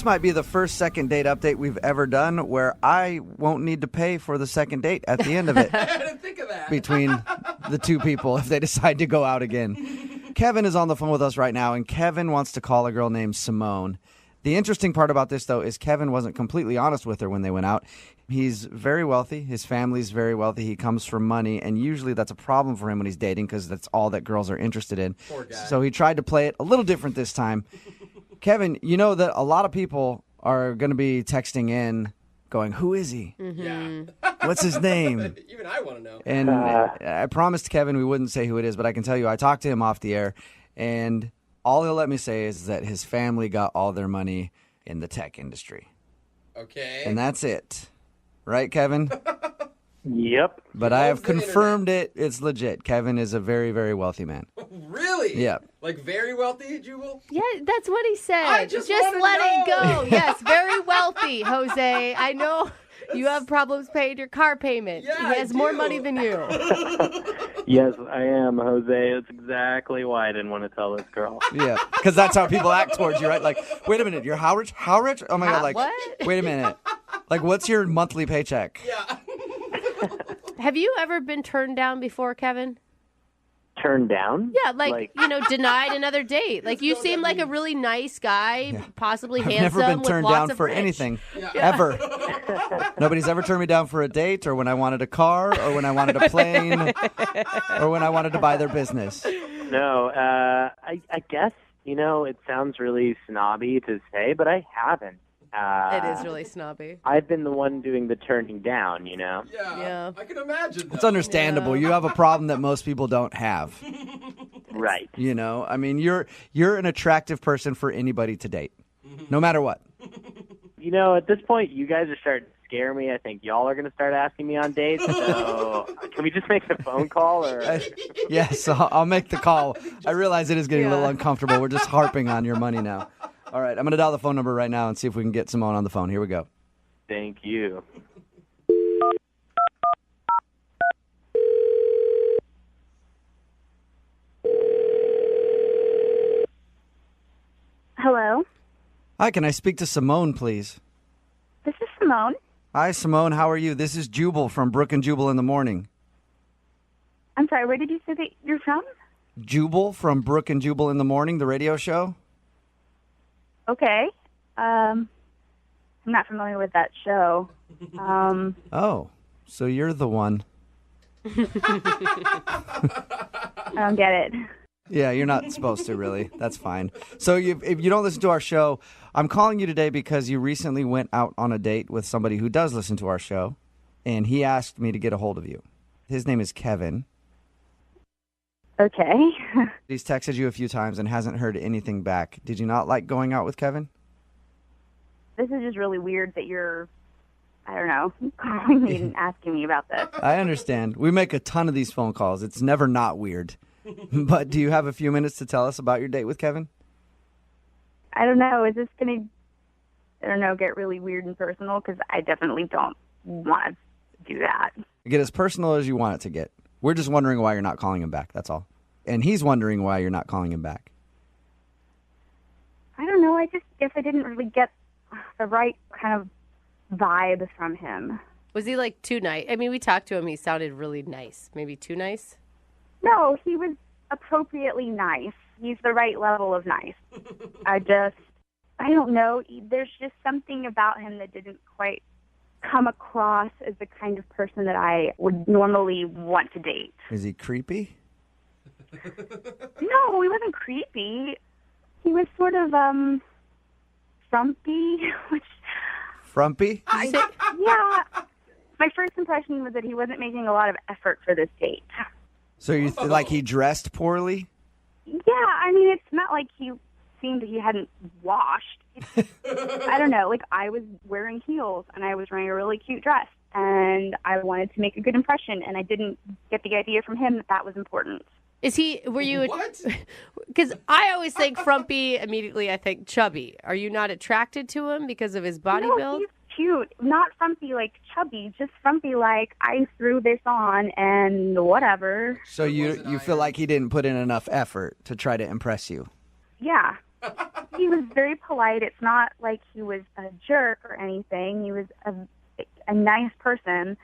might be the first second date update we've ever done where I won't need to pay for the second date at the end of it. I didn't think of that. Between the two people if they decide to go out again. Kevin is on the phone with us right now, and Kevin wants to call a girl named Simone. The interesting part about this, though, is Kevin wasn't completely honest with her when they went out. He's very wealthy. His family's very wealthy. He comes from money, and usually that's a problem for him when he's dating because that's all that girls are interested in. Poor guy. So he tried to play it a little different this time. Kevin, you know that a lot of people are going to be texting in going, who is he? Yeah. What's his name? Even I want to know. And I promised Kevin we wouldn't say who it is, but I can tell you I talked to him off the air, and all he'll let me say is that his family got all their money in the tech industry. Okay. And that's it. Right, Kevin? Yep. But I have confirmed it. It's legit. Kevin is a very, very wealthy man. Really? Yeah. Like very wealthy, Jubal? Yeah, that's what he said. I just let wanna it know. go. Yes, very wealthy, Jose. I know you have problems paying your car payment. Yeah, he has I more do. money than you. Yes, I am, Jose. That's exactly why I didn't want to tell this girl. Yeah, because that's how people act towards you, right? Like, wait a minute, you're how rich? How rich? Oh my God, like, what? wait a minute. Like, what's your monthly paycheck? Yeah. Have you ever been turned down before, Kevin? Turned down? Yeah, like denied another date. Like, you seem like a really nice guy, possibly I've handsome, never been with turned lots down of for rich. anything, Yeah. ever. Nobody's ever turned me down for a date or when I wanted a car or when I wanted a plane or when I wanted to buy their business. No, I guess, it sounds really snobby to say, but I haven't. It is really snobby. I've been the one doing the turning down, Yeah. Yeah. I can imagine. It's understandable. You have a problem that most people don't have. Right. I mean, you're an attractive person for anybody to date, no matter what. At this point, you guys are starting to scare me. I think y'all are going to start asking me on dates. So can we just make the phone call? Or Yes, I'll make the call. I realize it is getting a little uncomfortable. We're just harping on your money now. All right, I'm going to dial the phone number right now and see if we can get Simone on the phone. Here we go. Thank you. Hello, Hi, can I speak to Simone, please? this is Simone. Hi, Simone. How are you? This is Jubal from Brooke and Jubal in the Morning. I'm sorry, where did you say that you're from? Jubal from Brooke and Jubal in the Morning, the radio show. Okay. I'm not familiar with that show. Oh, so you're the one. I don't get it. Yeah, you're not supposed to, really. That's fine. So if you don't listen to our show, I'm calling you today because you recently went out on a date with somebody who does listen to our show, and he asked me to get a hold of you. His name is Kevin. Okay. He's texted you a few times and hasn't heard anything back. Did you not like going out with Kevin? This is just really weird that you're, I don't know, calling me and asking me about this. I understand. We make a ton of these phone calls. It's never not weird. But do you have a few minutes to tell us about your date with Kevin? I don't know. Is this going to, I don't know, get really weird and personal? Because I definitely don't want to do that. Get as personal as you want it to get. We're just wondering why you're not calling him back. That's all. And he's wondering why you're not calling him back. I don't know. I just guess I didn't really get the right kind of vibe from him. Was he like too nice? I mean, we talked to him. He sounded really nice. Maybe too nice? No, he was appropriately nice. He's the right level of nice. I don't know. There's just something about him that didn't quite come across as the kind of person that I would normally want to date. Is he creepy? No, he wasn't creepy. He was sort of, frumpy, which... Frumpy? Yeah. My first impression was that he wasn't making a lot of effort for this date. So you like he dressed poorly? Yeah, I mean, it's not like he seemed he hadn't washed. I don't know, like I was wearing heels and I was wearing a really cute dress and I wanted to make a good impression and I didn't get the idea from him that that was important. Were you, What? because I always think frumpy, immediately I think chubby. Are you not attracted to him because of his body No, build? he's cute. Not frumpy like chubby, just frumpy like I threw this on and whatever. So you feel like he didn't put in enough effort to try to impress you? Yeah, He was very polite. It's not like he was a jerk or anything. He was a nice person.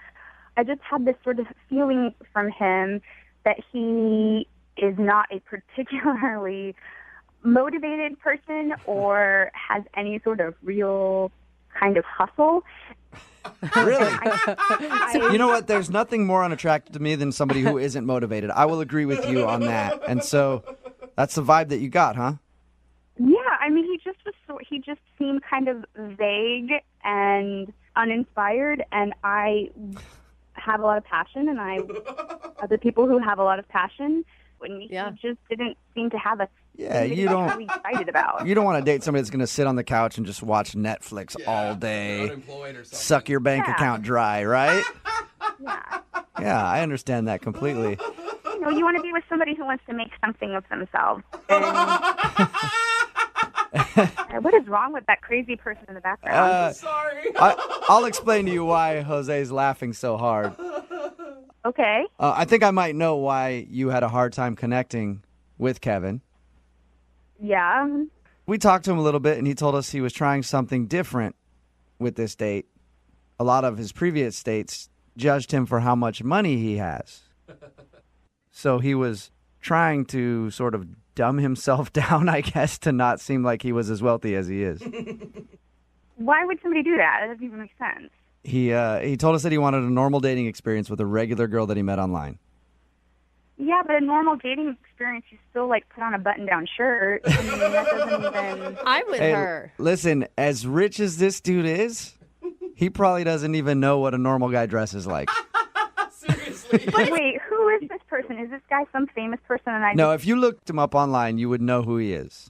I just had this sort of feeling from him that he is not a particularly motivated person or has any sort of real kind of hustle. Really? You know what? There's nothing more unattractive to me than somebody who isn't motivated. I will agree with you on that. And so that's the vibe that you got, huh? Yeah, I mean, he just seemed kind of vague and uninspired, and I have a lot of passion, and other people who have a lot of passion, when he just didn't seem to have a you don't really excited about. You don't want to date somebody that's going to sit on the couch and just watch Netflix all day, unemployed or something. suck your bank account dry, right? Yeah. Yeah, I understand that completely. You know, you want to be with somebody who wants to make something of themselves. And what is wrong with that crazy person in the background? Sorry. I'll explain to you why Jose's laughing so hard. Okay. I think I might know why you had a hard time connecting with Kevin. Yeah. We talked to him a little bit, and he told us he was trying something different with this date. A lot of his previous dates judged him for how much money he has. So he was trying to sort of dumb himself down, I guess, to not seem like he was as wealthy as he is. Why would somebody do that? It doesn't even make sense. He told us that he wanted a normal dating experience with a regular girl that he met online. Yeah, but a normal dating experience, you still, like, put on a button-down shirt. I mean, that doesn't even... I'm with her. Listen, as rich as this dude is, he probably doesn't even know what a normal guy dresses like. Seriously. But wait, who is this person? Is this guy some famous person? And No, if you looked him up online, you would know who he is.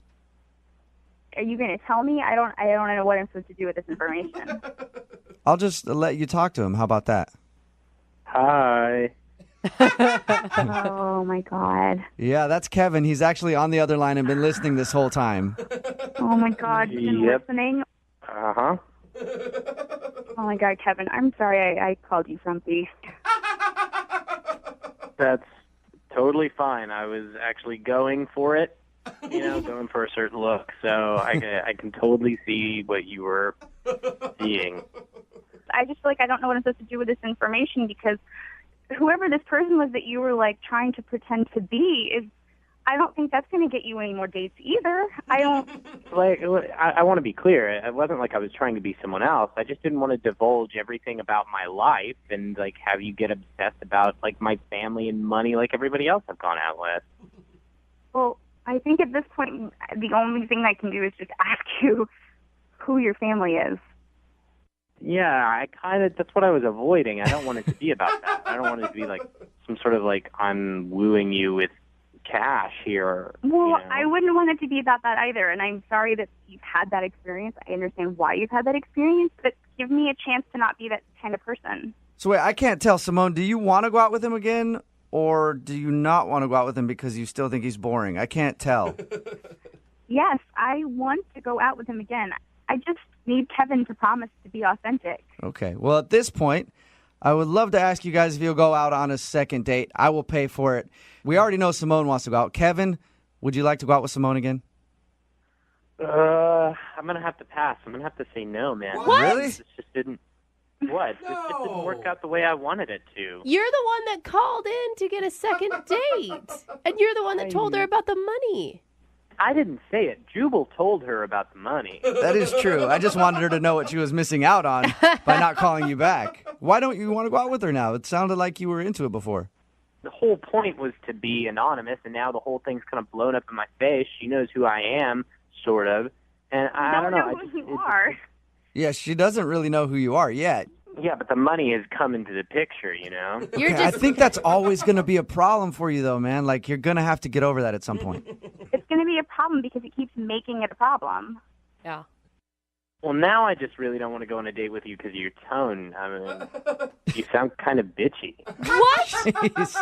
Are you going to tell me? I don't know what I'm supposed to do with this information. I'll just let you talk to him. How about that? Hi. Oh, my God. Yeah, that's Kevin. He's actually on the other line and been listening this whole time. Oh, my God. You've been listening? Uh-huh. Oh, my God, Kevin. I'm sorry I called you frumpy. That's totally fine. I was actually going for it, going for a certain look. So I can totally see what you were seeing. I just feel like I don't know what I'm supposed to do with this information because whoever this person was that you were, like, trying to pretend to be I don't think that's going to get you any more dates either. I don't... I want to be clear. It wasn't like I was trying to be someone else. I just didn't want to divulge everything about my life and, like, have you get obsessed about, like, my family and money like everybody else I've gone out with. Well, I think at this point, the only thing I can do is just ask you who your family is. Yeah, that's what I was avoiding. I don't want it to be about that. I don't want it to be, like, some sort of, like, I'm wooing you with cash here. Well, I wouldn't want it to be about that either, and I'm sorry that you've had that experience. I understand why you've had that experience, but give me a chance to not be that kind of person. So wait, I can't tell. Simone, do you want to go out with him again, or do you not want to go out with him because you still think he's boring? I can't tell. Yes, I want to go out with him again. I just need Kevin to promise to be authentic. Okay. Well, at this point, I would love to ask you guys if you'll go out on a second date. I will pay for it. We already know Simone wants to go out. Kevin, would you like to go out with Simone again? I'm going to have to pass. I'm going to have to say no, man. What? Really? This just didn't... What? This just didn't work out the way I wanted it to. You're the one that called in to get a second date. And you're the one that told her about the money. I didn't say it. Jubal told her about the money. That is true. I just wanted her to know what she was missing out on by not calling you back. Why don't you want to go out with her now? It sounded like you were into it before. The whole point was to be anonymous, and now the whole thing's kind of blown up in my face. She knows who I am, sort of. And I don't know. Who you are. Yeah, she doesn't really know who you are yet. Yeah, but the money has come into the picture, you know? You're Okay, I just think that's always going to be a problem for you, though, man. Like, you're going to have to get over that at some point. It's going to be a problem because it keeps making it a problem. Yeah. Well, now I just really don't want to go on a date with you because of your tone. I mean, you sound kind of bitchy. What? Jeez.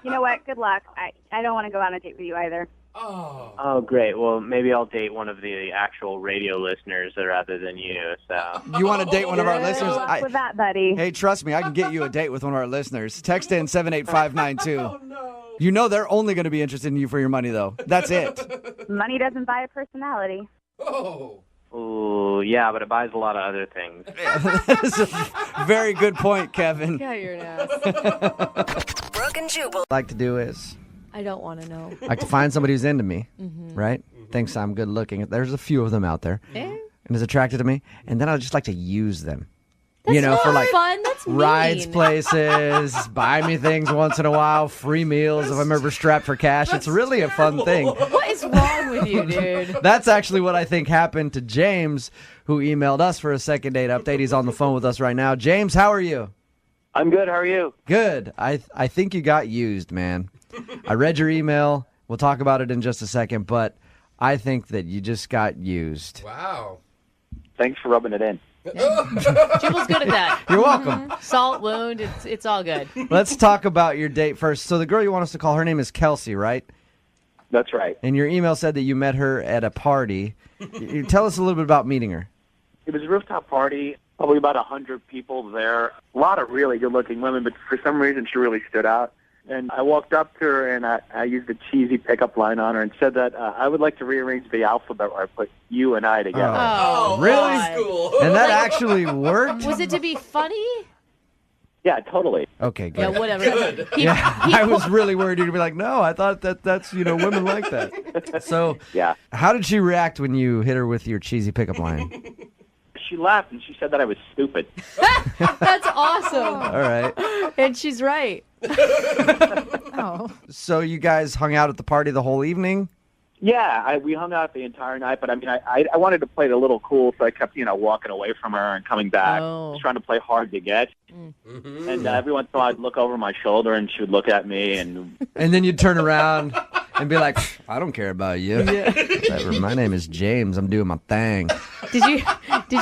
You know what? Good luck. I don't want to go on a date with you either. Oh, great. Well, maybe I'll date one of the actual radio listeners rather than you. So You want to date one of our Good listeners? luck with that, buddy. Hey, trust me, I can get you a date with one of our listeners. Text in 78592. Oh, no. You know they're only going to be interested in you for your money, though. That's it. Money doesn't buy a personality. Oh. Ooh, yeah, but it buys a lot of other things. That is a very good point, Kevin. Yeah, you're an ass. Brooke and Jubal. What I like to do is I don't want to know. I like to find somebody who's into me, right? Thinks I'm good looking. There's a few of them out there. And is attracted to me. And then I just like to use them. That's for like fun. That's mean. rides places, buy me things once in a while, free meals if I'm ever strapped for cash. It's really a fun thing. What is wrong with you, dude? That's actually what I think happened to James, who emailed us for a second date update. He's on the phone with us right now. James, how are you? I'm good. How are you? Good. I think you got used, man. I read your email. We'll talk about it in just a second, but I think that you just got used. Wow. Thanks for rubbing it in. Jubal's good at that. You're welcome. Salt wound, it's all good. Let's talk about your date first. So the girl you want us to call, her name is Kelsey, right? That's right. And your email said that you met her at a party. You tell us a little bit about meeting her. It was a rooftop party, probably about 100 people there. A lot of really good-looking women, but for some reason she really stood out. And I walked up to her, and I used a cheesy pickup line on her and said that I would like to rearrange the alphabet where I put you and I together. Oh, really? God. Cool. And that actually worked? Was it to be funny? Yeah, totally. Okay, good. Yeah, whatever. Good. I was really worried you'd be like, no, I thought that's, women like that. So Yeah. how did she react when you hit her with your cheesy pickup line? She laughed, and she said that I was stupid. That's awesome. All right. And she's right. So you guys hung out at the party the whole evening? Yeah, we hung out the entire night, but I mean, I wanted to play it a little cool, so I kept, walking away from her and coming back. Oh. I was trying to play hard to get. And every once in a while, I'd look over my shoulder, and she would look at me, and And then you'd turn around and be like, I don't care about you. Whatever, my name is James. I'm doing my thing. Did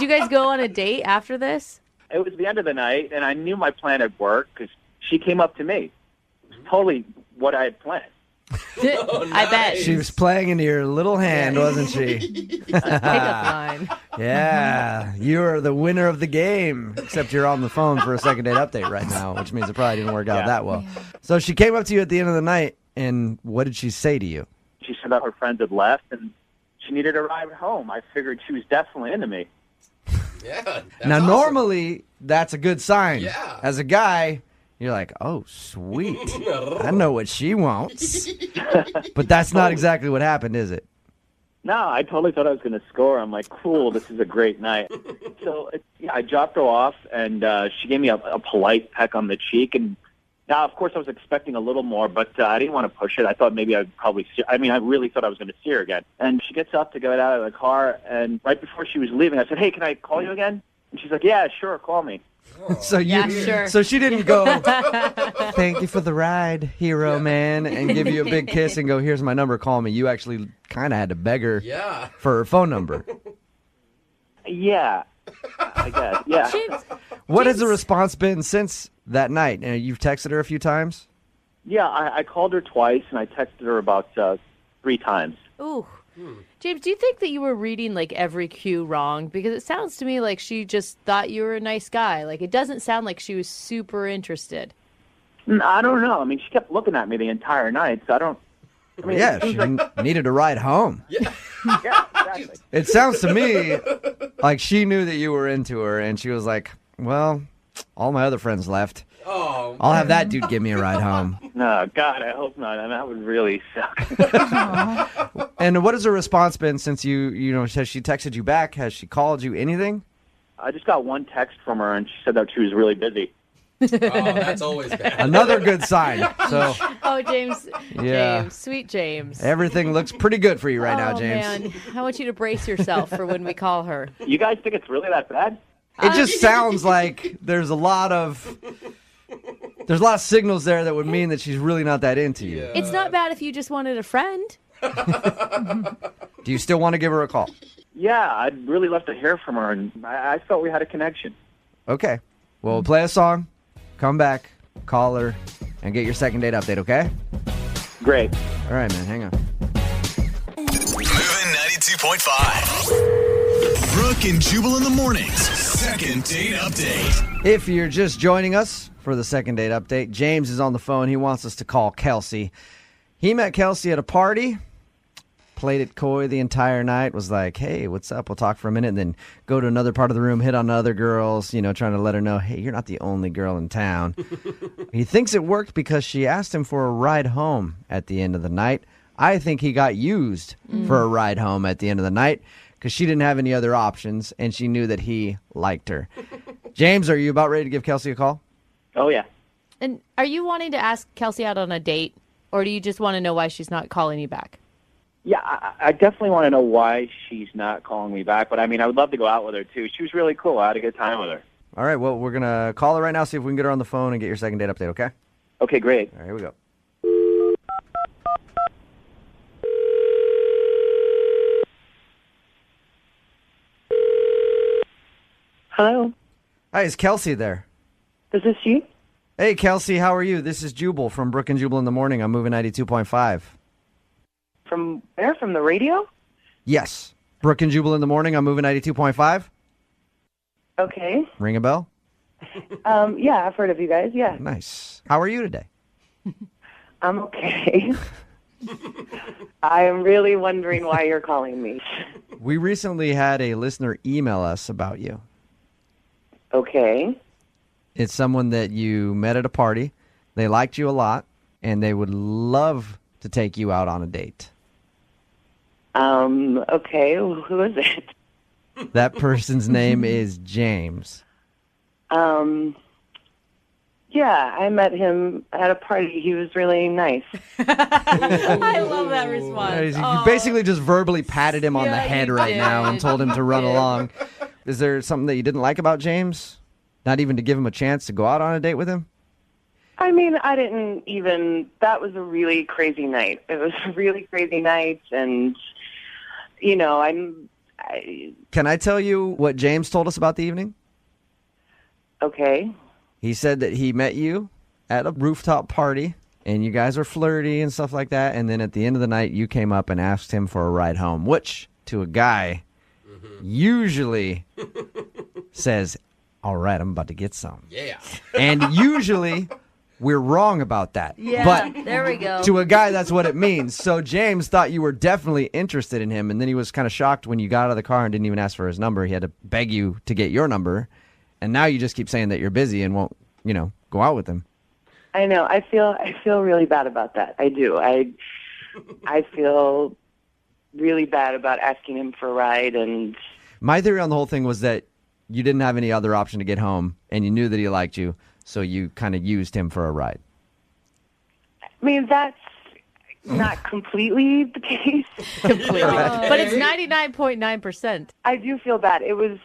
you guys go on a date after this? it was the end of the night, and I knew my plan had worked because she came up to me. It was totally what I had planned. I bet. She was playing into your little hand, wasn't she? Pickup line. Yeah, you're the winner of the game. Except you're on the phone for a second date update right now, which means it probably didn't work out that well. So she came up to you at the end of the night, and what did she say to you? She said that her friends had left, and she needed a ride home. I figured she was definitely into me. Yeah. That's Now, awesome. normally, that's a good sign. Yeah. As a guy, you're like, oh, sweet. I know what she wants. But that's not exactly what happened, is it? No, I totally thought I was going to score. I'm like, cool, this is a great night. So I dropped her off, and she gave me a polite peck on the cheek. And now, of course, I was expecting a little more, but I didn't want to push it. I thought maybe I'd probably see. I mean, I really thought I was going to see her again. And she gets up to get out of the car, and right before she was leaving, I said, hey, can I call you again? And she's like, yeah, sure, call me. So Yeah, sure. So she didn't go, thank you for the ride, hero man, and give you a big kiss and go, here's my number, call me. You actually kind of had to beg her Yeah. for her phone number. Yeah, I guess, yeah. James, What has the response been since that night? You've texted her a few times? Yeah, I called her twice, and I texted her about 3 times. ooh. James, do you think that you were reading like every cue wrong? Because it sounds to me like she just thought you were a nice guy. Like it doesn't sound like she was super interested. I don't know. I mean, she kept looking at me the entire night, so I don't... I mean, Yeah, it she seems like, needed a ride home. yeah, exactly. It sounds to me like she knew that you were into her, and she was like, well, all my other friends left. Oh, I'll have that dude give me a ride home. No, God, I hope not. I mean, that would really suck. And what has her response been since has she texted you back? Has she called you anything? I just got one text from her, and she said that she was really busy. oh, that's always bad. Another good sign. So Oh, James. Yeah. James. Sweet James. everything looks pretty good for you right now, Oh, James. man. I want you to brace yourself for when we call her. You guys think it's really that bad? It just sounds like there's a lot of signals there that would mean that she's really not that into you. It's not bad if you just wanted a friend. Do you still want to give her a call? Yeah, I'd really love to hear from her, and I felt we had a connection. Okay. Well, we'll play a song, come back, call her, and get your second date update, okay? Great. All right, man, hang on. Moving 92.5. Brooke and Jubal in the mornings. Second date update. If you're just joining us for the second date update, James is on the phone. He wants us to call Kelsey. He met Kelsey at a party, played it coy the entire night, was like, hey, what's up? We'll talk for a minute, and then go to another part of the room, hit on other girls, trying to let her know, hey, you're not the only girl in town. He thinks it worked because she asked him for a ride home at the end of the night. I think he got used for a ride home at the end of the night because she didn't have any other options, and she knew that he liked her. James, are you about ready to give Kelsey a call? Oh, yeah. And are you wanting to ask Kelsey out on a date, or do you just want to know why she's not calling you back? Yeah, I definitely want to know why she's not calling me back. But, I mean, I would love to go out with her, too. She was really cool. I had a good time with her. All right, well, we're going to call her right now, see if we can get her on the phone and get your second date update, okay? Okay, great. All right, here we go. Hello, Hi, is Kelsey there? this is she. Hey, Kelsey, how are you? This is Jubal from Brooke and Jubal in the Morning. I'm moving 92.5. From where? From the radio? Yes. Brooke and Jubal in the Morning. I'm moving 92.5. Okay. Ring a bell? Yeah, I've heard of you guys. Yeah, Nice. How are you today? I'm okay. I am really wondering why you're calling me. We recently had a listener email us about you. Okay. It's someone that you met at a party. They liked you a lot, and they would love to take you out on a date. Okay. Who is it? That person's name is James. Yeah, I met him at a party. He was really nice. I love that response. You basically just verbally patted him on the head you right did. now and told him to run You did. along. Is there something that you didn't like about James? Not even to give him a chance to go out on a date with him? I mean, I didn't even. That was a really crazy night. It was a really crazy night, and Can I tell you what James told us about the evening? okay. He said that he met you at a rooftop party, and you guys were flirty and stuff like that, and then at the end of the night, you came up and asked him for a ride home, which, to a guy, usually says, all right, I'm about to get some. Yeah. And usually, we're wrong about that. Yeah, But there we go. to a guy, that's what it means. So James thought you were definitely interested in him, and then he was kind of shocked when you got out of the car and didn't even ask for his number. He had to beg you to get your number, and now you just keep saying that you're busy and won't, go out with him. I know. I feel really bad about that. I do. I feel really bad about asking him for a ride, and My theory on the whole thing was that you didn't have any other option to get home, and you knew that he liked you, so you kind of used him for a ride. I mean, that's not completely the case. Completely. But it's 99.9%. I do feel bad. It was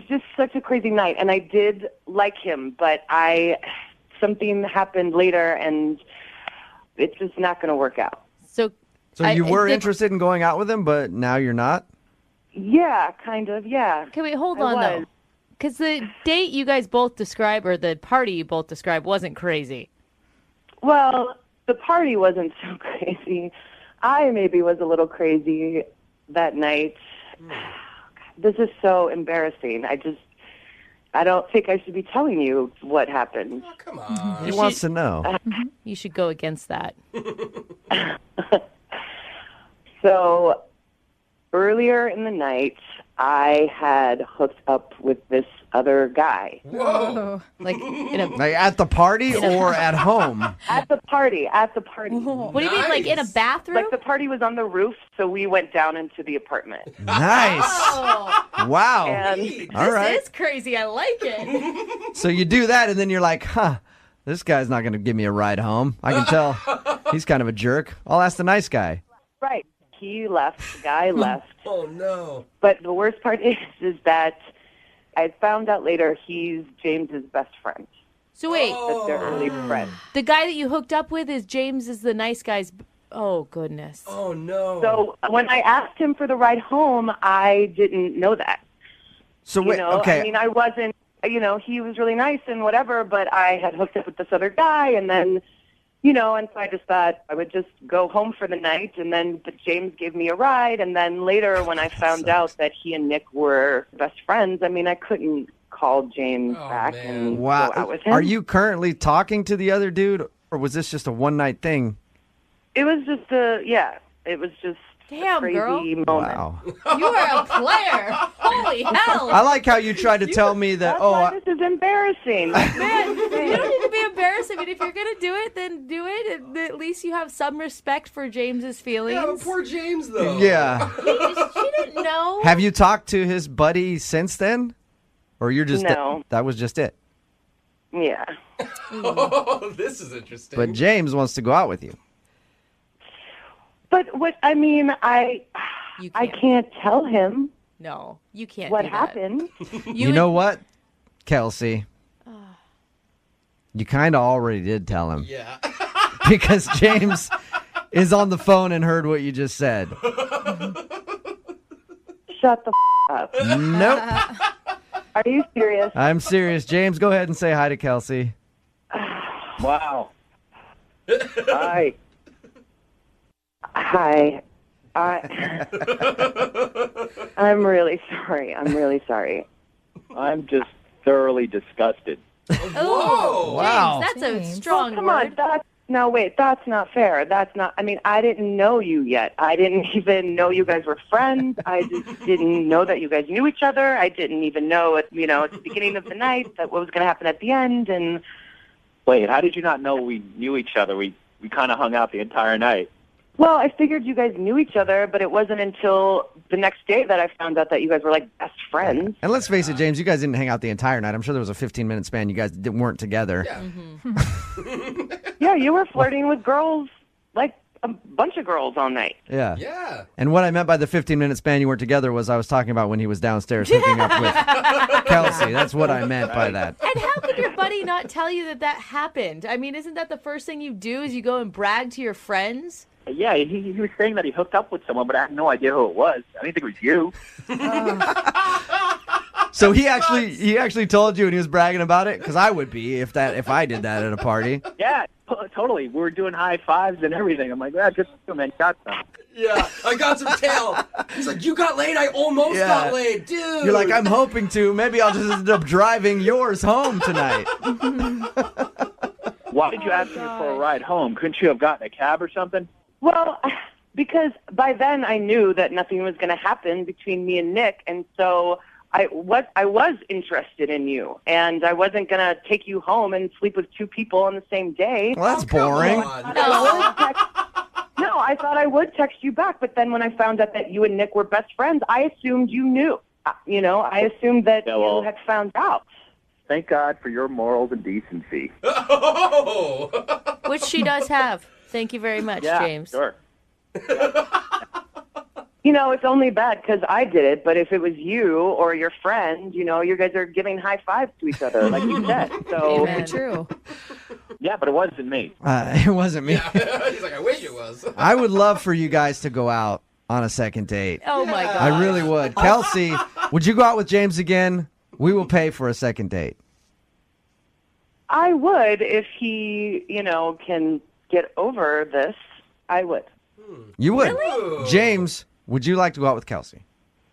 just such a crazy night, and I did like him, but something happened later, and it's just not going to work out. So You were interested in going out with him, but now you're not? Yeah, kind of, yeah. Okay, wait, hold I on, was. though. Because the date you guys both describe, or the party you both describe, wasn't crazy. Well, the party wasn't so crazy. I maybe was a little crazy that night. This is so embarrassing. I don't think I should be telling you what happened. Oh, come on. He wants to know. You should go against that. So earlier in the night, I had hooked up with this other guy. Whoa. Like, in a, Like at the party or at home? At the party. what do you mean, like in a Nice. bathroom? Like the party was on the roof, so we went down into the apartment. Nice. Oh, Wow. And All right. this is crazy. I like it. So you do that, and then you're like, this guy's not going to give me a ride home. I can tell he's kind of a jerk. I'll ask the nice guy. right, he left, the guy left. Oh, no. But the worst part is that I found out later he's James's best friend. So wait, That they're really friends. the guy that you hooked up with is James is the nice guy's. Oh, goodness. Oh, no. So when I asked him for the ride home, I didn't know that. So wait, okay. I mean, I wasn't, he was really nice and whatever, but I had hooked up with this other guy, and then, and so I just thought I would just go home for the night, and then James gave me a ride, and then later when I found out that he and Nick were best friends, I mean, I couldn't call James back man. and Wow. go out with him. Are you currently talking to the other dude, or was this just a one-night thing? It was just it was just Damn, crazy girl. moment. Wow. You are a player. Holy hell. I like how you tried to tell me that, That's why this is embarrassing. Man, you don't need to be embarrassed. I mean, if you're going to do it, then do it. And at least you have some respect for James's feelings. Yeah, but poor James, though. yeah. She didn't know. Have you talked to his buddy since then? Or you're just, No. that was just it? Yeah. Oh, this is interesting. But James wants to go out with you. But what I mean, I can't tell him No, you can't what do that. happened. You know what, Kelsey? You kind of already did tell him. Yeah. Because James is on the phone and heard what you just said. Shut the up. Nope. Are you serious? I'm serious. James, go ahead and say hi to Kelsey. Wow. Hi. Hi. I'm really sorry. I'm really sorry. I'm just thoroughly disgusted. Oh, Wow. James, that's a James. strong Come word. on. That's not fair. That's not, I mean, I didn't know you yet. I didn't even know you guys were friends. I just didn't know that you guys knew each other. I didn't even know at the beginning of the night that what was going to happen at the end. And Wait, how did you not know we knew each other? We kind of hung out the entire night. well, I figured you guys knew each other, but it wasn't until the next day that I found out that you guys were like best friends. And let's face it, James, you guys didn't hang out the entire night. I'm sure there was a 15-minute span you guys weren't together. Yeah. Yeah, you were flirting with girls, like a bunch of girls all night. Yeah. Yeah. And what I meant by the 15-minute span you weren't together was I was talking about when he was downstairs hooking up with Kelsey. That's what I meant by that. And how could your buddy not tell you that happened? I mean, isn't that the first thing you do is you go and brag to your friends? Yeah, he was saying that he hooked up with someone, but I had no idea who it was. I didn't think it was you. So he actually told you and he was bragging about it? Because I would be if I did that at a party. Yeah, totally. We were doing high fives and everything. I'm like, yeah, good for you, man. Got some. Yeah, I got some tail. He's like, you got laid? I almost Yeah. got laid, dude. You're like, I'm hoping to. Maybe I'll just end up driving yours home tonight. Why did you ask me for a ride home? Couldn't you have gotten a cab or something? Well, because by then I knew that nothing was going to happen between me and Nick, and so I was interested in you, and I wasn't going to take you home and sleep with two people on the same day. Well, that's boring. No, I thought I would text you back, but then when I found out that you and Nick were best friends, I assumed you knew. I assumed that you had found out. Thank God for your morals and decency. Oh. Which she does have. Thank you very much, Yeah, James. sure. It's only bad because I did it, but if it was you or your friend, you guys are giving high fives to each other, like you said. So Amen. True. Yeah, but it wasn't me. It wasn't me. Yeah. He's like, I wish it was. I would love for you guys to go out on a second date. Oh, my God. I really would. Kelsey, would you go out with James again? We will pay for a second date. I would if he, can get over this. I would. You would. Really? James, would you like to go out with Kelsey?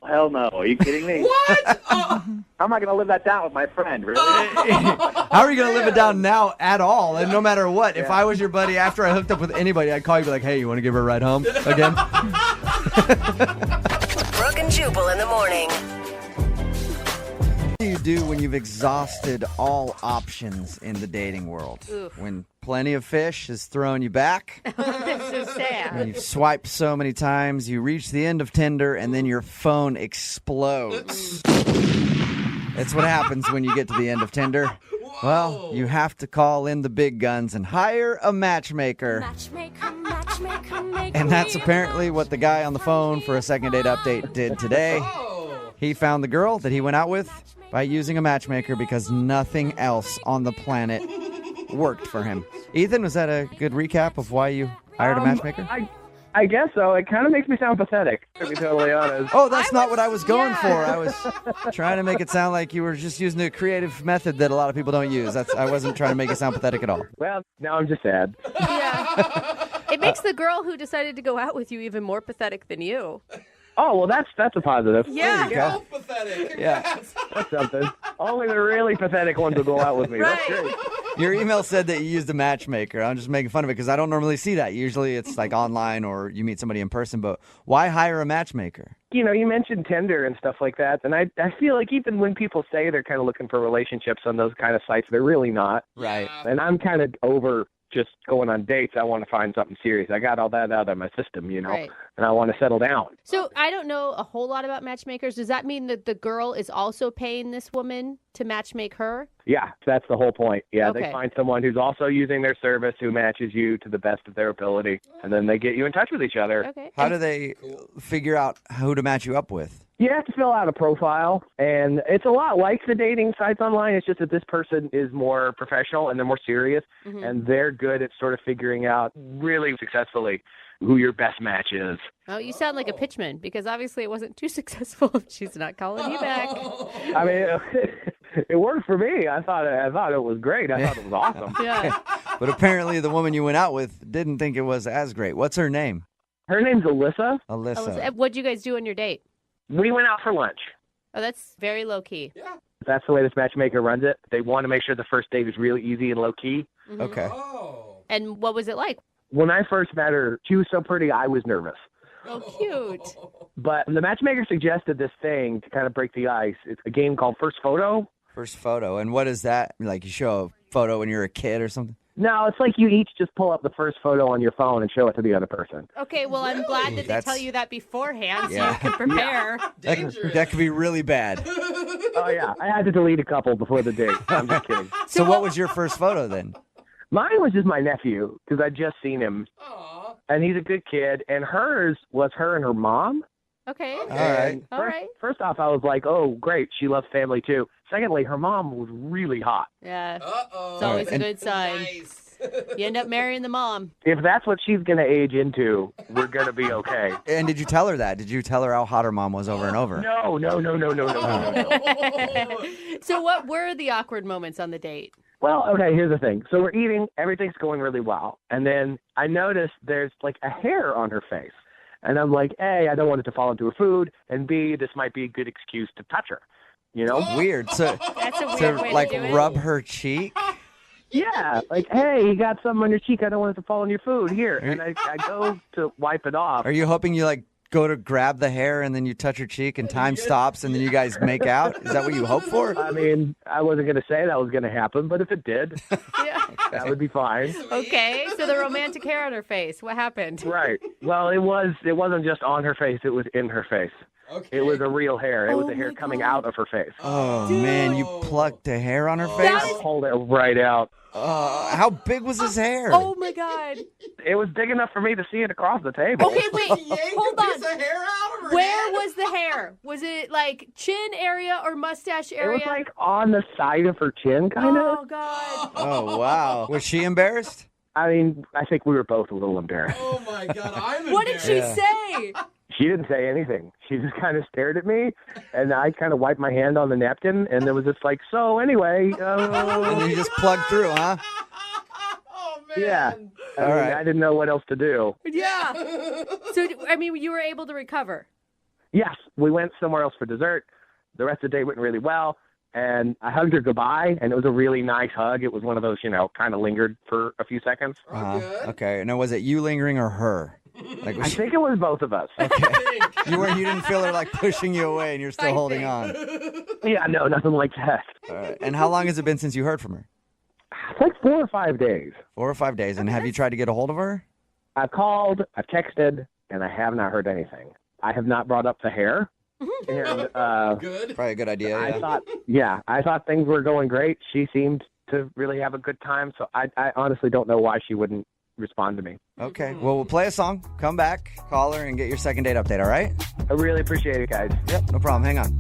Hell no. Are you kidding me? What? How am I going to live that down with my friend, really? How are you going to live it down now at all? And no matter what, if I was your buddy after I hooked up with anybody, I'd call you and be like, hey, you want to give her a ride home again? Brooke and Jubal in the morning. What do you do when you've exhausted all options in the dating world? Oof. When plenty of fish has thrown you back? This is sad. When you've swiped so many times, you reach the end of Tinder, and then your phone explodes. That's what happens when you get to the end of Tinder. Well, you have to call in the big guns and hire a matchmaker. And that's apparently what the guy on the phone for a second date update did today. He found the girl that he went out with by using a matchmaker because nothing else on the planet worked for him. Ethan, was that a good recap of why you hired a matchmaker? I guess so. It kind of makes me sound pathetic, to be totally honest. Oh, that's not what I was going for. I was trying to make it sound like you were just using a creative method that a lot of people don't use. I wasn't trying to make it sound pathetic at all. Well, now I'm just sad. Yeah. It makes the girl who decided to go out with you even more pathetic than you. Oh, well, that's a positive. Yeah. There you go. Pathetic. Yeah. That's something. Only the really pathetic ones will go out with me. That's great. Your email said that you used a matchmaker. I'm just making fun of it because I don't normally see that. Usually it's like online or you meet somebody in person, but why hire a matchmaker? You know, you mentioned Tinder and stuff like that, and I feel like even when people say they're kind of looking for relationships on those kind of sites, they're really not. Right. And I'm kind of over just going on dates. I want to find something serious. I got all that out of my system, you know, Right. and I want to settle down. So I don't know a whole lot about matchmakers. Does that mean that the girl is also paying this woman to matchmake her? Yeah, that's the whole point. Yeah, Okay. they find someone who's also using their service who matches you to the best of their ability, and then they get you in touch with each other. Okay. How do they figure out who to match you up with? You have to fill out a profile, and it's a lot like the dating sites online. It's just that this person is more professional and they're more serious, and they're good at sort of figuring out really successfully who your best match is. Oh, you sound like a pitchman because obviously it wasn't too successful. She's not calling you back. I mean, it worked for me. I thought it was great. I thought it was awesome. Yeah. But apparently the woman you went out with didn't think it was as great. What's her name? Her name's Alyssa. Alyssa. What'd you guys do on your date? We went out for lunch. Oh, that's very low key. That's the way this matchmaker runs it. They want to make sure the first date is really easy and low key. Okay. And what was it like? When I first met her, she was so pretty, I was nervous. Oh, cute. But the matchmaker suggested this thing to kind of break the ice. It's a game called First Photo. First photo. And what is that? Like you show a photo when you're a kid or something? No, it's like you each just pull up the first photo on your phone and show it to the other person. Okay, well, I'm glad that they That's- tell you that beforehand so Yeah. you can prepare. That could be really bad. Oh, yeah. I had to delete a couple before the date. I'm just kidding. So what was your first photo then? Mine was just my nephew because I'd just seen him. And he's a good kid. And hers was her and her mom. Okay. All right. All right. First off, I was like, oh, great. She loves family, too. Secondly, her mom was really hot. Yeah. Uh-oh. It's always a And- good sign. Nice. You end up marrying the mom. If that's what she's going to age into, we're going to be okay. And did you tell her that? Did you tell her how hot her mom was over and over? No. So what were the awkward moments on the date? Well, okay, here's the thing. So we're eating. Everything's going really well. And then I noticed there's like a hair on her face. And I'm like, A, I don't want it to fall into her food. And B, this might be a good excuse to touch her. You know? Weird. So, That's a so weird way like to do it. rub her cheek? Yeah, like, hey, you got something on your cheek. I don't want it to fall on your food. Here. And I go to wipe it off. Are you hoping you like go to grab the hair and then you touch her cheek and time stops and then you guys make out? Is that what you hope for? I mean, I wasn't going to say that was going to happen, but if it did, Yeah. that would be fine. Okay, so the romantic hair on her face. What happened? Right. Well, it wasn't just on her face. It was in her face. Okay. It was a real hair. It was Oh a hair my coming God. out of her face. Oh, man, you plucked a hair on her That face? is- Pulled it right out. How big was his hair? Oh my God. It was big enough for me to see it across the table. Okay, wait. Yank Hold a piece on. of hair out of her Where head. was the hair? Was it like chin area or mustache It area? was like on the side of her chin, kind of. Oh God. Oh, wow. Was she embarrassed? I mean, I think we were both a little embarrassed. Oh my God, I'm What did she Yeah. say? She didn't say anything. She just kind of stared at me, and I kind of wiped my hand on the napkin, and there was this like, so anyway, And you just plugged through, huh? Oh man. yeah. I All mean, right. I didn't know what else to do. Yeah. So I mean, you were able to recover. Yes, we went somewhere else for dessert. The rest of the day went really well, and I hugged her goodbye, and it was a really nice hug. It was one of those, kind of lingered for a few seconds. Good. Okay. Now, was it you lingering or her? Like, I was she, think it was both of us. you didn't feel her like pushing you away and you're still I holding think. on. Yeah, no, nothing like that. All right. And how long has it been since you heard from her? It's like 4 or 5 days. 4 or 5 days. And have you tried to get a hold of her? I've called, I've texted, and I have not heard anything. I have not brought up the hair. And Good. Probably a good idea. Yeah. I thought things were going great. She seemed to really have a good time, so I honestly don't know why she wouldn't respond to me. Okay. Well, we'll play a song, come back, call her, and get your second date update, all right? I really appreciate it, guys. Yep, no problem. Hang on.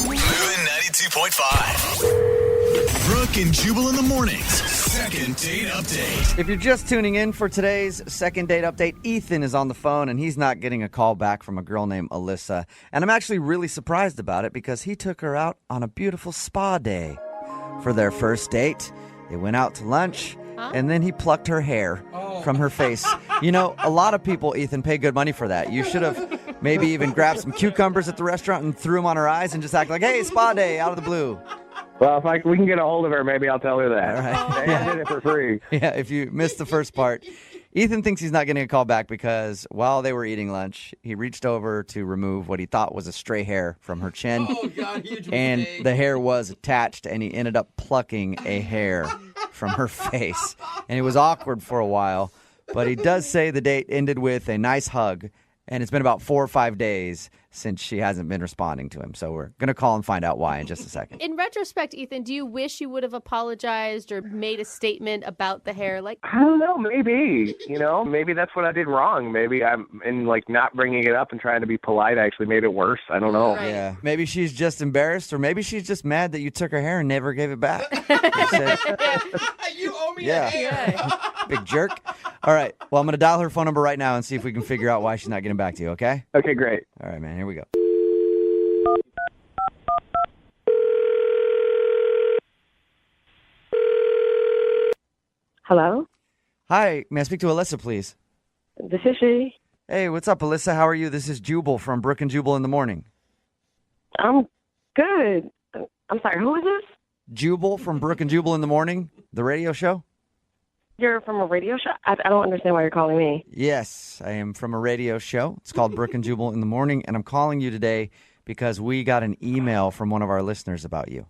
Moving 92.5. Brooke and Jubal in the mornings. Second date update. If you're just tuning in for today's second date update, Ethan is on the phone and he's not getting a call back from a girl named Alyssa. And I'm actually really surprised about it because he took her out on a beautiful spa day. For their first date, they went out to lunch and then he plucked her hair from her face. You know, a lot of people, Ethan, pay good money for that. You should have maybe even grabbed some cucumbers at the restaurant and threw them on her eyes and just act like, hey, spa day, out of the blue. Well, if we can get a hold of her, maybe I'll tell her that. All right. I did it for free. Yeah, if you missed the first part, Ethan thinks he's not getting a call back because while they were eating lunch, he reached over to remove what he thought was a stray hair from her chin. Oh, God, huge and mistake. the hair was attached, and he ended up plucking a hair from her face. And it was awkward for a while, but he does say the date ended with a nice hug, and it's been about 4 or 5 days since she hasn't been responding to him. So we're going to call and find out why in just a second. In retrospect, Ethan, do you wish you would have apologized or made a statement about the hair? Like, I don't know, maybe. Maybe that's what I did wrong. Maybe I'm in not bringing it up and trying to be polite. I actually made it worse. I don't know. Right. Yeah, maybe she's just embarrassed, or maybe she's just mad that you took her hair and never gave it back. You said, You owe me Yeah. a hair. big jerk. All right, well, I'm going to dial her phone number right now and see if we can figure out why she's not getting back to you, okay? Okay, great. All right, man, here we go. Hello? Hi, may I speak to Alyssa, please? This is she. Hey, what's up, Alyssa? How are you? This is Jubal from Brooke and Jubal in the morning. I'm good. I'm sorry, who is this? Jubal from Brooke and Jubal in the morning, the radio show? You're from a radio show? I don't understand why you're calling me. Yes, I am from a radio show. It's called Brooke and Jubal in the morning, and I'm calling you today because we got an email from one of our listeners about you.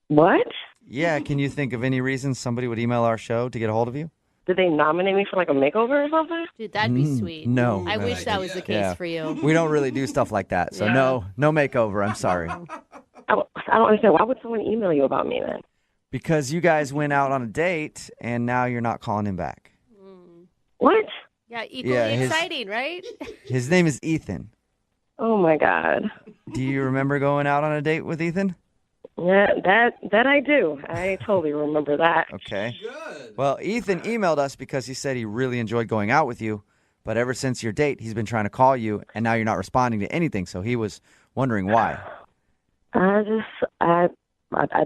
What? Yeah, can you think of any reason somebody would email our show to get a hold of you? Did they nominate me for like a makeover or something? dude, that'd be sweet. No. I wish that was the case Yeah. for you. We don't really do stuff like that, so no makeover, I'm sorry. I don't understand. Why would someone email you about me then? Because you guys went out on a date, and now you're not calling him back. What? Yeah, equally Yeah, his- exciting, right? His name is Ethan. Oh my God. Do you remember going out on a date with Ethan? Yeah, that I do. I totally remember that. Okay. Good. Well, Ethan emailed us because he said he really enjoyed going out with you, but ever since your date, he's been trying to call you, and now you're not responding to anything, so he was wondering why. I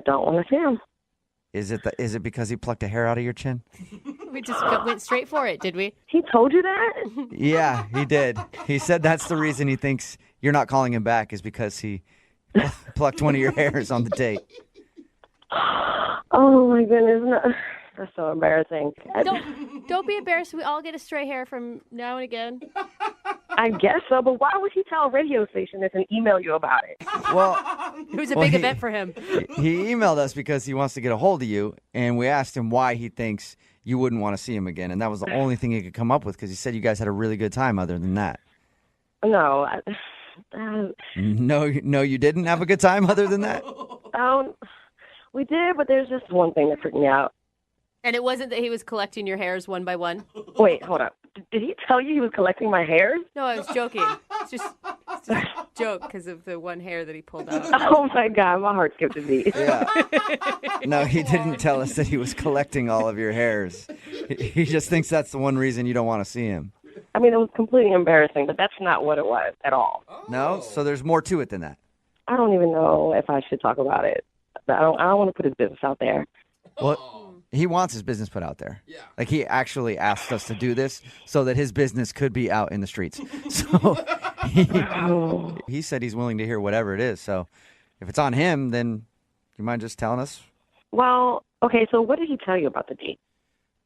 don't want to see him. Is it because he plucked a hair out of your chin? We just went straight for it, did we? He told you that? Yeah, he did. He said that's the reason he thinks you're not calling him back is because he plucked one of your hairs on the date. Oh my goodness, no. That's so embarrassing. Don't be embarrassed. We all get a stray hair from now and again. I guess so, but why would he tell a radio station this and email you about it? Well, It was a Well, big he- event for him. he emailed us because he wants to get a hold of you, and we asked him why he thinks you wouldn't want to see him again, and that was the only thing he could come up with because he said you guys had a really good time other than that. No, No, you didn't have a good time other than that? we did, but there's just one thing that freaked me out. And it wasn't that he was collecting your hairs one by one. Wait, hold up. Did he tell you he was collecting my hairs? No, I was joking. It's just a joke because of the one hair that he pulled out. Oh my God, my heart skipped a beat. Yeah. No, he didn't tell us that he was collecting all of your hairs. He just thinks that's the one reason you don't want to see him. I mean, it was completely embarrassing, but that's not what it was at all. No? So there's more to it than that. I don't even know if I should talk about it. I don't want to put his business out there. Well, he wants his business put out there. Yeah. Like, he actually asked us to do this so that his business could be out in the streets. So he said he's willing to hear whatever it is. So if it's on him, then you mind just telling us? Well, okay, so what did he tell you about the date?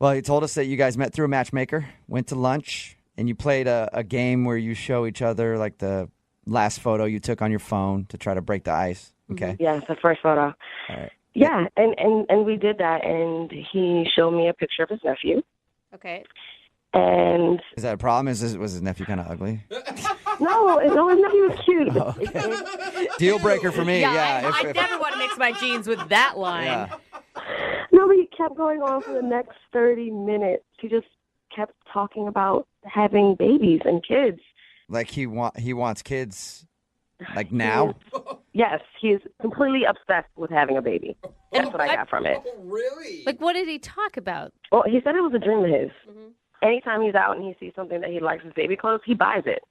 Well, he told us that you guys met through a matchmaker, went to lunch, and you played a game where you show each other, like, the last photo you took on your phone to try to break the ice. Okay. Yeah, the first photo. All right. Yeah, and we did that, and he showed me a picture of his nephew. Okay. And Is that a problem? Was his nephew kind of ugly? no, his nephew was cute. Okay. Deal breaker for me. Yeah. I never want to mix my jeans with that line. Yeah. No, but he kept going on for the next 30 minutes. He just kept talking about having babies and kids. Like he wants kids, like now. Yes, he's completely obsessed with having a baby. That's what I got from it. Oh, really? Like, what did he talk about? Well, he said it was a dream of his. Anytime he's out and he sees something that he likes as baby clothes, he buys it.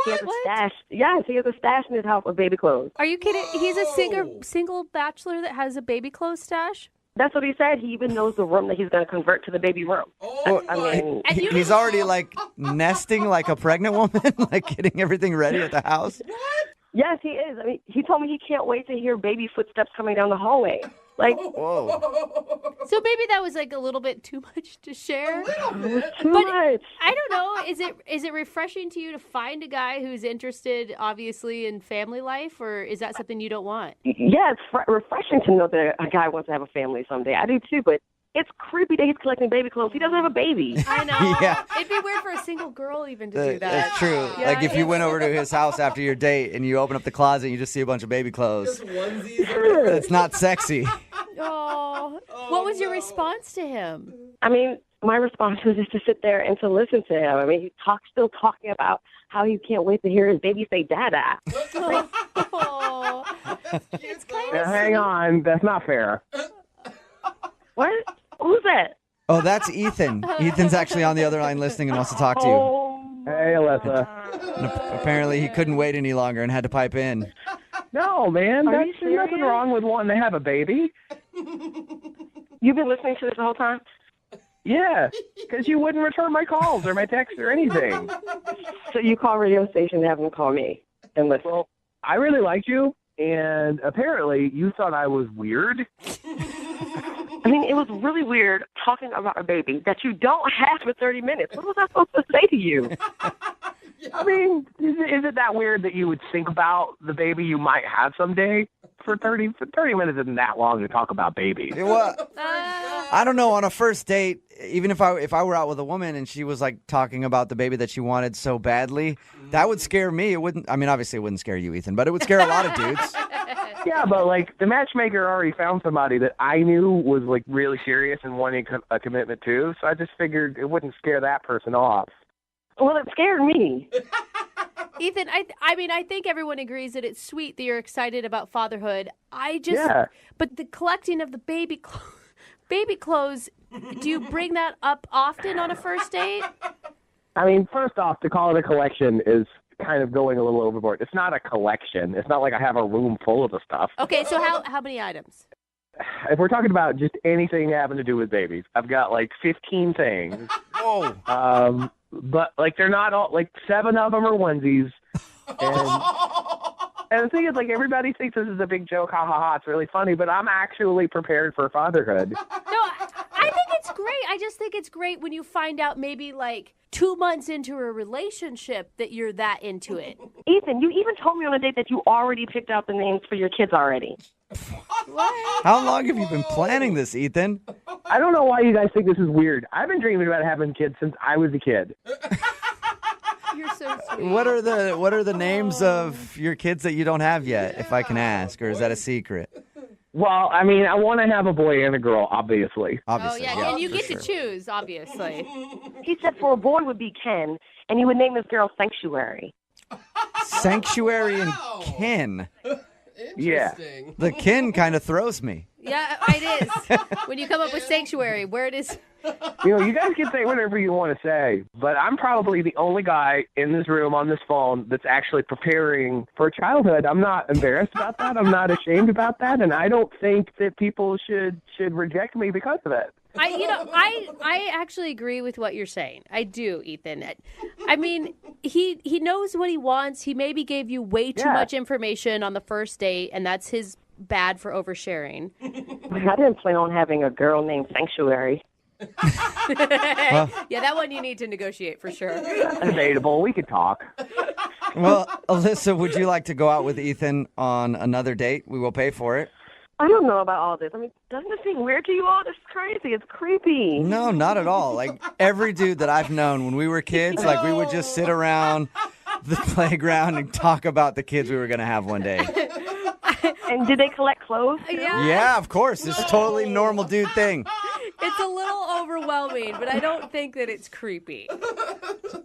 He has a stash. Yes, he has a stash in his house of baby clothes. Are you kidding? He's a single bachelor that has a baby clothes stash? That's what he said. He even knows the room that he's going to convert to the baby room. Oh, I mean, He's already like nesting like a pregnant woman, like getting everything ready at the house. Yes, he is. I mean, he told me he can't wait to hear baby footsteps coming down the hallway. Like, whoa. So maybe that was like a little bit too much to share. Too much. I don't know. Is it refreshing to you to find a guy who's interested, obviously, in family life, or is that something you don't want? Yeah, it's refreshing to know that a guy wants to have a family someday. I do too, but it's creepy that he's collecting baby clothes. He doesn't have a baby. I know. Yeah. It'd be weird for a single girl even to do that. That's true. Yeah, like if you went over to his house after your date and you open up the closet and you just see a bunch of baby clothes. Just onesies. It's not sexy. Oh, what was your response to him? I mean, my response was just to sit there and to listen to him. I mean, he's still talking about how he can't wait to hear his baby say "dada." Oh, it's kind Now, of hang on, that's not fair. What? Who's that? Oh, that's Ethan. Ethan's actually on the other line listening and wants to talk to you. Oh, Hey, Alyssa. And apparently he couldn't wait any longer and had to pipe in. No, man, Are you there's nothing serious? wrong with wanting to have a baby. you've been listening to this the whole time? Yeah, because you wouldn't return my calls or my texts or anything. So you call radio station and have them call me and listen. Well, I really liked you, and apparently you thought I was weird. I mean, it was really weird talking about a baby that you don't have for 30 minutes. What was I supposed to say to you? I mean, is it that weird that you would think about the baby you might have someday? For 30 minutes isn't that long to talk about babies. I don't know. On a first date, even if I were out with a woman and she was like talking about the baby that she wanted so badly, that would scare me. It wouldn't. I mean, obviously, it wouldn't scare you, Ethan, but it would scare a lot of dudes. Yeah, but like the matchmaker already found somebody that I knew was like really serious and wanting a commitment too. So I just figured it wouldn't scare that person off. Well, it scared me. Ethan, I mean, I think everyone agrees that it's sweet that you're excited about fatherhood. But the collecting of the baby clothes, do you bring that up often on a first date? I mean, first off, to call it a collection is kind of going a little overboard. It's not a collection. It's not like I have a room full of the stuff. Okay, so how many items? If we're talking about just anything having to do with babies, I've got like 15 things. Whoa. But like they're not all, like 7 of them are onesies. And the thing is, like, everybody thinks this is a big joke, ha ha ha, it's really funny, but I'm actually prepared for fatherhood. No, I think it's great. I just think it's great when you find out maybe like 2 months into a relationship that you're that into it. Ethan, you even told me on a date that you already picked out the names for your kids already. What? How long have you been planning this, Ethan? I don't know why you guys think this is weird. I've been dreaming about having kids since I was a kid. You're so sweet. What are the names of your kids that you don't have yet, if I can ask, or is that a secret? Well, I mean, I want to have a boy and a girl, obviously. Oh, yeah, and you for get sure. to choose, obviously. He said for a boy would be Ken, and he would name this girl Sanctuary. Sanctuary and kin. Interesting. The kin kind of throws me. Yeah, it is. When you come up with sanctuary, where it is. You know, you guys can say whatever you want to say, but I'm probably the only guy in this room on this phone that's actually preparing for childhood. I'm not embarrassed about that. I'm not ashamed about that, and I don't think that people should reject me because of it. I actually agree with what you're saying. I do, Ethan. I mean, he knows what he wants. He maybe gave you way too much information on the first date, and that's his bad for oversharing. I didn't plan on having a girl named Sanctuary. Yeah, that one you need to negotiate for sure. Debatable. We could talk. Well, Alyssa, would you like to go out with Ethan on another date? We will pay for it. I don't know about all this. I mean, doesn't it seem weird to you all? This is crazy. It's creepy. No, not at all. Like, every dude that I've known when we were kids, like, we would just sit around the playground and talk about the kids we were going to have one day. And did they collect clothes? Yeah, of course. It's a totally normal dude thing. It's a little overwhelming, but I don't think that it's creepy.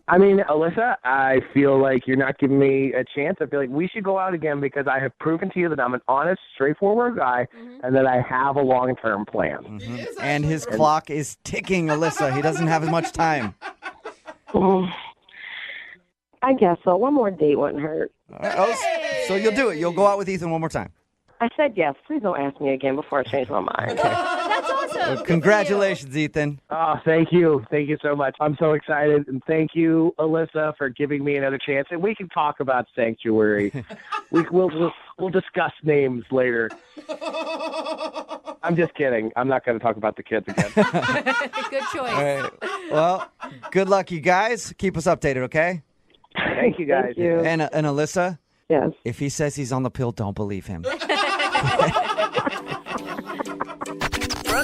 I mean, Alyssa, I feel like you're not giving me a chance. I feel like we should go out again because I have proven to you that I'm an honest, straightforward guy and that I have a long-term plan. And his clock is ticking, Alyssa. He doesn't have as much time. I guess so. One more date wouldn't hurt. So you'll do it. You'll go out with Ethan one more time. I said yes. Please don't ask me again before I change my mind. That's awesome. awesome. Well, congratulations, Ethan. Oh, thank you. Thank you so much. I'm so excited. And thank you, Alyssa, for giving me another chance. And we can talk about Sanctuary. We'll discuss names later. I'm just kidding. I'm not going to talk about the kids again. Good choice. All right. Well, good luck, you guys. Keep us updated, okay? Thank you, guys. Thank you. And Alyssa, Yes. if he says he's on the pill, don't believe him. Brooke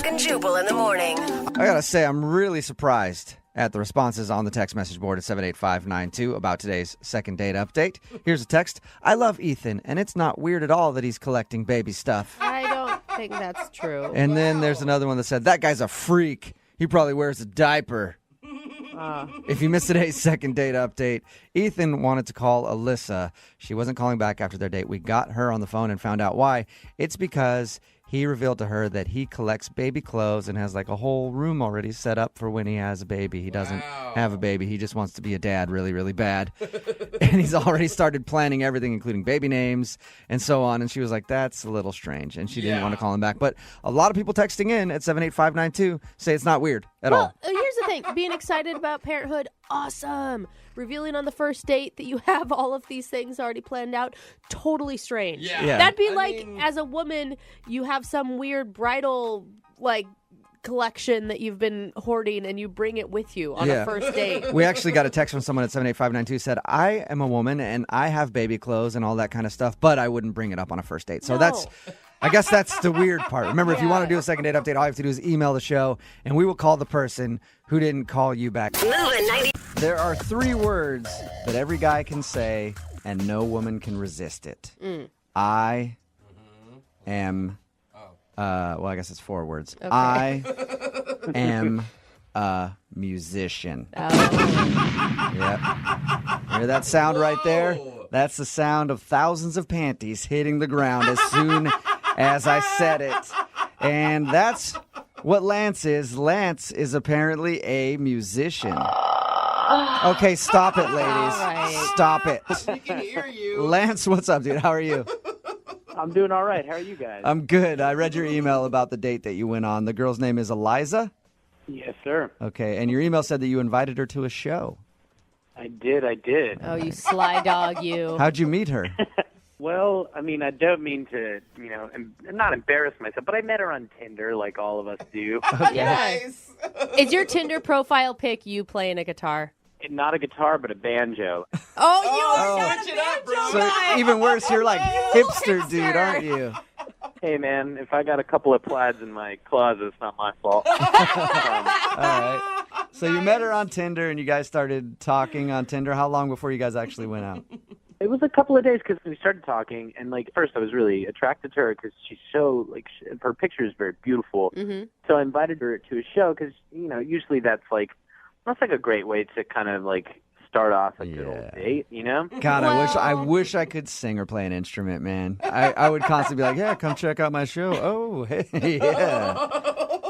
and Jubal in the morning. I gotta say, I'm really surprised at the responses on the text message board at 78592 about today's second date update. Here's a text. I love Ethan, and it's not weird at all that he's collecting baby stuff. I don't think that's true. And then there's another one that said, that guy's a freak. He probably wears a diaper. If you missed today's second date update, Ethan wanted to call Alyssa. She wasn't calling back after their date. We got her on the phone and found out why. It's because he revealed to her that he collects baby clothes and has like a whole room already set up for when he has a baby. He doesn't have a baby. He just wants to be a dad really, really bad. And he's already started planning everything, including baby names and so on. And she was like, that's a little strange. And she didn't want to call him back. But a lot of people texting in at 78592 say it's not weird at all. Well, here's the thing. Being excited about parenthood, awesome. Revealing on the first date that you have all of these things already planned out, totally strange. Yeah. That'd be as a woman, you have some weird bridal, collection that you've been hoarding and you bring it with you on a first date. We actually got a text from someone at 78592 said, I am a woman and I have baby clothes and all that kind of stuff, but I wouldn't bring it up on a first date. So I guess that's the weird part. Remember, if you want to do a second date update, all you have to do is email the show and we will call the person who didn't call you back. There are 3 words that every guy can say and no woman can resist it. I am... I guess it's 4 words. Okay. I am a musician. Yep. Hear that sound right there? That's the sound of thousands of panties hitting the ground as soon as I said it. And that's what Lance is. Lance is apparently a musician. Okay, stop it, ladies. Right. Stop it. We can hear you. Lance, what's up, dude? How are you? I'm doing all right. How are you guys? I'm good. I read your email about the date that you went on. The girl's name is Eliza? Yes, sir. Okay, and your email said that you invited her to a show. I did. Oh, you sly dog, you. How'd you meet her? Well, I mean, I don't mean to, not embarrass myself, but I met her on Tinder like all of us do. Yes. Is your Tinder profile pic you playing a guitar? Not a guitar, but a banjo. Oh, you are switch it up, bro. So even worse, you're like hipster dude, aren't you? Hey, man, if I got a couple of plaids in my closet, it's not my fault. All right. So you met her on Tinder and you guys started talking on Tinder. How long before you guys actually went out? It was a couple of days because we started talking, and first I was really attracted to her because she's so her picture is very beautiful. Mm-hmm. So I invited her to a show because usually that's a great way to kind of start off a good old date, God, I wish I could sing or play an instrument, man. I would constantly be like, yeah, come check out my show. Oh, hey, yeah.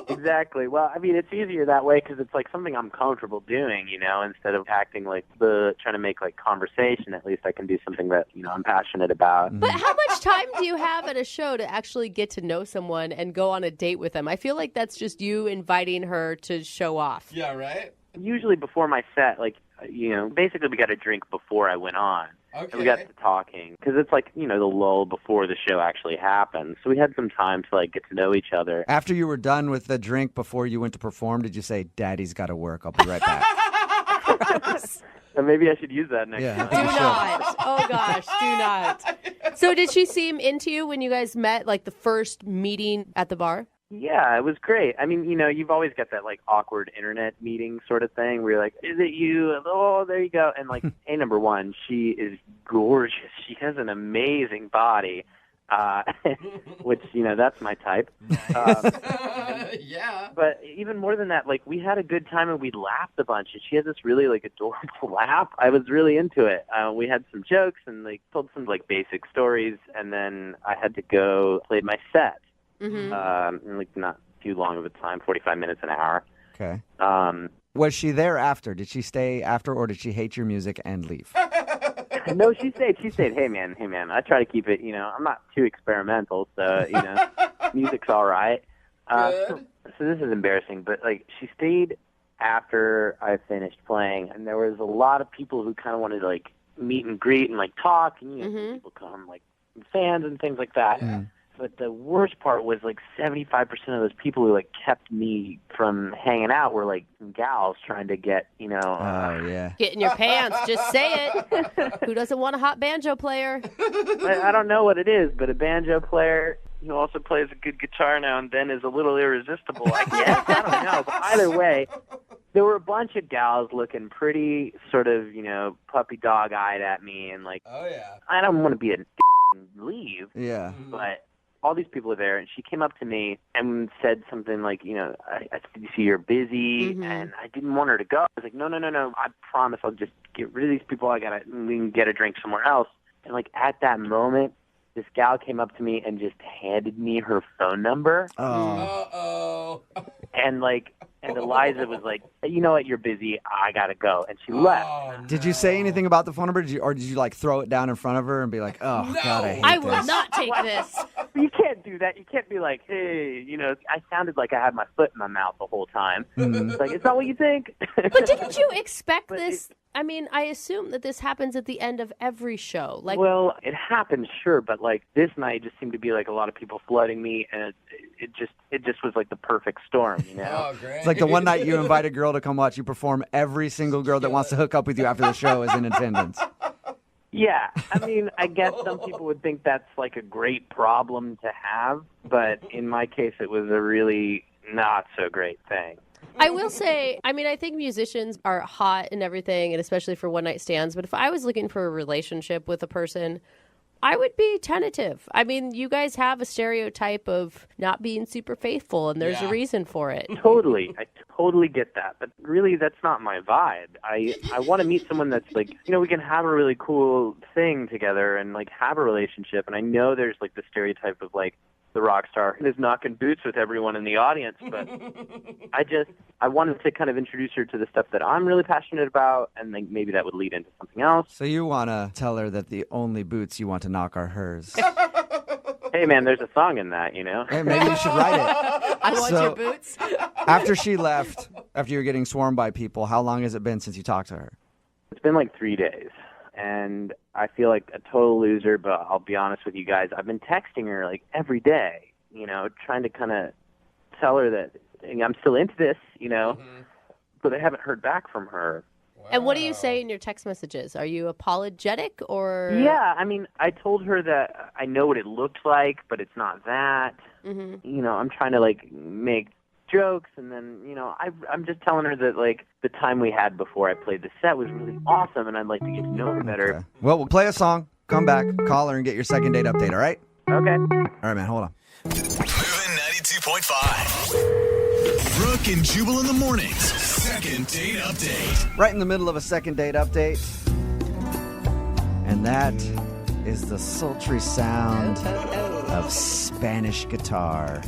Exactly. Well, I mean, it's easier that way because it's something I'm comfortable doing, instead of acting trying to make conversation. At least I can do something that, I'm passionate about. But how much time do you have at a show to actually get to know someone and go on a date with them? I feel like that's just you inviting her to show off. Yeah, right? Usually before my set, basically we got a drink before I went on. Okay. And we got to talking because it's the lull before the show actually happens. So we had some time to get to know each other. After you were done with the drink before you went to perform, did you say, Daddy's got to work, I'll be right back? And maybe I should use that next Yeah, time. Do not. Oh, gosh, do not. So did she seem into you when you guys met, the first meeting at the bar? Yeah, it was great. I mean, you've always got that awkward internet meeting sort of thing where you're like, is it you? Oh, there you go. And number one, she is gorgeous. She has an amazing body, which, that's my type. Yeah. But even more than that, we had a good time and we laughed a bunch. And she had this really adorable laugh. I was really into it. We had some jokes and told some basic stories. And then I had to go play my set. Mm-hmm. Not too long of a time, 45 minutes, an hour. Okay. Was she there after? Did she stay after, or did she hate your music and leave? No, she stayed. Hey, man, I try to keep it, I'm not too experimental, so, music's all right. so this is embarrassing, but like she stayed after I finished playing, and there was a lot of people who kind of wanted to like meet and greet and like talk, and people come like fans and things like that. Yeah. But the worst part was like 75% of those people who like kept me from hanging out were like gals trying to get, Oh, yeah. Get in your pants. Just say it. Who doesn't want a hot banjo player? I don't know what it is, but a banjo player who also plays a good guitar now and then is a little irresistible, I guess. I don't know. But either way, there were a bunch of gals looking pretty sort of, puppy dog-eyed at me and like, oh, yeah. I don't want to be a and leave. Yeah. But all these people are there, and she came up to me and said something like, I see you're busy, and I didn't want her to go. I was like, no, I promise I'll just get rid of these people. We can get a drink somewhere else. And like at that moment, this gal came up to me and just handed me her phone number. Uh-oh. And Eliza was like, you know what, you're busy, I gotta go. And she left. No. Did you say anything about the phone number, or did you like throw it down in front of her and be like, oh, No. God, I hate I this? will not take this. You can't do that. You can't be like, hey, I sounded like I had my foot in my mouth the whole time. It's like, it's not what you think. But didn't you expect this? I mean, I assume that this happens at the end of every show. Like, well, it happens, sure, but like this night just seemed to be like a lot of people flooding me, and it just was like the perfect storm, Oh, great. It's like the one night you invite a girl to come watch you perform, every single girl that wants to hook up with you after the show is in attendance. Yeah, I mean, I guess some people would think that's like a great problem to have, but in my case, it was a really not so great thing. I will say, I mean, I think musicians are hot and everything, and especially for one-night stands, but if I was looking for a relationship with a person, I would be tentative. I mean, you guys have a stereotype of not being super faithful, and there's a reason for it. Totally. I totally get that. But really, that's not my vibe. I want to meet someone that's like, we can have a really cool thing together and like have a relationship. And I know there's like the stereotype of like the rock star who's knocking boots with everyone in the audience. But I wanted to kind of introduce her to the stuff that I'm really passionate about, and like maybe that would lead into something else. So you want to tell her that the only boots you want to knock are hers. Hey, man, there's a song in that, Hey, maybe you should write it. I want your boots. After she left, after you were getting swarmed by people, how long has it been since you talked to her? It's been like 3 days, and I feel like a total loser, but I'll be honest with you guys. I've been texting her like every day, trying to kind of tell her that I'm still into this, but I haven't heard back from her. And what do you say in your text messages? Are you apologetic or? Yeah, I mean, I told her that I know what it looked like, but it's not that. I'm trying to like make jokes, and then I'm just telling her that like the time we had before I played the set was really awesome, and I'd like to get to know her better. Okay. Well, we'll play a song, come back, call her, and get your second date update. All right? Okay. All right, man. Hold on. Moving 92.5. Brooke and Jubal in the mornings. Second date update. Right in the middle of a second date update, and that is the sultry sound of Spanish guitar.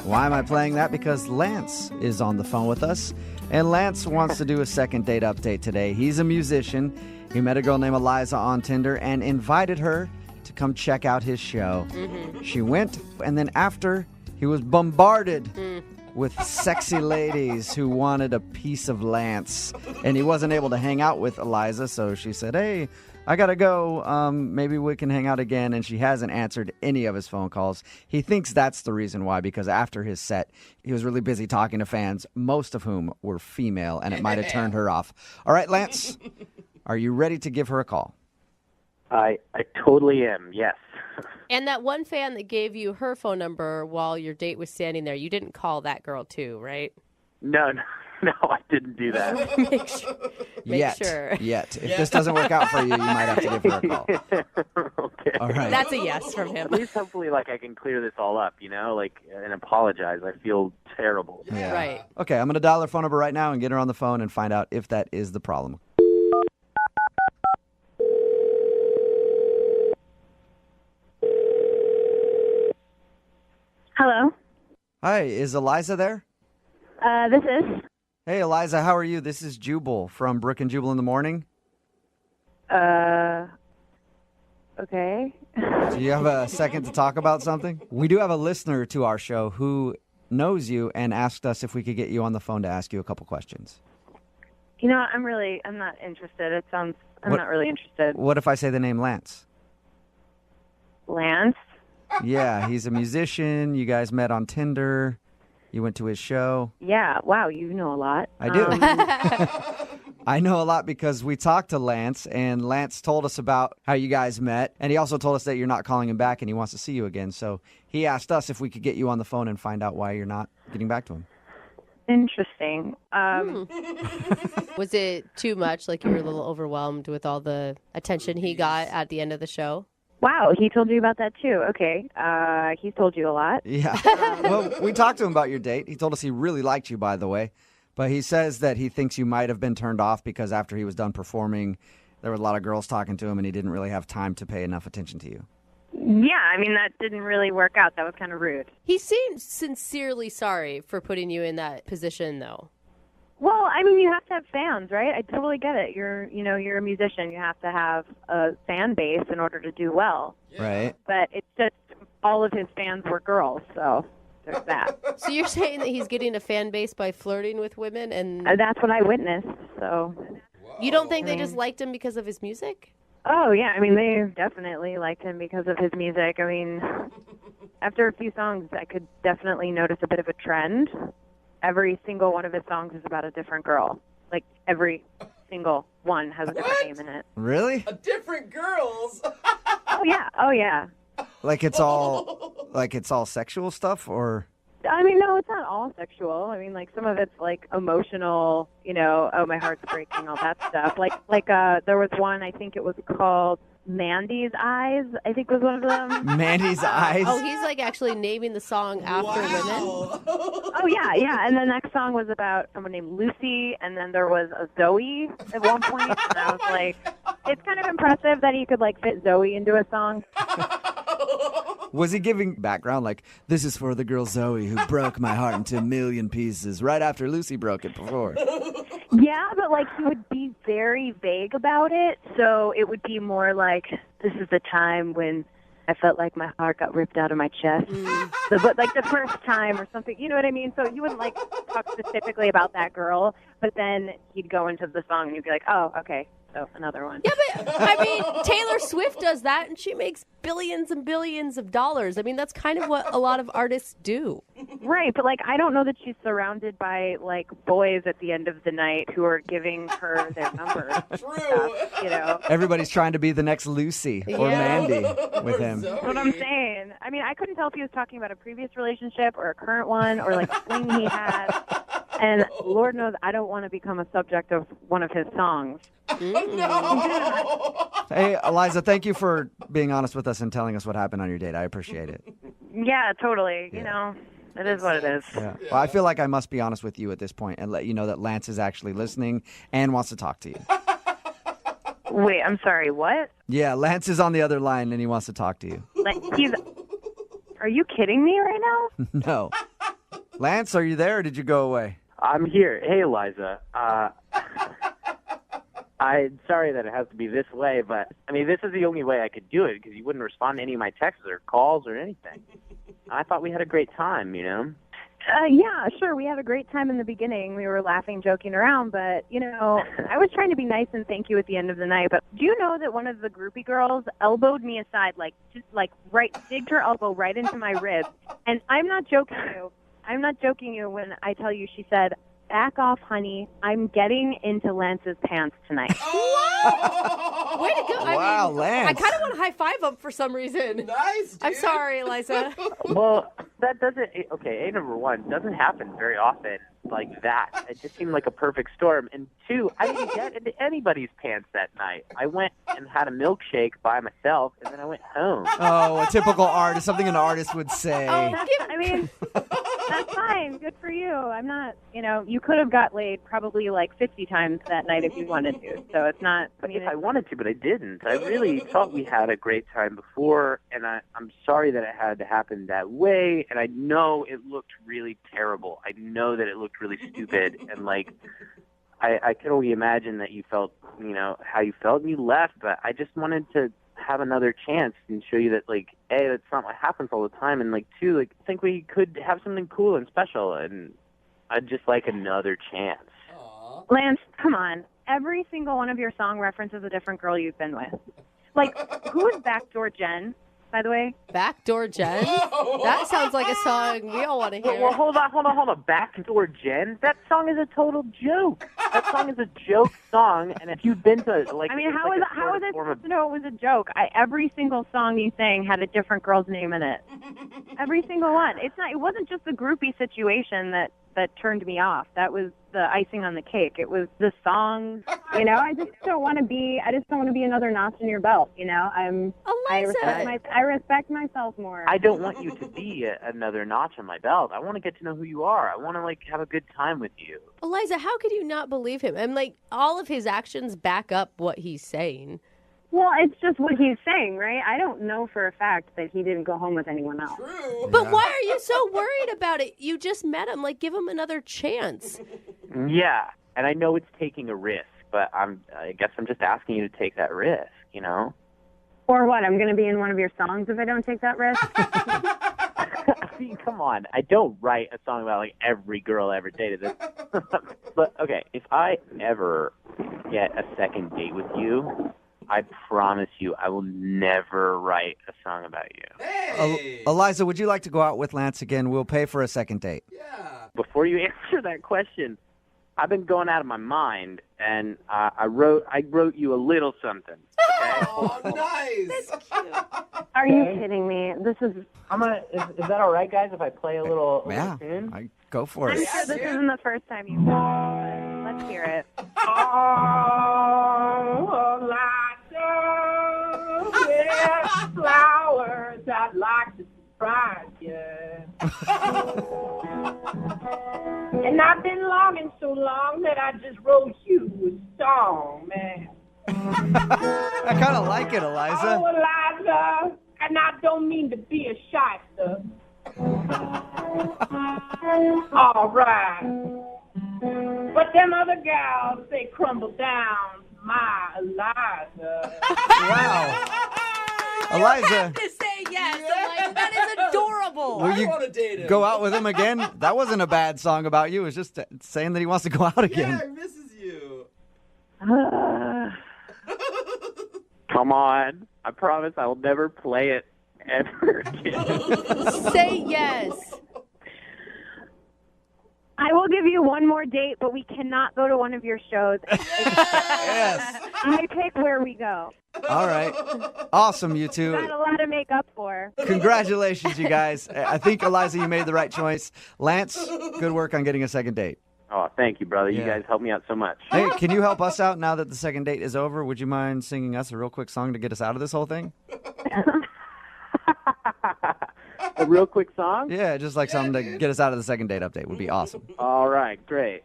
Why am I playing that? Because Lance is on the phone with us, and Lance wants to do a second date update today. He's a musician. He met a girl named Eliza on Tinder and invited her to come check out his show. She went, and then after, he was bombarded with sexy ladies who wanted a piece of Lance, and he wasn't able to hang out with Eliza, so she said, hey, I gotta go, maybe we can hang out again, and she hasn't answered any of his phone calls. He thinks that's the reason why, because after his set, he was really busy talking to fans, most of whom were female, and it might have turned her off. All right, Lance, are you ready to give her a call? I totally am, yes. And that one fan that gave you her phone number while your date was standing there, you didn't call that girl too, right? No, I didn't do that. Make sure. Yet. If this doesn't work out for you, you might have to give her a call. Okay. All right. That's a yes from him. At least hopefully like I can clear this all up, and apologize. I feel terrible. Yeah. Right. Okay, I'm going to dial her phone number right now and get her on the phone and find out if that is the problem. Hello. Hi, is Eliza there? This is. Hey, Eliza, how are you? This is Jubal from Brooke and Jubal in the morning. Okay. Do you have a second to talk about something? We do have a listener to our show who knows you and asked us if we could get you on the phone to ask you a couple questions. You know, I'm not interested. I'm not really interested. What if I say the name Lance? Lance? Yeah, he's a musician. You guys met on Tinder. You went to his show. Yeah, wow, you know a lot. I do. I know a lot because we talked to Lance, and Lance told us about how you guys met, and he also told us that you're not calling him back and he wants to see you again. So he asked us if we could get you on the phone and find out why you're not getting back to him. Interesting. Was it too much? Like you were a little overwhelmed with all the attention he got at the end of the show? Wow, he told you about that too. Okay. He's told you a lot. Yeah. Well, we talked to him about your date. He told us he really liked you, by the way. But he says that he thinks you might have been turned off because after he was done performing, there were a lot of girls talking to him and he didn't really have time to pay enough attention to you. Yeah, I mean, that didn't really work out. That was kind of rude. He seemed sincerely sorry for putting you in that position, though. Well, I mean, you have to have fans, right? I totally get it. You're a musician. You have to have a fan base in order to do well. Right. But it's just all of his fans were girls, so there's that. So you're saying that he's getting a fan base by flirting with women, and That's what I witnessed, so. you don't think they just liked him because of his music? Oh, yeah. I mean, they definitely liked him because of his music. I mean, after a few songs, I could definitely notice a bit of a trend. Every single one of his songs is about a different girl. Like, every single one has a different name in it. Really? Different girls. Oh, yeah. Oh, yeah. Like it's all sexual stuff, or? I mean, no, it's not all sexual. I mean, like, some of it's, like, emotional, oh, my heart's breaking, all that stuff. Like, there was one, I think it was called Mandy's Eyes, I think was one of them. Mandy's Eyes? Oh, he's, like, actually naming the song after women? Oh, yeah, yeah. And the next song was about someone named Lucy, and then there was a Zoe at one point, and I was like, it's kind of impressive that he could, like, fit Zoe into a song. Was he giving background like, this is for the girl Zoe who broke my heart into a million pieces right after Lucy broke it before? Yeah, but, like, he would be very vague about it, so it would be more like, this is the time when I felt like my heart got ripped out of my chest. So, but, like, the first time or something, you know what I mean? So you wouldn't, like, talk specifically about that girl, but then he'd go into the song and you'd be like, oh, okay. So another one. Yeah, but I mean, Taylor Swift does that, and she makes billions and billions of dollars. I mean, that's kind of what a lot of artists do. Right, but, like, I don't know that she's surrounded by, like, boys at the end of the night who are giving her their numbers. True. Everybody's trying to be the next Lucy or Mandy with him. That's what I'm saying. I mean, I couldn't tell if he was talking about a previous relationship or a current one or, like, a fling he had. And Lord knows I don't want to become a subject of one of his songs. Hey, Eliza, thank you for being honest with us and telling us what happened on your date. I appreciate it. Yeah, totally. It is what it is. Yeah. Well, I feel like I must be honest with you at this point and let you know that Lance is actually listening and wants to talk to you. Wait, I'm sorry, what? Yeah, Lance is on the other line and he wants to talk to you. Like, are you kidding me right now? No. Lance, are you there or did you go away? I'm here. Hey, Eliza. I'm sorry that it has to be this way, but, I mean, this is the only way I could do it because you wouldn't respond to any of my texts or calls or anything. I thought we had a great time, Yeah, sure. We had a great time in the beginning. We were laughing, joking around, but, I was trying to be nice and thank you at the end of the night. But do you know that one of the groupie girls elbowed me aside, digged her elbow right into my rib? And I'm not joking you. I'm not joking you when I tell you she said, back off, honey. I'm getting into Lance's pants tonight. Way to go. Wow, Lance. I kind of want to high five him for some reason. Nice, dude. I'm sorry, Eliza. Well, that doesn't, okay, number one, doesn't happen very often like that. It just seemed like a perfect storm. And two, I didn't get into anybody's pants that night. I went and had a milkshake by myself, and then I went home. Oh, a typical artist, something an artist would say. I mean, that's fine. Good for you. I'm not, you could have got laid probably like 50 times that night if you wanted to. So it's not. If I wanted to, but I didn't. I really thought we had a great time before, and I'm sorry that it had to happen that way. And I know it looked really terrible. I know that it looked really stupid, and I can only imagine that you felt, how you felt, and you left. But I just wanted to have another chance and show you that A, that's not what happens all the time, and like 2, like I think we could have something cool and special, and I'd just like another chance. Lance, come on. Every single one of your song references a different girl you've been with. Like, who is Backdoor Jen, by the way? Backdoor Jen? That sounds like a song we all want to hear. Well, hold on. Backdoor Jen? That song is a total joke. That song is a joke song, and if you've been to, like... I mean, how like is it supposed to know it was a joke? Every single song you sang had a different girl's name in it. Every single one. It wasn't just the groupie situation that turned me off. That was the icing on the cake. It was the song. You know, I just don't want to be another notch in your belt. You know, I respect myself more. I don't want you to be another notch on my belt. I want to get to know who you are. I want to, like, have a good time with you. Eliza, how could you not believe him? And, like, all of his actions back up what he's saying. Well, it's just what he's saying, right? I don't know for a fact that he didn't go home with anyone else. True. But why are you so worried about it? You just met him. Like, give him another chance. Yeah, and I know it's taking a risk, but I guess I'm just asking you to take that risk, you know? Or what? I'm going to be in one of your songs if I don't take that risk? I mean, come on. I don't write a song about, like, every girl I ever dated. But, okay, if I ever get a second date with you, I promise you I will never write a song about you. Hey! Eliza, would you like to go out with Lance again? We'll pay for a second date. Yeah. Before you answer that question, I've been going out of my mind, and I wrote you a little something. Okay? Oh, nice. That's cute. Are you kidding me? This is... Is that all right, guys, if I play a little tune? Go for it. I'm sure this isn't the first time you've done it. Let's hear it. Flowers I'd like to surprise you. And I've been longing so long that I just wrote you a song, man. I kind of like it, Eliza. Oh, Eliza, and I don't mean to be a shyster. All right. But them other gals, they crumble down my Eliza. Wow. Eliza. You have to say yes, Eliza. That is adorable. Will you want to date him. go out with him again? That wasn't a bad song about you. It was just saying that he wants to go out again. Yeah, he misses you. Come on. I promise I will never play it ever again. Say yes. I will give you one more date, but we cannot go to one of your shows. Yes. I pick where we go. All right. Awesome, you two. Got a lot to make up for. Congratulations, you guys. I think, Eliza, you made the right choice. Lance, good work on getting a second date. Oh, thank you, brother. You Yeah. guys helped me out so much. Hey, can you help us out now that the second date is over? Would you mind singing us a real quick song to get us out of this whole thing? A real quick song? Yeah, just like something to get us out of the second date update would be awesome. All right, great.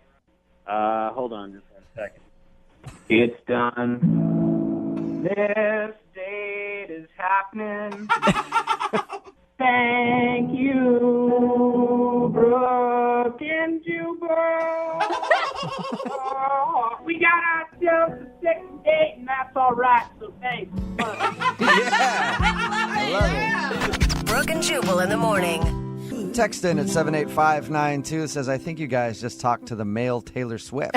Hold on just a second. It's done. This date is happening. Thank you, Brooke and Jubal. We got ourselves a second date, and that's all right, so thanks. Yeah. I love it. Brooke and Jubal in the morning. Text in at 78592 says, I think you guys just talked to the male Taylor Swift.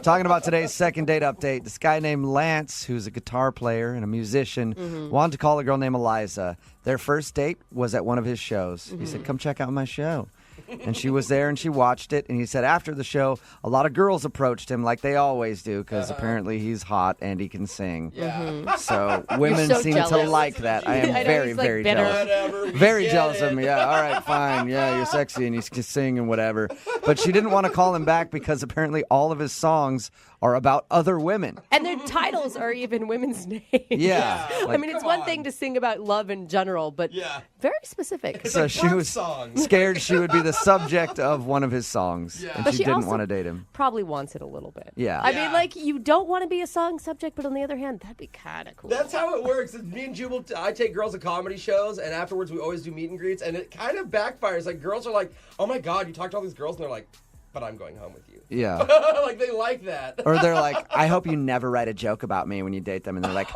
Talking about today's second date update, this guy named Lance, who's a guitar player and a musician, wanted to call a girl named Eliza. Their first date was at one of his shows. He said, come check out my show. And she was there and she watched it. And he said after the show, a lot of girls approached him like they always do because apparently he's hot and he can sing. Yeah. So women so seem jealous. to like that. I am I know, very, he's, like, very bitter. jealous. Whatever, we Very get jealous it. of me. Yeah, all right, fine. Yeah, you're sexy and you can sing and whatever. But she didn't want to call him back because apparently all of his songs are about other women. And their titles are even women's names. Yeah. I Like, mean, it's come one on. thing to sing about love in general, but Yeah. very specific. It's so like she love was songs. scared she would be the subject of one of his songs. Yeah. And But she she didn't also- want to date him. Probably wants it a little bit. Yeah. I Yeah. mean, like, you don't want to be a song subject, but on the other hand, that'd be kind of cool. That's how it works. It's me and Jubal, I take girls to comedy shows, and afterwards we always do meet and greets, and it kind of backfires. Like, girls are like, oh my God, you talked to all these girls, and they're like, but I'm going home with you. Yeah. Like, they like that. Or they're like, I hope you never write a joke about me when you date them. And they're like,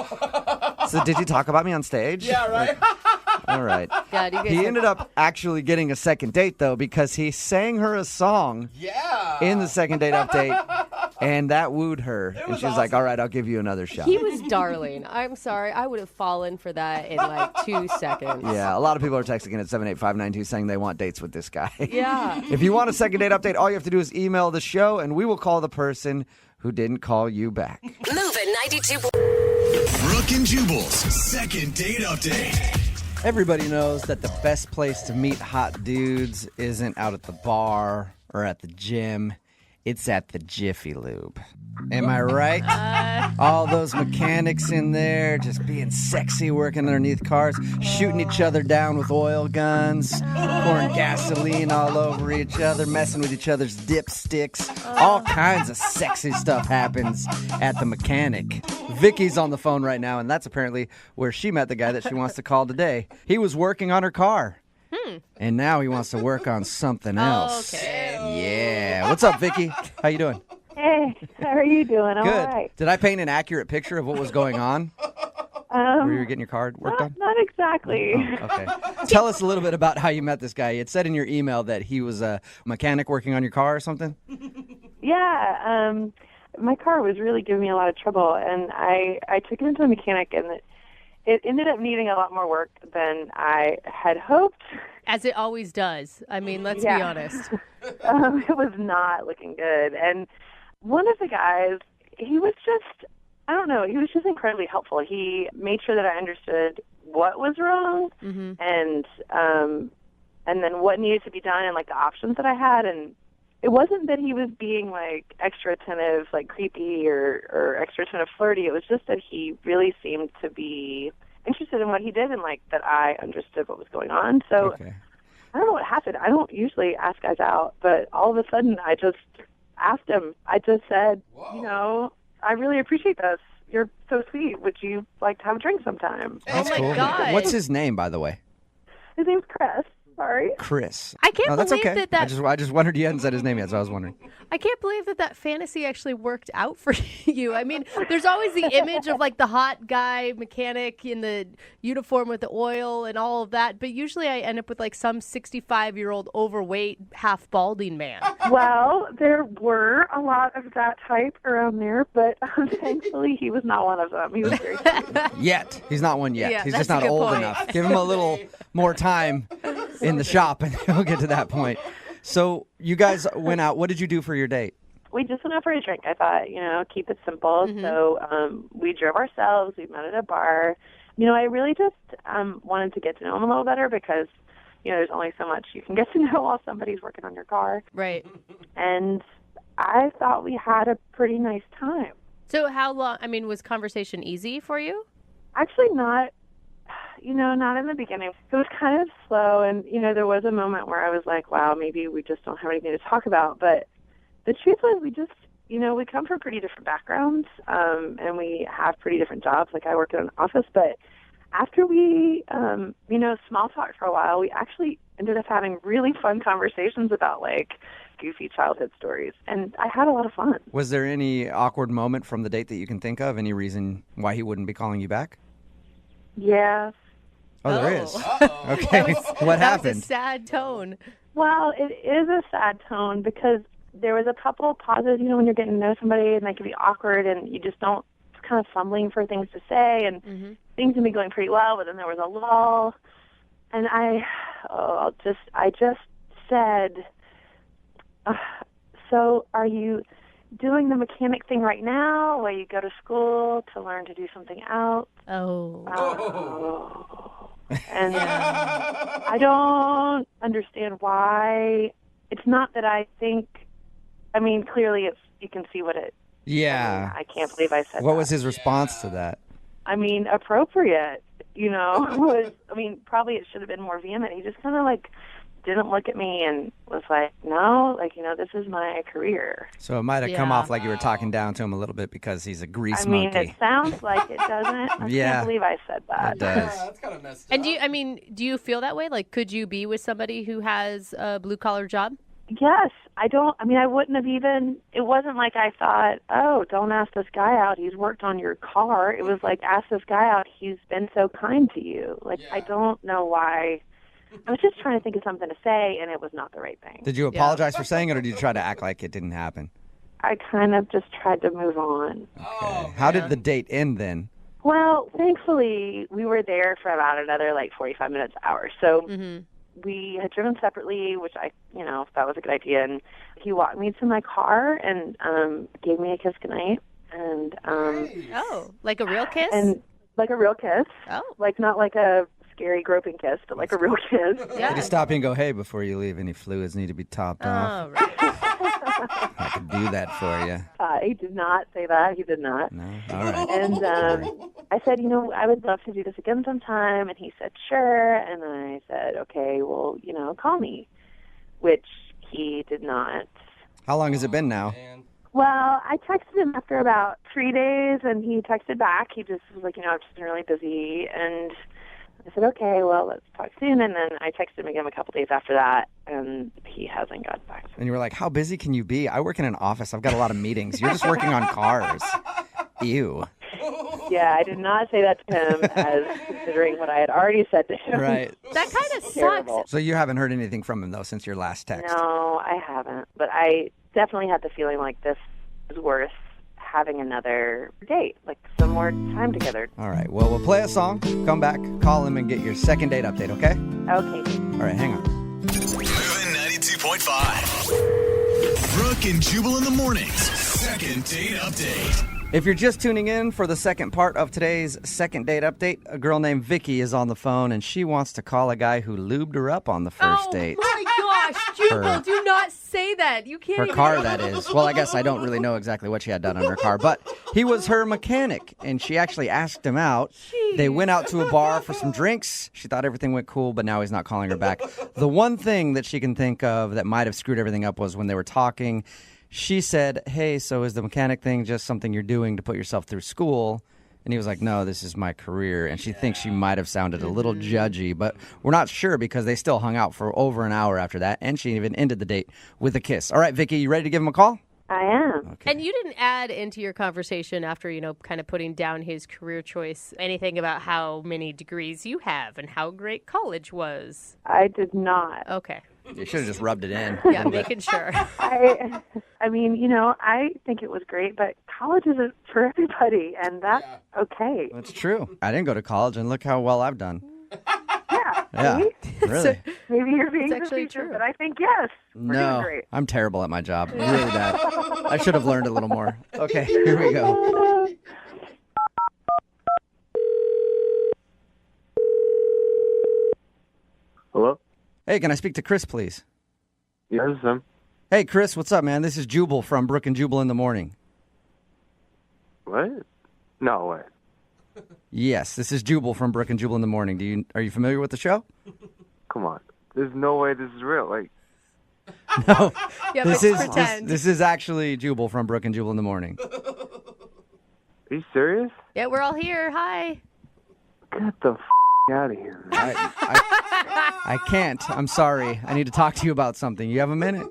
So did you talk about me on stage? Yeah, right? All right. God, you guys He ended up actually getting a second date, though, because he sang her a song in the second date update, and that wooed her. And she was like, all right, I'll give you another shot. He was darling. I'm sorry. I would have fallen for that in like 2 seconds. Yeah, a lot of people are texting in at 78592 saying they want dates with this guy. Yeah. If you want a second date update, all you have to do is email the show, and we will call the person who didn't call you back. Moving 92. Brooke and Jubal's second date update. Everybody knows that the best place to meet hot dudes isn't out at the bar or at the gym. It's at the Jiffy Lube. Am I right? All those mechanics in there just being sexy, working underneath cars, shooting each other down with oil guns, pouring gasoline all over each other, messing with each other's dipsticks. All kinds of sexy stuff happens at the mechanic. Vicky's on the phone right now, and that's apparently where she met the guy that she wants to call today. He was working on her car. And now he wants to work on something else. Okay. Yeah. What's up, Vicky? How you doing? Hey, how are you doing? All Good. right. Did I paint an accurate picture of what was going on? Were you getting your car worked on? Not exactly. Oh, okay. Tell us a little bit about how you met this guy. It said in your email that he was a mechanic working on your car or something? Yeah, my car was really giving me a lot of trouble, and I took it into a mechanic, and it ended up needing a lot more work than I had hoped. As it always does. I mean, let's be honest. It was not looking good. And one of the guys, he was just, I don't know, he was just incredibly helpful. He made sure that I understood what was wrong and then what needed to be done and, like, the options that I had. And it wasn't that he was being, like, extra attentive, like, creepy or extra attentive flirty. It was just that he really seemed to be interested in what he did and, like, that I understood what was going on. So I don't know what happened. I don't usually ask guys out, but all of a sudden I just asked him. I just said, you know, I really appreciate this. You're so sweet. Would you like to have a drink sometime? That's cool. God. What's his name, by the way? His name's Chris. Sorry. Chris. I can't that's believe okay. I just wondered you hadn't said his name yet, so I was wondering. I can't believe that fantasy actually worked out for you. I mean, there's always the image of, like, the hot guy mechanic in the uniform with the oil and all of that, but usually I end up with, like, some 65-year-old overweight, half-balding man. Well, there were a lot of that type around there, but thankfully he was not one of them. He was very sweet. Yet. He's not one yet. Yeah, He's that's just not a good old point. enough. Give him a little more time in the shop, and he'll get to that point. So you guys went out. What did you do for your date? We just went out for a drink. I thought, you know, keep it simple. So we drove ourselves. We met at a bar. You know, I really just wanted to get to know him a little better because, you know, there's only so much you can get to know while somebody's working on your car. Right. And I thought we had a pretty nice time. So how long, I mean, was conversation easy for you? Actually not, you know, not in the beginning. It was kind of slow, and, you know, there was a moment where I was like, wow, maybe we just don't have anything to talk about. But the truth was we just, you know, we come from pretty different backgrounds, and we have pretty different jobs. Like, I work in an office, but after we, you know, small talked for a while, we actually ended up having really fun conversations about, like, goofy childhood stories, and I had a lot of fun. Was there any awkward moment from the date that you can think of? Any reason why he wouldn't be calling you back? Yes. Oh, there is. Okay. What That was happened? a sad tone. Well, it is a sad tone because there was a couple of pauses, you know, when you're getting to know somebody and they can be awkward and you just don't, it's kind of fumbling for things to say and things can be going pretty well, but then there was a lull. And I just said, so are you doing the mechanic thing right now while you go to school to learn to do something else? And I don't understand why. It's not that I think, I mean, clearly you can see what it, Yeah. I can't believe I said What that. was his response to that? I mean, appropriate, you know, probably it should have been more vehement. He just kind of like didn't look at me and was like, no, like, you know, this is my career. So it might have come off like you were talking down to him a little bit because he's a grease I mean, monkey. it sounds like it, doesn't. I can't believe I said that. It does. That's kind of messed up. And do you feel that way? Like, could you be with somebody who has a blue collar job? Yes. I wouldn't have even, it wasn't like I thought, oh, don't ask this guy out. He's worked on your car. It was like, ask this guy out. He's been so kind to you. Like, I don't know why. I was just trying to think of something to say, and it was not the right thing. Did you apologize for saying it, or did you try to act like it didn't happen? I kind of just tried to move on. Okay. How did the date end then? Well, thankfully, we were there for about another, 45 minutes, hour. So we had driven separately, which I that was a good idea. And he walked me to my car and gave me a kiss goodnight. And like a real kiss? And like a real kiss. Oh. Like not like a scary groping kiss, but like a real kiss. Did he stop you and go, hey, before you leave, any fluids need to be topped off? Right. I could do that for you. He did not say that. He did not. No? All right. And I said, I would love to do this again sometime. And he said, sure. And I said, okay, well, call me, which he did not. How long has it been now? Well, I texted him after about 3 days, and he texted back. He just was like, I've just been really busy. And I said, okay, well, let's talk soon. And then I texted him again a couple days after that, and he hasn't gotten back to me. And you were like, how busy can you be? I work in an office. I've got a lot of meetings. You're just working on cars. Ew. Yeah, I did not say that to him as considering what I had already said to him. Right. That kind of sucks. So you haven't heard anything from him, though, since your last text? No, I haven't. But I definitely had the feeling like this is worth having another date, like some more time together. All right. Well, we'll play a song, come back, call him, and get your second date update, okay? Okay. All right, hang on. Moving 92.5. Brooke and Jubal in the mornings. Second date update. If you're just tuning in for the second part of today's second date update, a girl named Vicky is on the phone, and she wants to call a guy who lubed her up on the first date. Oh my gosh, Jubal, do not say that. You can't Her even... car, that is. Well, I guess I don't really know exactly what she had done on her car, but he was her mechanic, and she actually asked him out. Jeez. They went out to a bar for some drinks. She thought everything went cool, but now he's not calling her back. The one thing that she can think of that might have screwed everything up was when they were talking. She said, hey, so is the mechanic thing just something you're doing to put yourself through school? And he was like, no, this is my career. And she thinks she might have sounded a little judgy, but we're not sure because they still hung out for over an hour after that. And she even ended the date with a kiss. All right, Vicky, you ready to give him a call? I am. Okay. And you didn't add into your conversation after, kind of putting down his career choice, anything about how many degrees you have and how great college was. I did not. Okay. You should have just rubbed it in. Yeah, making sure. I think it was great, but college isn't for everybody, and that's okay. That's true. I didn't go to college, and look how well I've done. Yeah. Yeah, really. Maybe you're being actually facetious, true. but I think yes. We're doing No, great. I'm terrible at my job. Really bad. I should have learned a little more. Okay, here we go. Hello? Hey, can I speak to Chris, please? Yeah, this is him. Hey, Chris, what's up, man? This is Jubal from Brooke and Jubal in the morning. What? No way. Yes, this is Jubal from Brooke and Jubal in the morning. Are you familiar with the show? Come on. There's no way this is real. No. Yeah, this but is pretend. this is actually Jubal from Brooke and Jubal in the morning. Are you serious? Yeah, we're all here. Hi. Get the out of here, man. I can't. I'm sorry. I need to talk to you about something. You have a minute?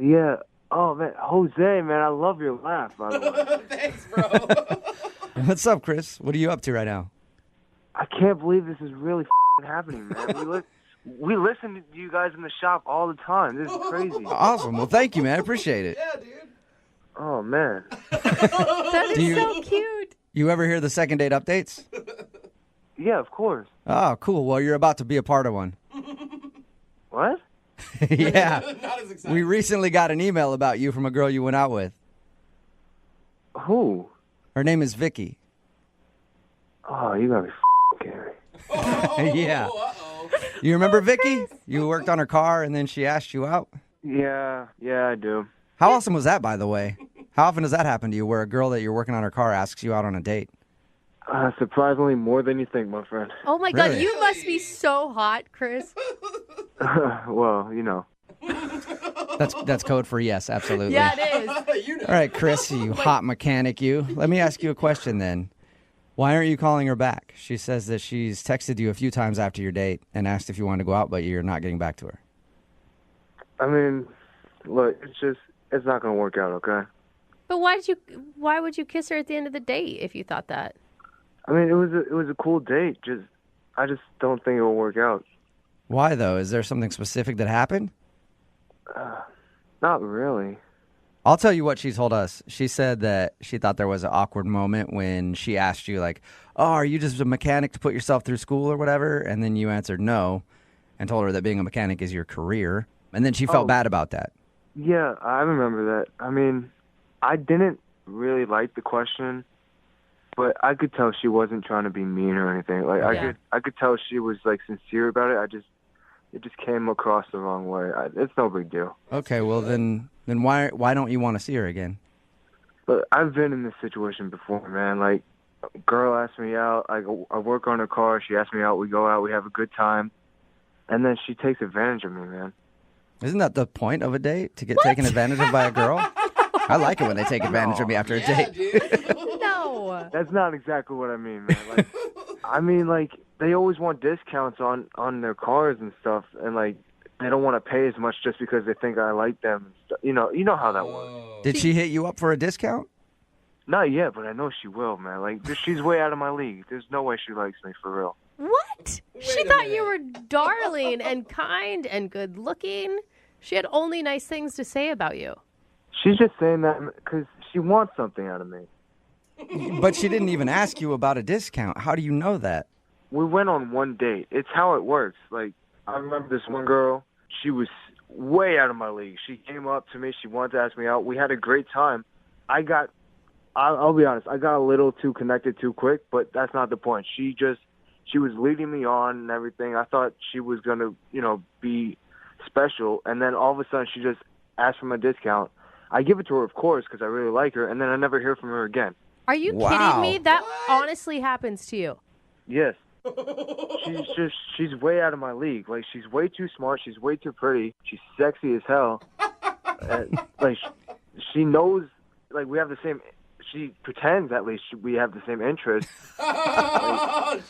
Yeah. Oh, man. Jose, man, I love your laugh, by the way. Thanks, bro. What's up, Chris? What are you up to right now? I can't believe this is really happening, man. We listen to you guys in the shop all the time. This is crazy. Awesome. Well, thank you, man. I appreciate it. Yeah, dude. Oh, man. That is so cute. You ever hear the second date updates? Yeah, of course. Oh, cool. Well, you're about to be a part of one. What? Yeah. Not as exciting. We recently got an email about you from a girl you went out with. Who? Her name is Vicky. Oh, you gotta be kidding me. Yeah. Uh-oh. You remember Vicky? You worked on her car and then she asked you out? Yeah, I do. How awesome was that, by the way? How often does that happen to you where a girl that you're working on her car asks you out on a date? Surprisingly more than you think, my friend. Oh my God, Really? you must be so hot, Chris. Well, you know. That's code for yes, absolutely. Yeah, it is. You know. All right, Chris, you hot mechanic, you. Let me ask you a question then. Why aren't you calling her back? She says that she's texted you a few times after your date and asked if you wanted to go out, but you're not getting back to her. I mean, look, it's not going to work out, okay? But why would you kiss her at the end of the date if you thought that? I mean, it was a cool date. I just don't think it will work out. Why, though? Is there something specific that happened? Not really. I'll tell you what she told us. She said that she thought there was an awkward moment when she asked you, like, oh, are you just a mechanic to put yourself through school or whatever? And then you answered no and told her that being a mechanic is your career. And then she felt bad about that. Yeah, I remember that. I mean, I didn't really like the question, but I could tell she wasn't trying to be mean or anything. Like, I could tell she was, like, sincere about it. It just came across the wrong way. It's no big deal. Okay, well, then why don't you want to see her again? But I've been in this situation before, man. Like, a girl asked me out. I work on her car. She asked me out. We go out. We have a good time. And then she takes advantage of me, man. Isn't that the point of a date, to get taken advantage of by a girl? I like it when they take advantage of me after a date. No. That's not exactly what I mean, man. Like, I mean, like, they always want discounts on their cars and stuff, and, like, they don't want to pay as much just because they think I like them. And stuff. You know how that works. Did she hit you up for a discount? Not yet, but I know she will, man. Like, she's way out of my league. There's no way she likes me for real. What? She thought you were darling and kind and good looking. She had only nice things to say about you. She's just saying that because she wants something out of me. But she didn't even ask you about a discount. How do you know that? We went on one date. It's how it works. Like, I remember this one girl. She was way out of my league. She came up to me. She wanted to ask me out. We had a great time. I'll be honest, I got a little too connected too quick, but that's not the point. She was leading me on and everything. I thought she was going to, be special. And then all of a sudden she just asked for my discount. I give it to her, of course, because I really like her. And then I never hear from her again. Are you kidding me? That honestly happens to you. Yes. She's way out of my league. Like, she's way too smart. She's way too pretty. She's sexy as hell. And, like, she knows, like, we have the same, she pretends at least we have the same interests.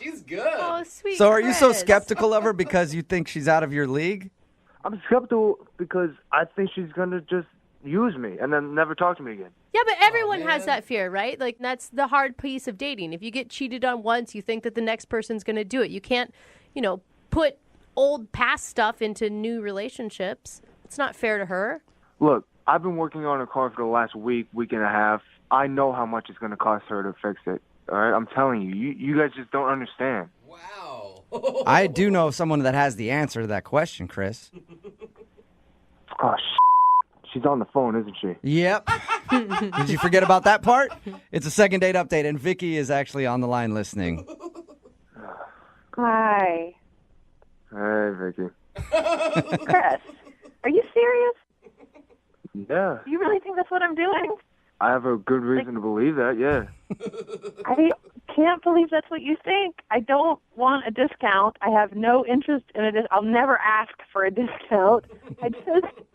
She's good. Oh, sweet. So are you so Chris. skeptical of her because you think she's out of your league? I'm skeptical because I think she's going to just use me and then never talk to me again. Yeah, but everyone has that fear, right? Like, that's the hard piece of dating. If you get cheated on once, you think that the next person's going to do it. You can't, put old past stuff into new relationships. It's not fair to her. Look, I've been working on her car for the last week and a half. I know how much it's going to cost her to fix it. All right? I'm telling you. You guys just don't understand. Wow. I do know someone that has the answer to that question, Chris. Oh, she's on the phone, isn't she? Yep. Did you forget about that part? It's a second date update, and Vicky is actually on the line listening. Hi. Hey, Vicky. Chris, are you serious? Yeah. Do you really think that's what I'm doing? I have a good reason to believe that, yeah. I can't believe that's what you think. I don't want a discount. I have no interest in it. I'll never ask for a discount. I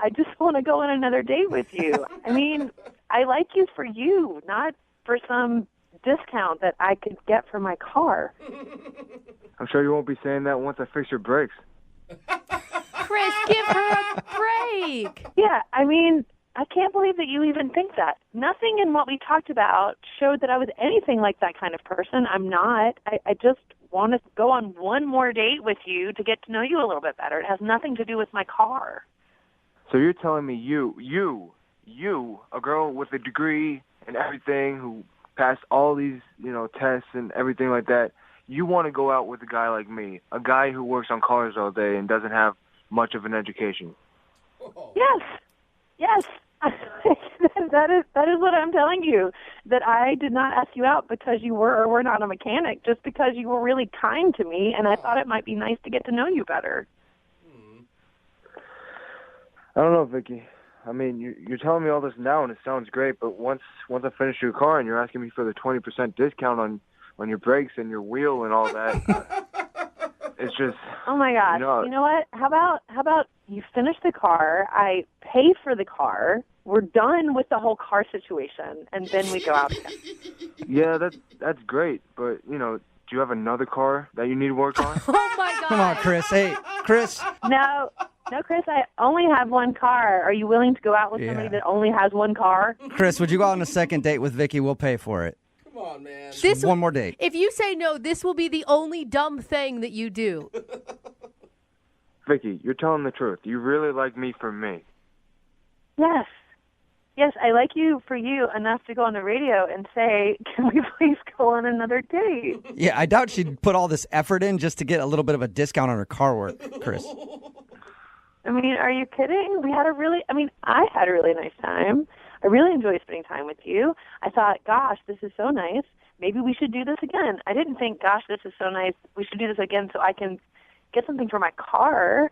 just want to go on another date with you. I mean, I like you for you, not for some discount that I could get for my car. I'm sure you won't be saying that once I fix your brakes. Chris, give her a break. Yeah, I mean, I can't believe that you even think that. Nothing in what we talked about showed that I was anything like that kind of person. I'm not. I just want to go on one more date with you to get to know you a little bit better. It has nothing to do with my car. So you're telling me you, a girl with a degree and everything who passed all these, tests and everything like that, you want to go out with a guy like me, a guy who works on cars all day and doesn't have much of an education? Yes. that is what I'm telling you. That I did not ask you out because you were or were not a mechanic, just because you were really kind to me, and I thought it might be nice to get to know you better. I don't know, Vicky. I mean, you're telling me all this now, and it sounds great, but once I finish your car and you're asking me for the 20% discount on your brakes and your wheel and all that, it's just... Oh, my gosh. You know what? How about you finish the car, I pay for the car, we're done with the whole car situation, and then we go out again. Yeah, that's great, but, Do you have another car that you need work on? Oh my God. Come on, Chris. Hey, Chris. No, Chris, I only have one car. Are you willing to go out with somebody that only has one car? Chris, would you go out on a second date with Vicky? We'll pay for it. Come on, man. Just one more date. If you say no, this will be the only dumb thing that you do. Vicky, you're telling the truth. You really like me for me. Yes. Yes, I like you for you enough to go on the radio and say, can we please go on another date? Yeah, I doubt she'd put all this effort in just to get a little bit of a discount on her car work, Chris. I mean, are you kidding? I had a really nice time. I really enjoyed spending time with you. I thought, gosh, this is so nice. Maybe we should do this again. I didn't think, gosh, this is so nice. We should do this again so I can get something for my car.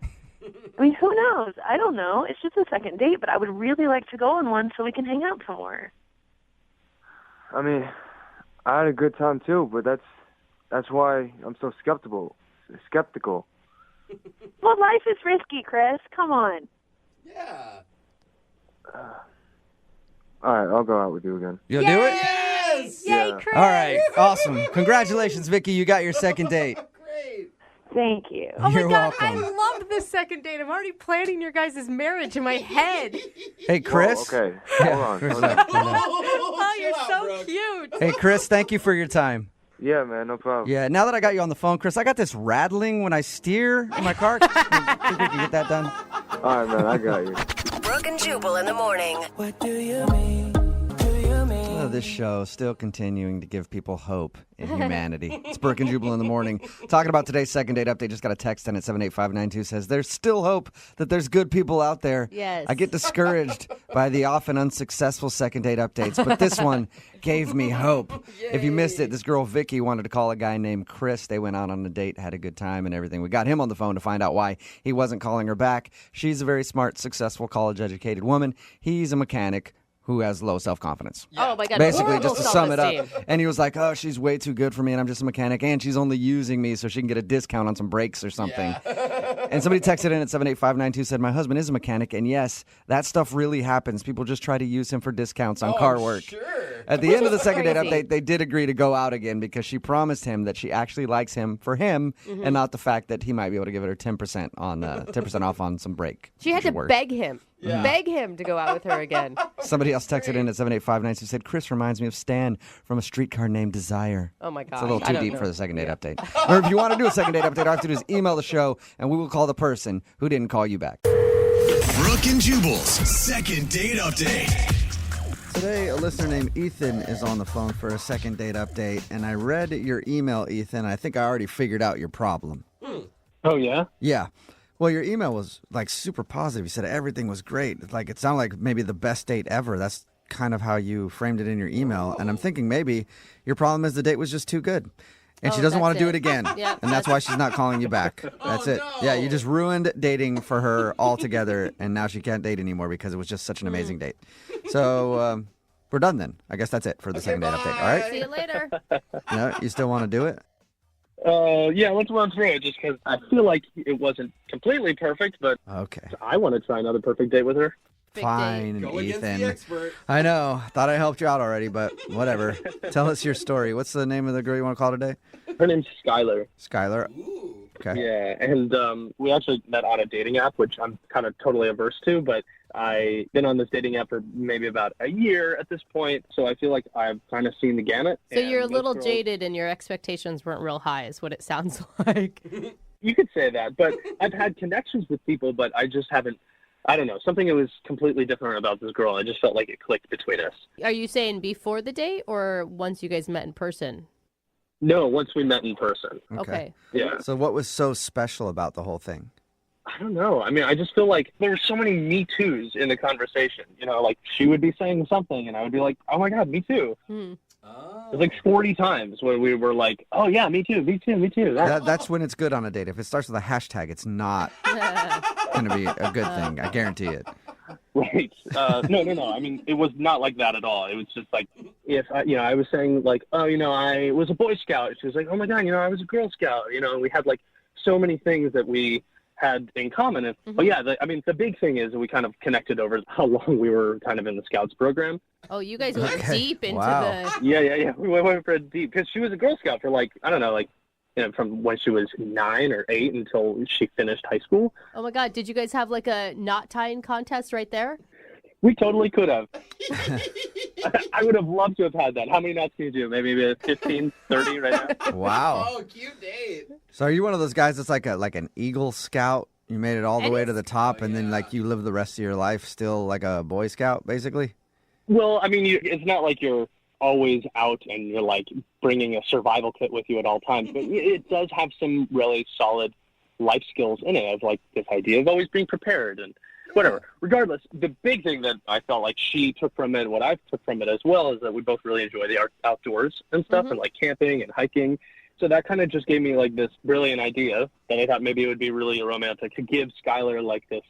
I mean, who knows? I don't know. It's just a second date, but I would really like to go on one so we can hang out some more. I mean, I had a good time too, but that's why I'm so skeptical. Well, life is risky, Chris. Come on. Yeah. All right, I'll go out with you again. You'll do it? Yes! Yay, Yeah. Chris! All right, awesome. Congratulations, Vicky. You got your second date. Great. Thank you. Oh my You're God, welcome. I loved this second date. I'm already planning your guys' marriage in my head. Hey, Chris. Whoa, okay, hold on. Chris, Hold on. Oh, you're Chill out, so Brooke. cute. Hey, Chris, thank you for your time. Yeah, man, no problem. Yeah, now that I got you on the phone, Chris, I got this rattling when I steer in my car. Think we can get that done? All right, man, I got you. Brooke and Jubal in the morning. What do you mean? Oh, this show still continuing to give people hope in humanity. It's Brooke and Jubal in the morning. Talking about today's second date update. Just got a text in at 78592 says, there's still hope that there's good people out there. Yes. I get discouraged by the often unsuccessful second date updates, but this one gave me hope. If you missed it, this girl Vicky wanted to call a guy named Chris. They went out on a date, had a good time and everything. We got him on the phone to find out why he wasn't calling her back. She's a very smart, successful, college-educated woman. He's a mechanic who has low self-confidence. Oh my God. Basically, horrible just to sum it up. self-esteem. And he was like, oh, she's way too good for me, and I'm just a mechanic, and she's only using me so she can get a discount on some brakes or something. And somebody texted in at 78592, said, my husband is a mechanic, and yes, that stuff really happens. People just try to use him for discounts on car work. Sure. At the end of the is second date crazy. update, they did agree to go out again because she promised him that she actually likes him for him and not the fact that he might be able to give her 10% on 10% off on some brake. She had to work. beg him. Yeah. Beg him to go out with her again. Somebody else texted in at 78592 said, Chris reminds me of Stan from a streetcar named Desire. Oh my God. It's a little too deep for the second date update. Or if you want to do a second date update, all you have to do is email the show, and we will call the person who didn't call you back. Brooke and Jubal's second date update. Today, a listener named Ethan is on the phone for a second date update, and I read your email, Ethan. I think I already figured out your problem. Oh, yeah? Yeah. Well, your email was like super positive. You said everything was great. Like it sounded like maybe the best date ever. That's kind of how you framed it in your email. And I'm thinking maybe your problem is the date was just too good. And she doesn't want to do it again. Yeah, and that's why she's not calling you back. That's it. no. Yeah, you just ruined dating for her altogether, and now she can't date anymore because it was just such an amazing date. So we're done then. I guess that's it for the second date update. All right? See you later. No, you still want to do it? Yeah, let's run through it just because I feel like it wasn't completely perfect, but Okay. I want to try another perfect date with her. Big Fine, Go against the Ethan. expert. I know. Thought I helped you out already, but whatever. Tell us your story. What's the name of the girl you want to call today? Her name's Skylar. Skylar. Ooh. Okay. Yeah, and we actually met on a dating app, which I'm kind of totally averse to, but I've been on this dating app for maybe about a year at this point, so I feel like I've kind of seen the gamut. So you're a And little most girls- jaded and your expectations weren't real high is what it sounds like. You could say that, but I've had connections with people, but I just haven't, I don't know, something that was completely different about this girl. I just felt like it clicked between us. Are you saying before the date or once you guys met in person? No, once we met in person. Okay. Yeah. So what was so special about the whole thing? I don't know. I mean, I just feel like there were so many Me Too's in the conversation. You know, like she would be saying something and I would be like, oh my God, me too. Hmm. It was like 40 times where we were like, oh yeah, me too, me too, me too. That's when it's good on a date. If it starts with a hashtag, it's not going to be a good thing. I guarantee it. Right. No. I mean, it was not like that at all. It was just like, if I was saying like, oh, I was a Boy Scout. She was like, oh my God, I was a Girl Scout. And we had like so many things that we had in common. And, But yeah, the big thing is we kind of connected over how long we were kind of in the Scouts program. Oh, you guys went deep into the... Yeah. We went for a deep, because she was a Girl Scout for from when she was 9 or 8 until she finished high school. Oh my God, did you guys have like a knot tying contest right there? We totally could have. I would have loved to have had that. How many knots can you do? Maybe 15, 30 right now? Wow. Oh, cute date. So are you one of those guys that's like an Eagle Scout? You made it all the way to the top, and then like you live the rest of your life still like a Boy Scout, basically? Well, I mean, it's not like you're always out and you're like bringing a survival kit with you at all times, but it does have some really solid life skills in it, of like this idea of always being prepared and whatever. Regardless, the big thing that I felt like she took from it, what I took from it as well, is that we both really enjoy the outdoors and stuff, and like camping and hiking. So that kind of just gave me like this brilliant idea that I thought maybe it would be really romantic to give Skylar like this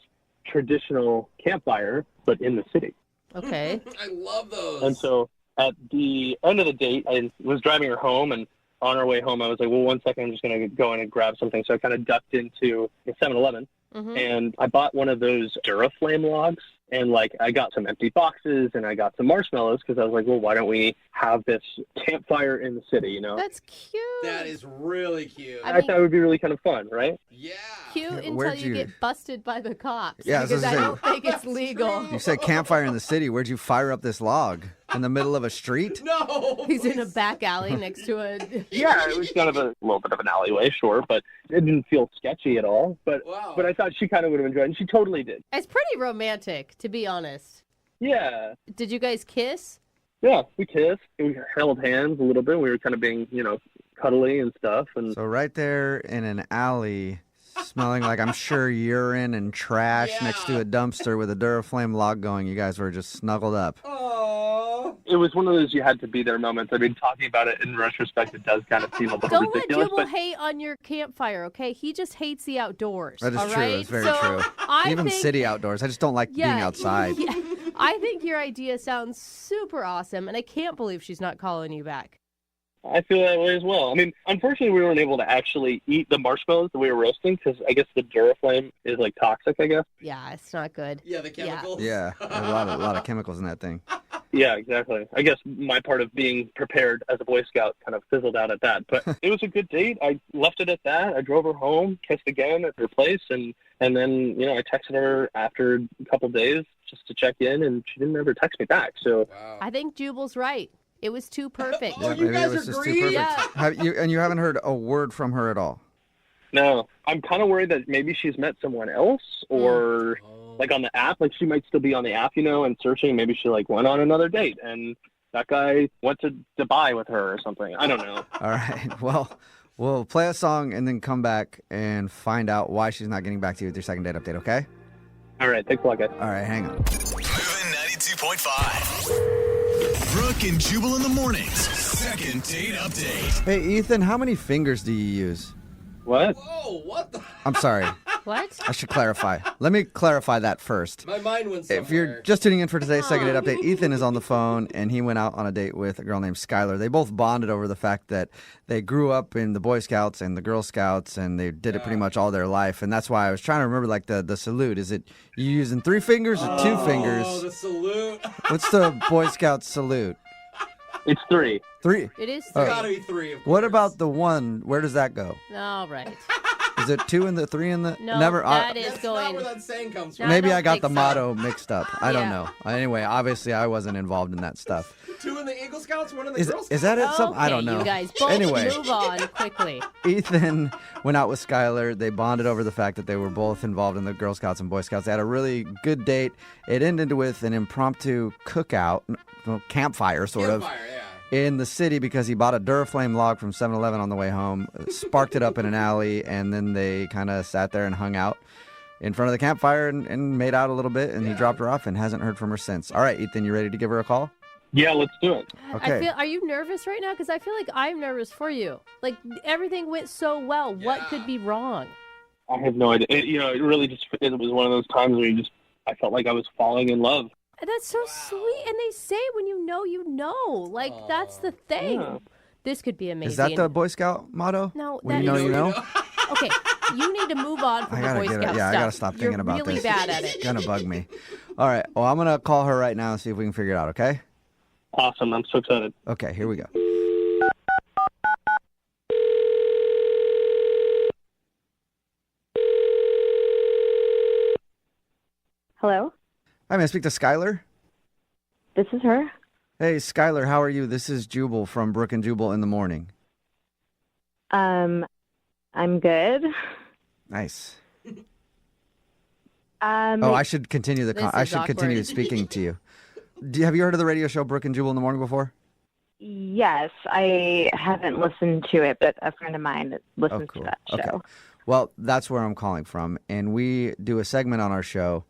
traditional campfire, but in the city. Okay. I love those. And so at the end of the date, I was driving her home, and on our way home, I was like, well, 1 second, I'm just going to go in and grab something. So I kind of ducked into a 7-Eleven, and I bought one of those Duraflame logs, and like I got some empty boxes, and I got some marshmallows, because I was like, well, why don't we have this campfire in the city, you know? That's cute. That is really cute. I thought it would be really kind of fun, right? Yeah. Cute until Where'd you you- get busted by the cops. Yeah, I was because I gonna don't think it's legal. You said campfire in the city. Where'd you fire up this log? In the middle of a street? No. He's in a back alley next to a... Yeah, it was kind of a little bit of an alleyway, sure, but it didn't feel sketchy at all. But I thought she kind of would have enjoyed it, and she totally did. It's pretty romantic, to be honest. Yeah. Did you guys kiss? Yeah, we kissed. We held hands a little bit. We were kind of being, cuddly and stuff. And So right there in an alley, smelling like, I'm sure, urine and trash next to a dumpster with a Duraflame log going, you guys were just snuggled up. it was one of those you had to be there moments. I mean, talking about it in retrospect, it does kind of seem a little Don't let ridiculous. Jubal hate on your campfire, okay? He just hates the outdoors. That is all true. right? It's very So true. Even think, city outdoors. I just don't like being outside. Yeah, I think your idea sounds super awesome, and I can't believe she's not calling you back. I feel that way as well. I mean, unfortunately, we weren't able to actually eat the marshmallows that we were roasting because I guess the Duraflame is like toxic, I guess. Yeah, it's not good. Yeah, the chemicals. Yeah, a lot of chemicals in that thing. Yeah, exactly. I guess my part of being prepared as a Boy Scout kind of fizzled out at that. But it was a good date. I left it at that. I drove her home, kissed again at her place, and then, you know, I texted her after a couple days just to check in, and she didn't ever text me back. So I think Jubal's right. It was too perfect. Yeah, maybe it was just too perfect. Yeah. You haven't heard a word from her at all? No. I'm kind of worried that maybe she's met someone else or like on the app. Like she might still be on the app, you know, and searching. Maybe she like went on another date and that guy went to Dubai with her or something. I don't know. All right. Well, we'll play a song and then come back and find out why she's not getting back to you with your second date update, okay? All right. Thanks a lot, guys. All right. Hang on. Moving 92.5. Brooke and Jubal in the mornings. Second date update. Hey, Ethan, how many fingers do you use? What? Whoa, what the? I'm sorry. What? I should clarify. Let me clarify that first. My mind went somewhere. If you're just tuning in for today's second date update, Ethan is on the phone, and he went out on a date with a girl named Skylar. They both bonded over the fact that they grew up in the Boy Scouts and the Girl Scouts, and they did it pretty much all their life. And that's why I was trying to remember, like, the salute. Is it you using 3 fingers or 2 fingers? Oh, the salute. What's the Boy Scout salute? It's 3. 3? It is Oh. 3. Gotta be 3. What about the 1? Where does that go? All right. Is it 2 and the 3 and the... No, Never. that is That's going... not where that saying comes from. Maybe don't I got think the so. motto mixed up. I don't Yeah. know. Anyway, obviously I wasn't involved in that stuff. 2 in the Eagle Scouts, 1 in the Is, Girl Scouts. is that it? Some, I don't Okay, know. you guys, both Anyway, move on quickly. Ethan went out with Skylar. They bonded over the fact that they were both involved in the Girl Scouts and Boy Scouts. They had a really good date. It ended with an impromptu cookout, campfire sort of, in the city because he bought a Duraflame log from 7-Eleven on the way home, sparked it up in an alley, and then they kind of sat there and hung out in front of the campfire and made out a little bit, and he dropped her off and hasn't heard from her since. All right, Ethan, you ready to give her a call? Yeah, let's do it. Okay. Are you nervous right now? Because I feel like I'm nervous for you. Like, everything went so well. What could be wrong? I have no idea. It really just, it was one of those times where I felt like I was falling in love. And that's so sweet. And they say when you know, you know. Like, that's the thing. Yeah. This could be amazing. Is that the Boy Scout motto? No, When you know, you know? Okay, You need to move on from the Boy Scout stuff. I gotta stop thinking about really this. bad at It's it. gonna bug me. All right. Well, I'm gonna call her right now and see if we can figure it out. Okay. Awesome. I'm so excited. Okay. Here we go. Hello? Hi, may I speak to Skylar? This is her. Hey, Skylar, how are you? This is Jubal from Brooke and Jubal in the morning. I'm good. Nice. Oh, I should continue I should continue speaking to you. Have you heard of the radio show Brooke and Jubal in the morning before? Yes, I haven't listened to it, but a friend of mine listens to that show. Okay. Well, that's where I'm calling from, and we do a segment on our show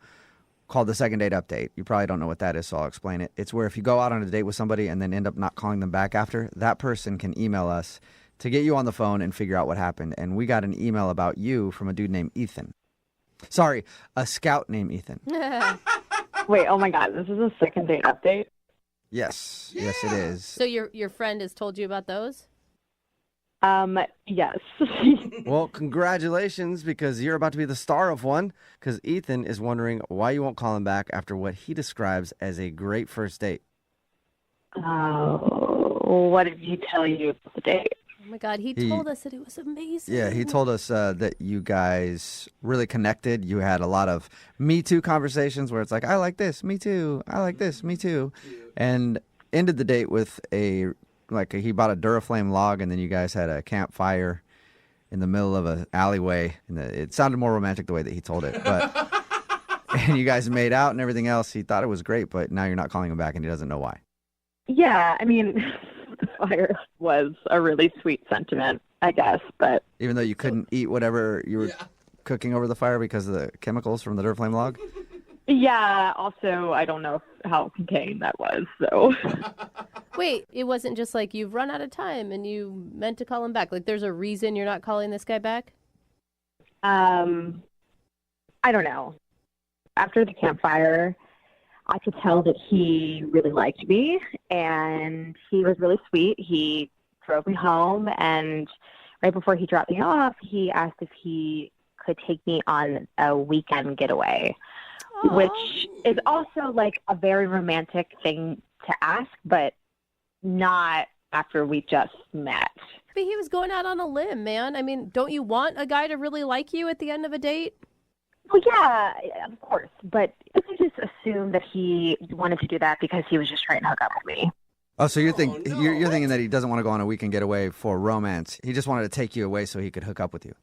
called the Second Date Update. You probably don't know what that is, so I'll explain it. It's where if you go out on a date with somebody and then end up not calling them back after, that person can email us to get you on the phone and figure out what happened. And we got an email about you from a dude named Ethan. Sorry, a scout named Ethan. Wait, oh my God, this is a second date update? Yes, yes it is. So your friend has told you about those? Yes. Well, congratulations, because you're about to be the star of one, because Ethan is wondering why you won't call him back after what he describes as a great first date. What did he tell you about the date? Oh my God, he told us that it was amazing. Yeah, he told us that you guys really connected. You had a lot of Me Too conversations where it's like, I like this, me too. I like this, me too. And ended the date with he bought a Duraflame log, and then you guys had a campfire in the middle of an alleyway. And it sounded more romantic the way that he told it. But and you guys made out and everything else. He thought it was great, but now you're not calling him back, and he doesn't know why. Yeah, I mean, the fire was a really sweet sentiment, I guess, but... Even though you couldn't eat whatever you were cooking over the fire because of the chemicals from the Duraflame log? Yeah, also, I don't know how contained that was, so... Wait, it wasn't just like you've run out of time and you meant to call him back. Like, there's a reason you're not calling this guy back? I don't know. After the campfire, I could tell that he really liked me, and he was really sweet. He drove me home, and right before he dropped me off, he asked if he could take me on a weekend getaway, which is also like a very romantic thing to ask, but not after we just met. But he was going out on a limb, man. I mean, don't you want a guy to really like you at the end of a date? Well, yeah, of course. But I just assumed that he wanted to do that because he was just trying to hook up with me. Oh, so you're thinking that he doesn't want to go on a weekend getaway for romance. He just wanted to take you away so he could hook up with you.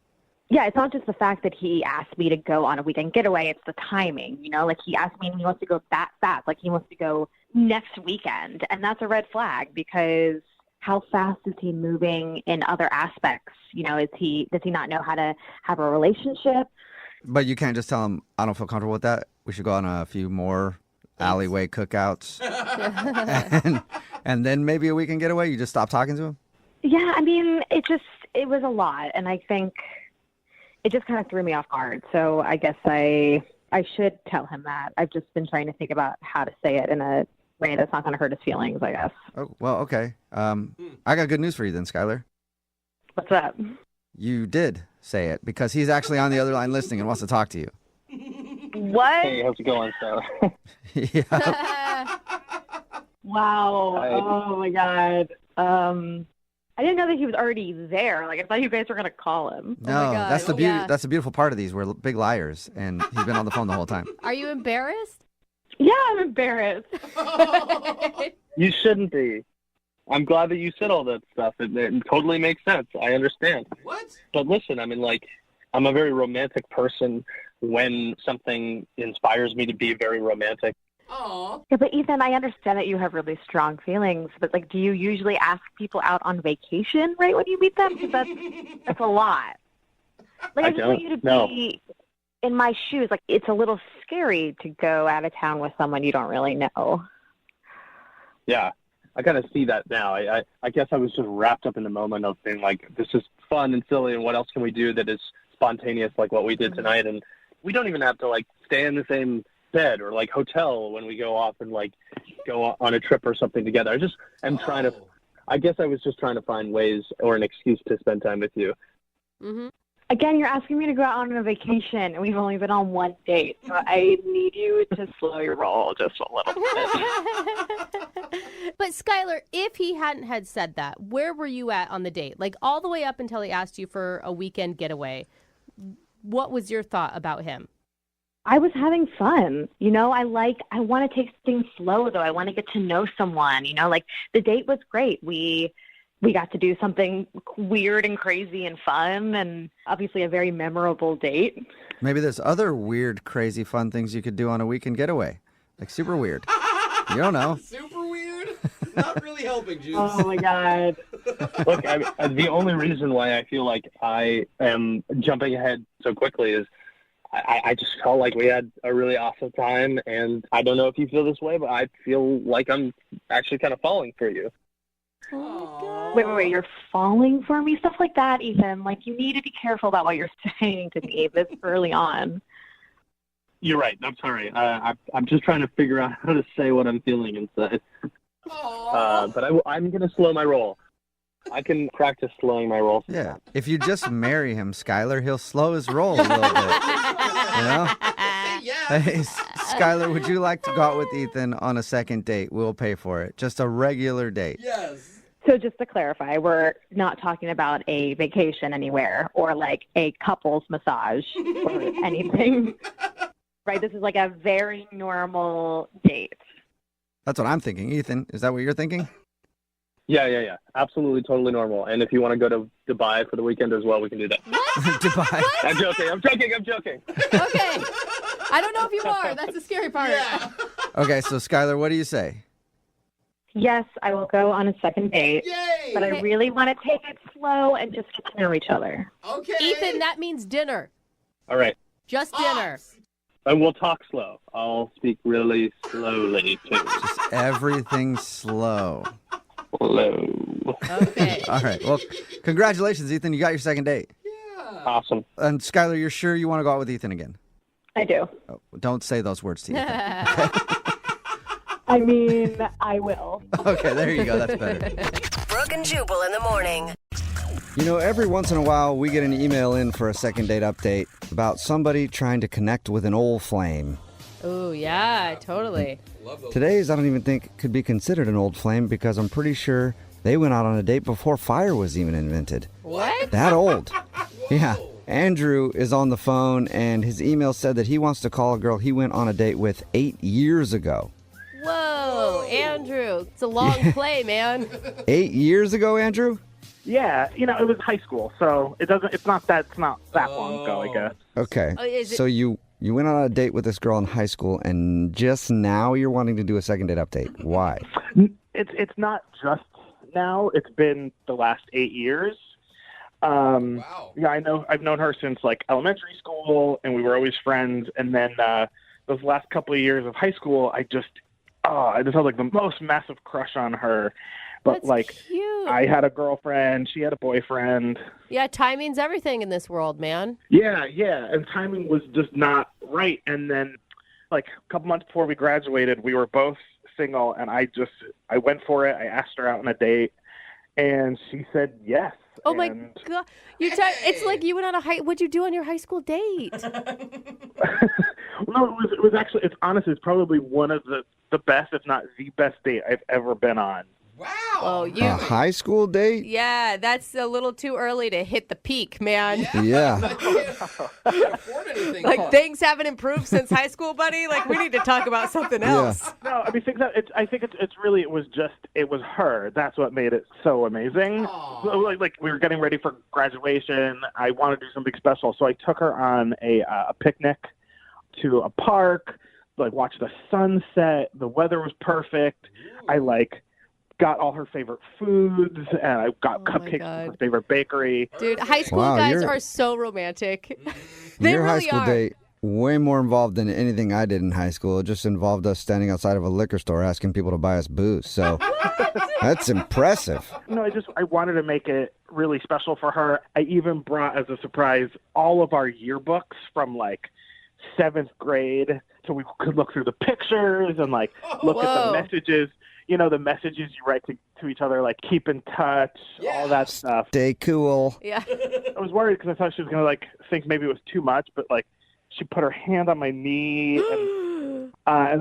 Yeah, it's not just the fact that he asked me to go on a weekend getaway. It's the timing, you know? Like, he asked me and he wants to go that fast. Like, he wants to go next weekend. And that's a red flag because how fast is he moving in other aspects? You know, does he not know how to have a relationship? But you can't just tell him, I don't feel comfortable with that. We should go on a few more alleyway cookouts. and then maybe a weekend getaway. You just stop talking to him? Yeah, I mean, it was a lot. And I think it just kind of threw me off guard. So I guess I should tell him that. I've just been trying to think about how to say it in a way that's not going to hurt his feelings, I guess. Oh, well, okay. I got good news for you then, Skylar. What's up? You did say it because he's actually on the other line listening and wants to talk to you. What? Hey, how's it going, Skylar? Yeah. Wow. Hi. Oh, my God. I didn't know that he was already there. Like, I thought you guys were going to call him. No, that's the beauty. That's the beautiful part of these. We're big liars, and he's been on the phone the whole time. Are you embarrassed? Yeah, I'm embarrassed. You shouldn't be. I'm glad that you said all that stuff. It totally makes sense. I understand. What? But listen, I mean, like, I'm a very romantic person when something inspires me to be very romantic. Aww. Yeah, but Ethan, I understand that you have really strong feelings, but, like, do you usually ask people out on vacation right when you meet them? Because that's a lot. Like, I just want you to be in my shoes. Like, it's a little scary to go out of town with someone you don't really know. Yeah, I kind of see that now. I guess I was just wrapped up in the moment of being like, this is fun and silly, and what else can we do that is spontaneous like what we did tonight? And we don't even have to, like, stay in the same bed or, like, hotel when we go off and, like, go on a trip or something together. I just am trying to, I guess I was just trying to find ways or an excuse to spend time with you. Mm-hmm. Again, you're asking me to go out on a vacation, and we've only been on one date. So I need you to slow your roll just a little bit. But Skylar, if he hadn't had said that, where were you at on the date? Like all the way up until he asked you for a weekend getaway. What was your thought about him? I was having fun. I want to take things slow, though. I want to get to know someone. Like the date was great. We got to do something weird and crazy and fun, and obviously a very memorable date. Maybe there's other weird, crazy, fun things you could do on a weekend getaway. Like super weird. You don't know. Super weird? Not really helping, Juice. Oh, my God. Look, the only reason why I feel like I am jumping ahead so quickly is I just felt like we had a really awesome time, and I don't know if you feel this way, but I feel like I'm actually kind of falling for you. Oh wait, you're falling for me? Stuff like that, Ethan. Like, you need to be careful about what you're saying to me this early on. You're right. I'm sorry. I'm just trying to figure out how to say what I'm feeling inside. But I'm going to slow my roll. I can practice slowing my roll. Yeah. If you just marry him, Skylar, he'll slow his roll a little bit. Hey, Skylar, would you like to go out with Ethan on a second date? We'll pay for it. Just a regular date. Yes. So just to clarify, we're not talking about a vacation anywhere or like a couple's massage or anything. Right? This is like a very normal date. That's what I'm thinking. Ethan, is that what you're thinking? Yeah. Absolutely, totally normal. And if you want to go to Dubai for the weekend as well, we can do that. Dubai. I'm joking. Okay. I don't know if you are. That's the scary part. Yeah. Okay, so Skylar, what do you say? Yes, I will go on a second date. Yay! But I really want to take it slow and just get to know each other. Okay. Ethan, that means dinner. All right. Just dinner. And we'll talk slow. I'll speak really slowly, too. Just everything slow. Slow. Okay. All right. Well, congratulations, Ethan. You got your second date. Yeah. Awesome. And Skylar, you're sure you want to go out with Ethan again? I do. Oh, don't say those words to Ethan. I mean, I will. Okay, there you go. That's better. Brooke and Jubal in the morning. Every once in a while, we get an email in for a second date update about somebody trying to connect with an old flame. Oh, yeah, totally. Today's, I don't even think, could be considered an old flame because I'm pretty sure they went out on a date before fire was even invented. What? That old. Yeah. Andrew is on the phone, and his email said that he wants to call a girl he went on a date with 8 years ago. Whoa, Andrew. It's a long play, man. 8 years ago, Andrew? Yeah, it was high school, so it's not that long ago, I guess. Okay. Oh, So you went on a date with this girl in high school, and just now you're wanting to do a second date update. Why? It's not just now. It's been the last 8 years. Wow. Yeah, I've known her since like elementary school, and we were always friends. And then those last couple of years of high school, I just had like the most massive crush on her. But That's cute. I had a girlfriend, she had a boyfriend. Yeah, timing's everything in this world, man. Yeah, and timing was just not right. And then, like a couple months before we graduated, we were both single, and I went for it. I asked her out on a date, and she said yes. Oh my God! It's like you went on what'd you do on your high school date? No, it was actually. It's honestly, it's probably one of the best, if not the best date I've ever been on. Wow. Oh, A high school date? Yeah, that's a little too early to hit the peak, man. Yeah. Can't afford anything. Like things haven't improved since high school, buddy. Like we need to talk about something else. No, I mean, I think it's really it was her. That's what made it so amazing. So, like we were getting ready for graduation. I wanted to do something special, so I took her on a picnic to a park. Like watched the sunset. The weather was perfect. I got all her favorite foods, and I got cupcakes from her favorite bakery. Dude, high school guys are so romantic. They Your really high school are. date, way more involved than anything I did in high school. It just involved us standing outside of a liquor store asking people to buy us booze. So that's impressive. No, I wanted to make it really special for her. I even brought as a surprise all of our yearbooks from like 7th grade, so we could look through the pictures and look at the messages. The messages you write to each other, like keep in touch, all that stuff. Stay cool. Yeah. I was worried because I thought she was going to like think maybe it was too much, but like she put her hand on my knee and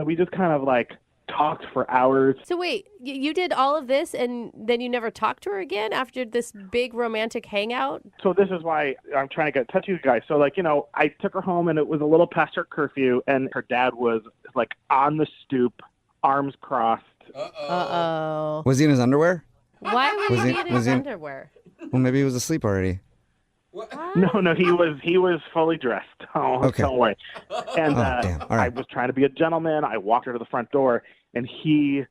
then we just kind of like talked for hours. So wait, you did all of this and then you never talked to her again after this big romantic hangout? So this is why I'm trying to get in touch with you guys. So like, you know, I took her home and it was a little past her curfew and her dad was like on the stoop, arms crossed. Uh-oh. Was he in his underwear? Why would Was he he- be in was his he- underwear? Well, maybe he was asleep already. No, he was fully dressed. Oh, Okay. don't worry. And damn. All right. I was trying to be a gentleman. I walked her to the front door, and he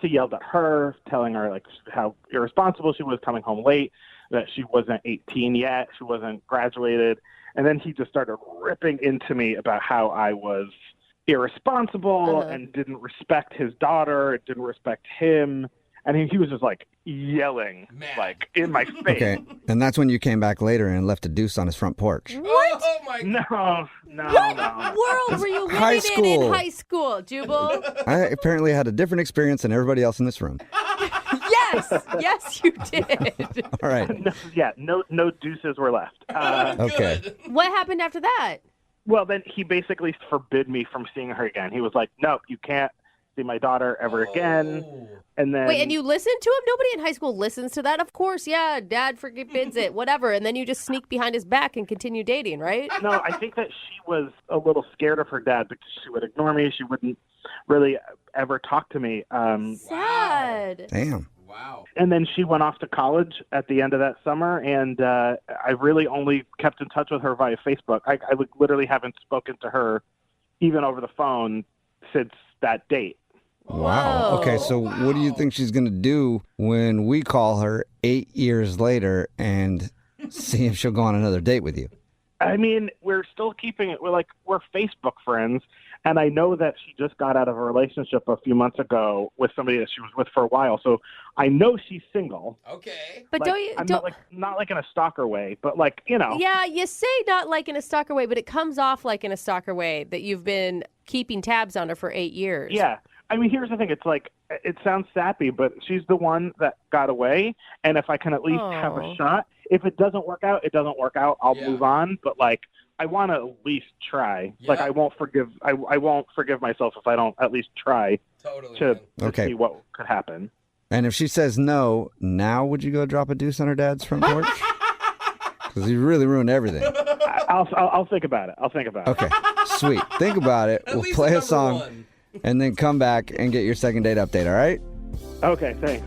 yelled at her, telling her like how irresponsible she was, coming home late, that she wasn't 18 yet, she wasn't graduated, and then he just started ripping into me about how I was irresponsible and didn't respect his daughter, didn't respect him. And he was just like yelling, like in my face. Okay, and that's when you came back later and left a deuce on his front porch. What? Oh my No. What world were you High living in school. high school, Jubal? I apparently had a different experience than everybody else in this room. Yes, you did. All right. No deuces were left. Okay. What happened after that? Well, then he basically forbid me from seeing her again. He was like, "No, you can't see my daughter ever again." And then Wait, and you listened to him? Nobody in high school listens to that. Of course, yeah, dad forbids it, whatever. And then you just sneak behind his back and continue dating, right? No, I think that she was a little scared of her dad because she would ignore me. She wouldn't really ever talk to me. Sad. Damn. Wow. And then she went off to college at the end of that summer, and I really only kept in touch with her via Facebook. I literally haven't spoken to her even over the phone since that date. Wow. Okay, so what do you think she's going to do when we call her 8 years later and see if she'll go on another date with you? I mean, we're still keeping it. We're Facebook friends, and I know that she just got out of a relationship a few months ago with somebody that she was with for a while. So I know she's single. Okay. But Like, I'm not like in a stalker way, but like, you know. Yeah, you say not like in a stalker way, but it comes off like in a stalker way that you've been keeping tabs on her for 8 years. Yeah. I mean, here's the thing. It's like, it sounds sappy, but she's the one that got away. And if I can at least have a shot, if it doesn't work out, it doesn't work out. I'll move on. But like, I want to at least try. Like, I won't forgive myself if I don't at least try to Okay. see what could happen. And if she says no, now would you go drop a deuce on her dad's front porch? Because you really ruined everything. I'll think about it. Okay, sweet. Think about it. We'll play a song and then come back and get your second date update, all right? Okay, thanks.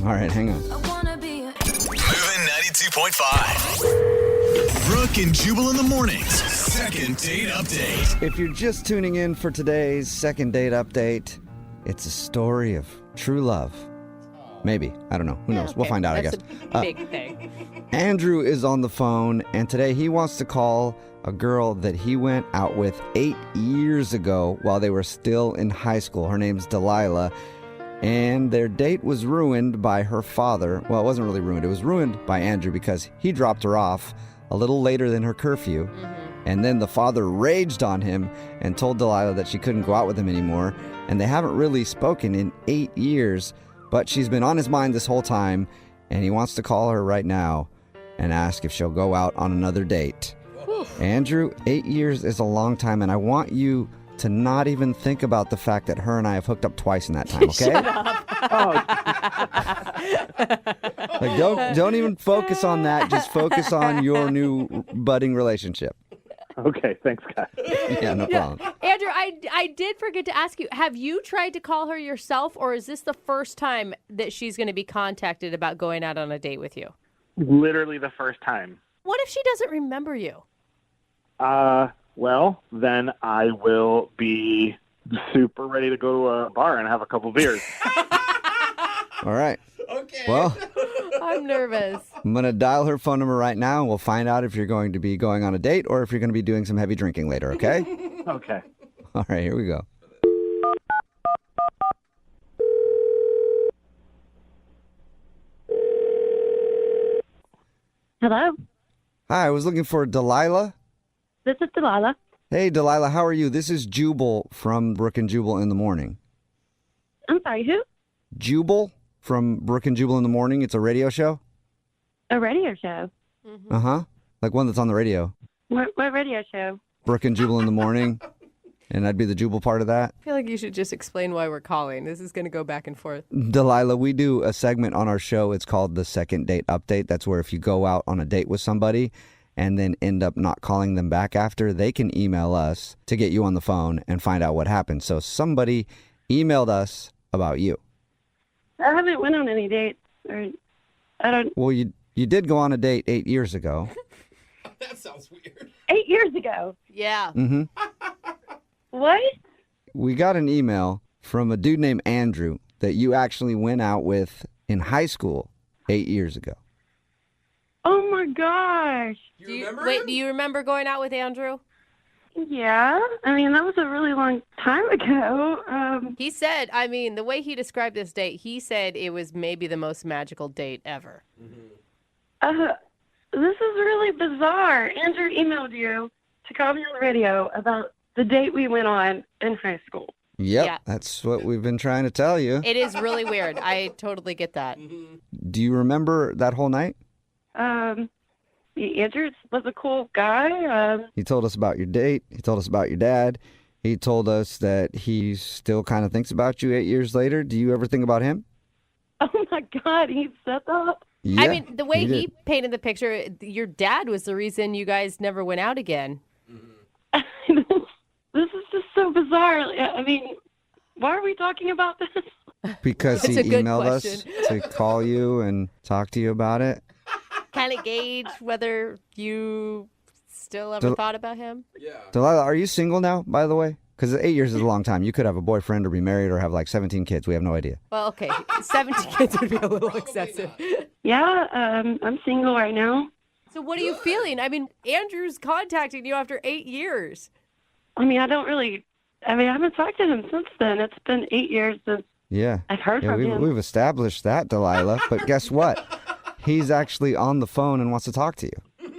All right, hang on. Moving 92.5. Brooke and Jubal in the mornings. Second date update. If you're just tuning in for today's second date update, it's a story of true love. Maybe. I don't know. Who knows? We'll find out, I guess. That's a big thing. Andrew is on the phone, and today he wants to call a girl that he went out with 8 years ago while they were still in high school. Her name's Delilah, and their date was ruined by her father. Well, it wasn't really ruined. It was ruined by Andrew because he dropped her off a little later than her curfew, and then the father raged on him and told Delilah that she couldn't go out with him anymore, and they haven't really spoken in 8 years, but she's been on his mind this whole time, and he wants to call her right now and ask if she'll go out on another date. Andrew, 8 years is a long time, and I want you to not even think about the fact that her and I have hooked up twice in that time, okay? Shut up. Like, don't even focus on that. Just focus on your new budding relationship. Okay, thanks, guys. Yeah, no problem. Andrew, I did forget to ask you, have you tried to call her yourself, or is this the first time that she's going to be contacted about going out on a date with you? Literally the first time. What if she doesn't remember you? Well, then I will be super ready to go to a bar and have a couple beers. All right. Okay. Well, I'm nervous. I'm going to dial her phone number right now, and we'll find out if you're going to be going on a date or if you're going to be doing some heavy drinking later, okay? Okay. All right, here we go. Hello, Hi, I was looking for Delilah. this is Delilah. Hey, Delilah, how are you? This is Jubal from Brooke and Jubal in the morning. I'm sorry, who? Jubal? from Brooke and Jubal in the Morning? It's a radio show? A radio show? Uh-huh. Like one that's on the radio. What radio show? Brooke and Jubal in the Morning. And I'd be the Jubal part of that. I feel like you should just explain why we're calling. This is going to go back and forth. Delilah, we do a segment on our show. It's called the Second Date Update. That's where if you go out on a date with somebody and then end up not calling them back after, they can email us to get you on the phone and find out what happened. So somebody emailed us about you. I haven't went on any dates. Or I don't. Well, you did go on a date 8 years ago. That sounds weird. 8 years ago. Yeah. Mm-hmm. What? We got an email from a dude named Andrew that you actually went out with in high school 8 years ago. Oh my gosh. Do you remember going out with Andrew? Yeah. I mean, that was a really long time ago. He said, I mean, the way he described this date, he said it was maybe the most magical date ever. This is really bizarre. Andrew emailed you to call me on the radio about the date we went on in high school. Yep, Yeah. That's what we've been trying to tell you. It is really weird. I totally get that. Do you remember that whole night? Andrew was a cool guy. He told us about your date. He told us about your dad. He told us that he still kind of thinks about you 8 years later. Do you ever think about him? Oh my God, he said that? Yeah, I mean, the way he did. painted the picture, your dad was the reason you guys never went out again. This is just so bizarre. I mean, why are we talking about this? Because he That's a good emailed us question. to call you and talk to you about it. Kind of gauge whether you still ever thought about him. Yeah. Delilah, are you single now, by the way? Because 8 years is a long time. You could have a boyfriend or be married or have like 17 kids. We have no idea. Well, okay. 17 kids would be a little excessive. Yeah, I'm single right now. So what are you feeling? I mean, Andrew's contacting you after 8 years. I mean, I haven't talked to him since then. It's been 8 years since Yeah. I've heard from him. We've established that, Delilah. But guess what? He's actually on the phone and wants to talk to you.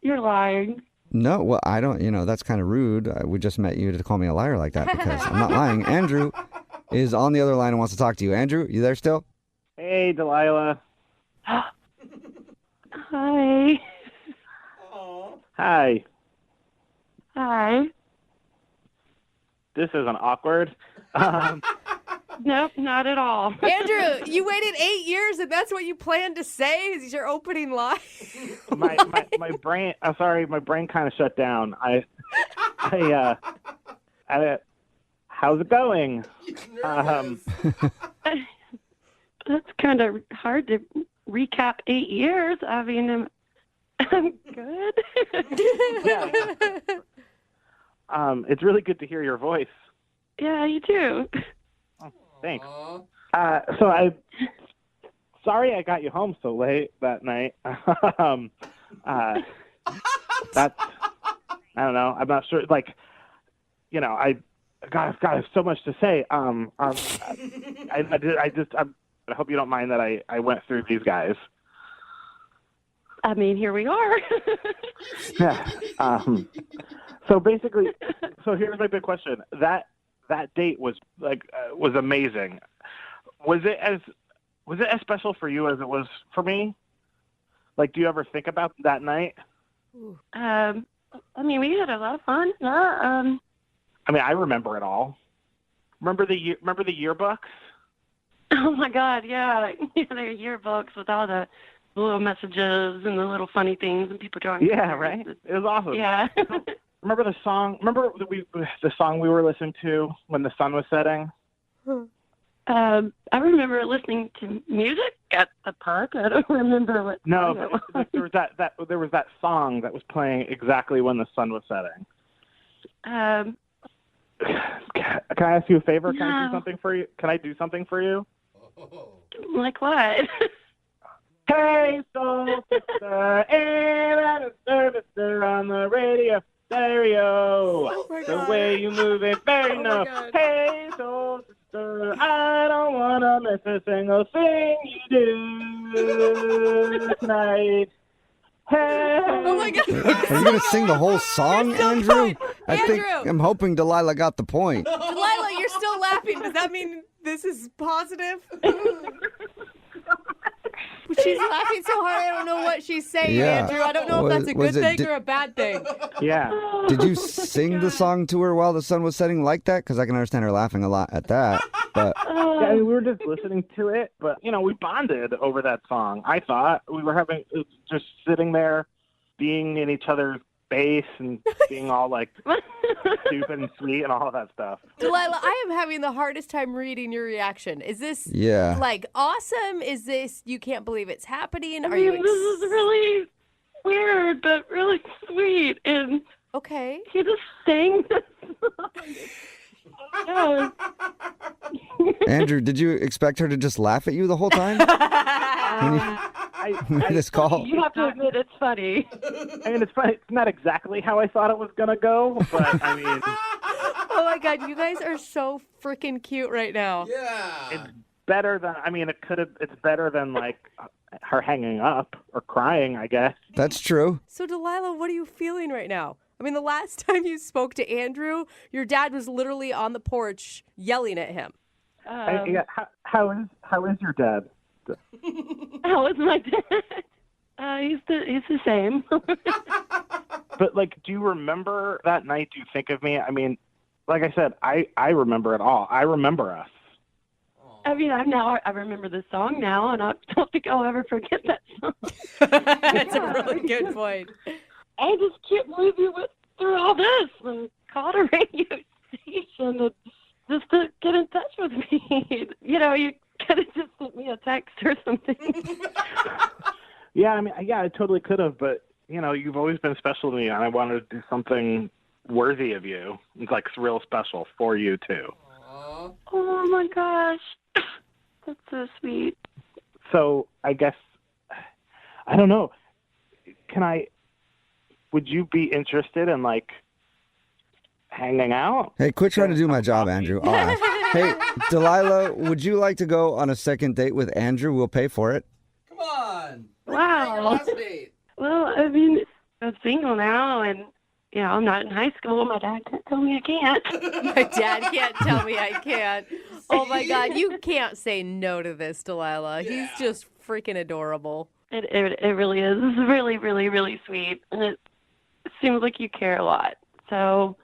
You're lying. No, well, I don't, that's kind of rude. We just met you to call me a liar like that because I'm not lying. Andrew is on the other line and wants to talk to you. Andrew, you there still? Hey, Delilah. Hi. Hi. Hi. This isn't awkward. Nope, not at all. Andrew, you waited 8 years and that's what you planned to say? Is your opening line? my brain. I'm sorry, my brain kind of shut down. How's it going? That's kind of hard to recap 8 years. I mean, I'm good. Yeah. It's really good to hear your voice. Yeah, you too. Oh, thanks. Sorry I got you home so late that night. I don't know. I'm not sure. Like, I got so much to say. I hope you don't mind that I went through these guys. I mean, here we are. Yeah. So basically, here's my big question. That date was was amazing. Was it as special for you as it was for me? Like, do you ever think about that night? I mean, we had a lot of fun. I mean, I remember it all. Remember the yearbooks? Oh my God, yeah. The yearbooks with all the little messages and the little funny things and people drawing. Yeah, right. It was awesome. Yeah. Remember the song? Remember the song we were listening to when the sun was setting? I remember listening to music at the park. I don't remember what. No, but there was that song that was playing exactly when the sun was setting. Can I ask you a favor? Can I do something for you? Can I do something for you? Like what? Hey, soul sister, and a servicer on the radio stereo. The way you move it, very nice. Hey, soul sister, I don't want to miss a single thing you do tonight. Hey. Oh my God. Are you going to sing the whole song, Andrew? Andrew! I'm hoping Delilah got the point. Delilah, you're still laughing laughing? Does that mean this is positive? She's laughing so hard, I don't know what she's saying, Yeah. Andrew. I don't know if that's a good thing or a bad thing. Yeah. Did you sing the song to her while the sun was setting like that? Because I can understand her laughing a lot at that. But Yeah, I mean, we were just listening to it, but we bonded over that song. I thought we were just sitting there, being in each other's face and being all like stupid and sweet and all of that stuff. Delilah, I am having the hardest time reading your reaction. Is this Yeah. like awesome? Is this you can't believe it's happening? I mean, this is really weird, but really sweet. And okay, he just sang this song. Andrew, did you expect her to just laugh at you the whole time? When you made this call? You have to admit it's funny. I mean, it's funny. It's not exactly how I thought it was going to go, but I mean... Oh my God, you guys are so freaking cute right now. Yeah. It's better than, it's better than like her hanging up or crying, I guess. That's true. So Delilah, what are you feeling right now? I mean, the last time you spoke to Andrew, your dad was literally on the porch yelling at him. Yeah, how is your dad? How is my dad? He's the same. But like, do you remember that night? Do you think of me? I mean, like I said, I remember it all. I remember us. I mean, I remember the song now, and I don't think I'll ever forget that song. That's a really good point. I just can't believe you went through all this and called a radio station just to get in touch with me. You could have just sent me a text or something. Yeah, I mean, yeah, I totally could have, but you've always been special to me, and I wanted to do something worthy of you. It's like real special for you too. Oh my gosh, that's so sweet. So I guess I don't know. Would you be interested in like hanging out? Hey, quit trying to do my job, Andrew. I'll ask. Hey, Delilah, would you like to go on a second date with Andrew? We'll pay for it. Come on. Wow. Last date. Well, I mean, I'm single now, and I'm not in high school. My dad can't tell me I can't. My dad can't tell me I can't. Oh my God, you can't say no to this, Delilah. Yeah. He's just freaking adorable. It really is. This is really, really, really sweet, and it seems like you care a lot. So,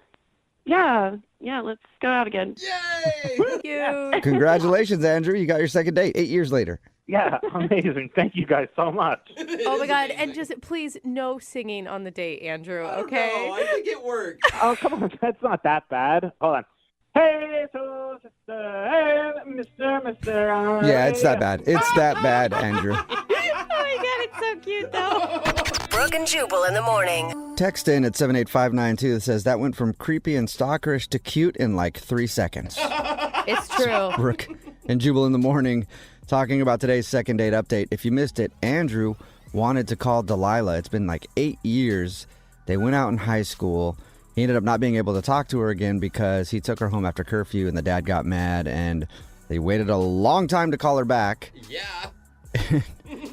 yeah, let's go out again. Yay! Thank you. Congratulations, Andrew. You got your second date 8 years later. Yeah, amazing. Thank you guys so much. Oh my God, and just please no singing on the date, Andrew, okay? No, I think it worked. Oh, come on. That's not that bad. Hold on. Hey, so sister, hey, Mr. Yeah, it's that bad. It's that bad, Andrew. Oh my God, it's so cute though. Brooke and Jubal in the morning. Text in at 78592 that says that went from creepy and stalkerish to cute in like 3 seconds. It's true. Brooke and Jubal in the morning talking about today's second date update. If you missed it, Andrew wanted to call Delilah. It's been like 8 years. They went out in high school. He ended up not being able to talk to her again because he took her home after curfew and the dad got mad and they waited a long time to call her back. Yeah.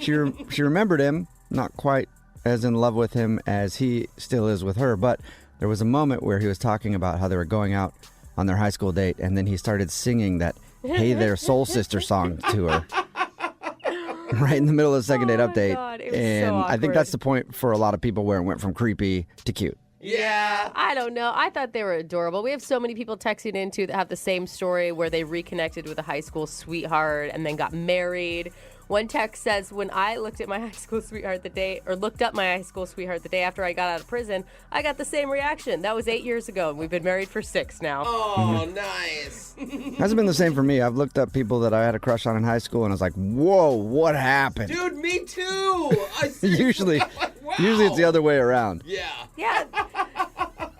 She remembered him, not quite as in love with him as he still is with her, but there was a moment where he was talking about how they were going out on their high school date and then he started singing that Hey There Soul Sister song to her. Right in the middle of the second date update. God, it was and so I think awkward. that's the point for a lot of people where it went from creepy to cute. Yeah. I don't know. I thought they were adorable. We have so many people texting in too that have the same story where they reconnected with a high school sweetheart and then got married. One text says, when I looked at my high school sweetheart looked up my high school sweetheart the day after I got out of prison, I got the same reaction. That was 8 years ago, and we've been married for 6 now. Oh, nice. Hasn't been the same for me. I've looked up people that I had a crush on in high school, and I was like, whoa, what happened? Dude, me too. Usually Wow. it's the other way around. Yeah. Yeah.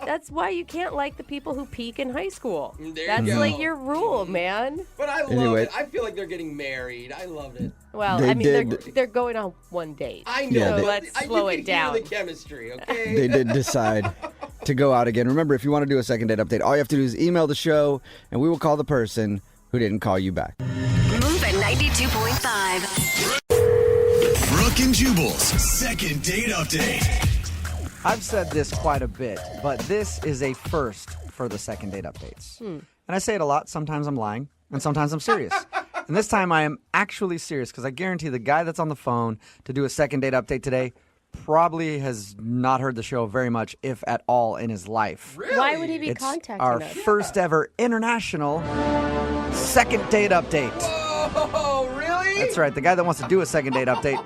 That's why you can't like the people who peak in high school. There That's you go. like your rule, man. But I love Anyway. it. I feel like they're getting married. I loved it. Well, They I mean, did. they're going on one date. I know. Yeah, but let's you slow can it down. Hear the chemistry, okay? They did decide to go out again. Remember, if you want to do a second date update, all you have to do is email the show, and we will call the person who didn't call you back. Move at 92.5. Brooke and Jubal's second date update. I've said this quite a bit, but this is a first for the second date updates. And I say it a lot. Sometimes I'm lying, and sometimes I'm serious. And this time I am actually serious because I guarantee the guy that's on the phone to do a second date update today probably has not heard the show very much, if at all, in his life. Really? Why would he be It's contacting our us? first ever international second date update. Oh, really? That's right. The guy that wants to do a second date update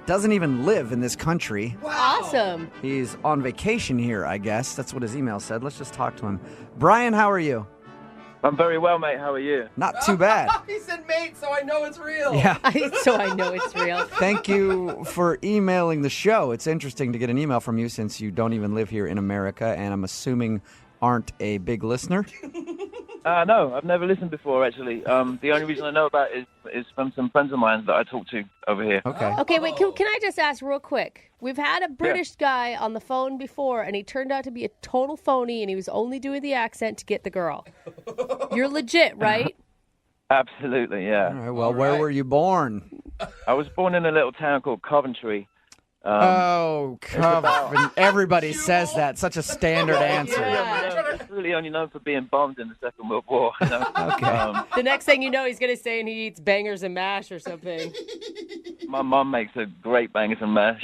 doesn't even live in this country. Awesome. He's on vacation here, I guess. That's what his email said. Let's just talk to him. Brian, how are you? I'm very well, mate. How are you? Not too bad. He said, mate, so I know it's real. Yeah. So I know it's real. Thank you for emailing the show. It's interesting to get an email from you since you don't even live here in America, and I'm assuming aren't a big listener. No, I've never listened before, actually. The only reason I know about it is from some friends of mine that I talk to over here. Okay. Okay, wait, can I just ask real quick? We've had a British guy on the phone before, and he turned out to be a total phony, and he was only doing the accent to get the girl. You're legit, right? Absolutely, yeah. All right, well, where were you born? I was born in a little town called Coventry. Everybody says that. Such a standard answer. It's really only known for being bombed in the Second World War. You know? Okay. The next thing you know, he's going to say he eats bangers and mash or something. My mom makes a great bangers and mash.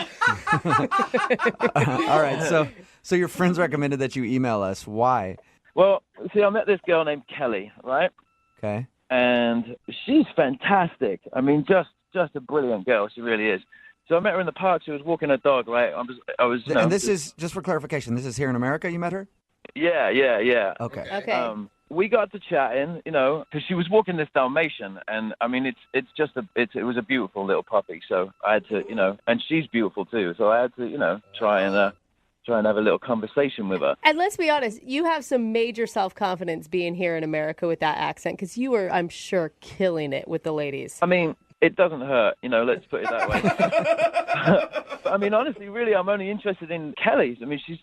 All right, so your friends recommended that you email us. Why? Well, see, I met this girl named Kelly, right? Okay. And she's fantastic. I mean, just a brilliant girl. She really is. So I met her in the park. She was walking her dog, right? I was. You know, and this is, just for clarification, this is here in America you met her? Yeah. Okay. Okay. We got to chatting, you know, because she was walking this Dalmatian, and I mean, it was a beautiful little puppy. So I had to, you know, and she's beautiful too. So I had to, you know, try and have a little conversation with her. And let's be honest, you have some major self-confidence being here in America with that accent, because you were, I'm sure, killing it with the ladies. I mean, it doesn't hurt, you know, let's put it that way. But, I mean, honestly, really, I'm only interested in Kelly's. I mean, she's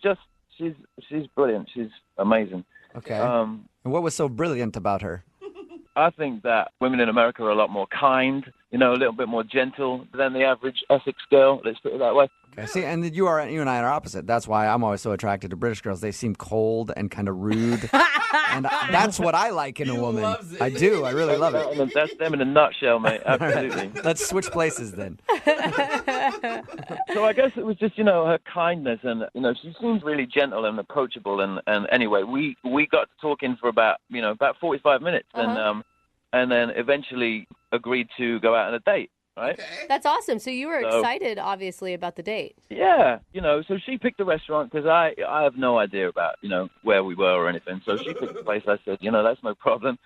brilliant. She's amazing. Okay. And what was so brilliant about her? I think that women in America are a lot more kind, you know, a little bit more gentle than the average Essex girl. Let's put it that way. Okay. See, and you and I are opposite. That's why I'm always so attracted to British girls. They seem cold and kind of rude. And that's what I like in a woman. I do. I really love it. That's them in a nutshell, mate. Absolutely. Right. Let's switch places then. So I guess it was just, you know, her kindness, and, you know, she seems really gentle and approachable. And anyway, we got to talking for about 45 minutes, and then eventually agreed to go out on a date. Right? Okay. That's awesome. So you were excited, obviously, about the date. Yeah, you know, so she picked the restaurant because I have no idea about, you know, where we were or anything. So she picked the place. I said, you know, that's no problem.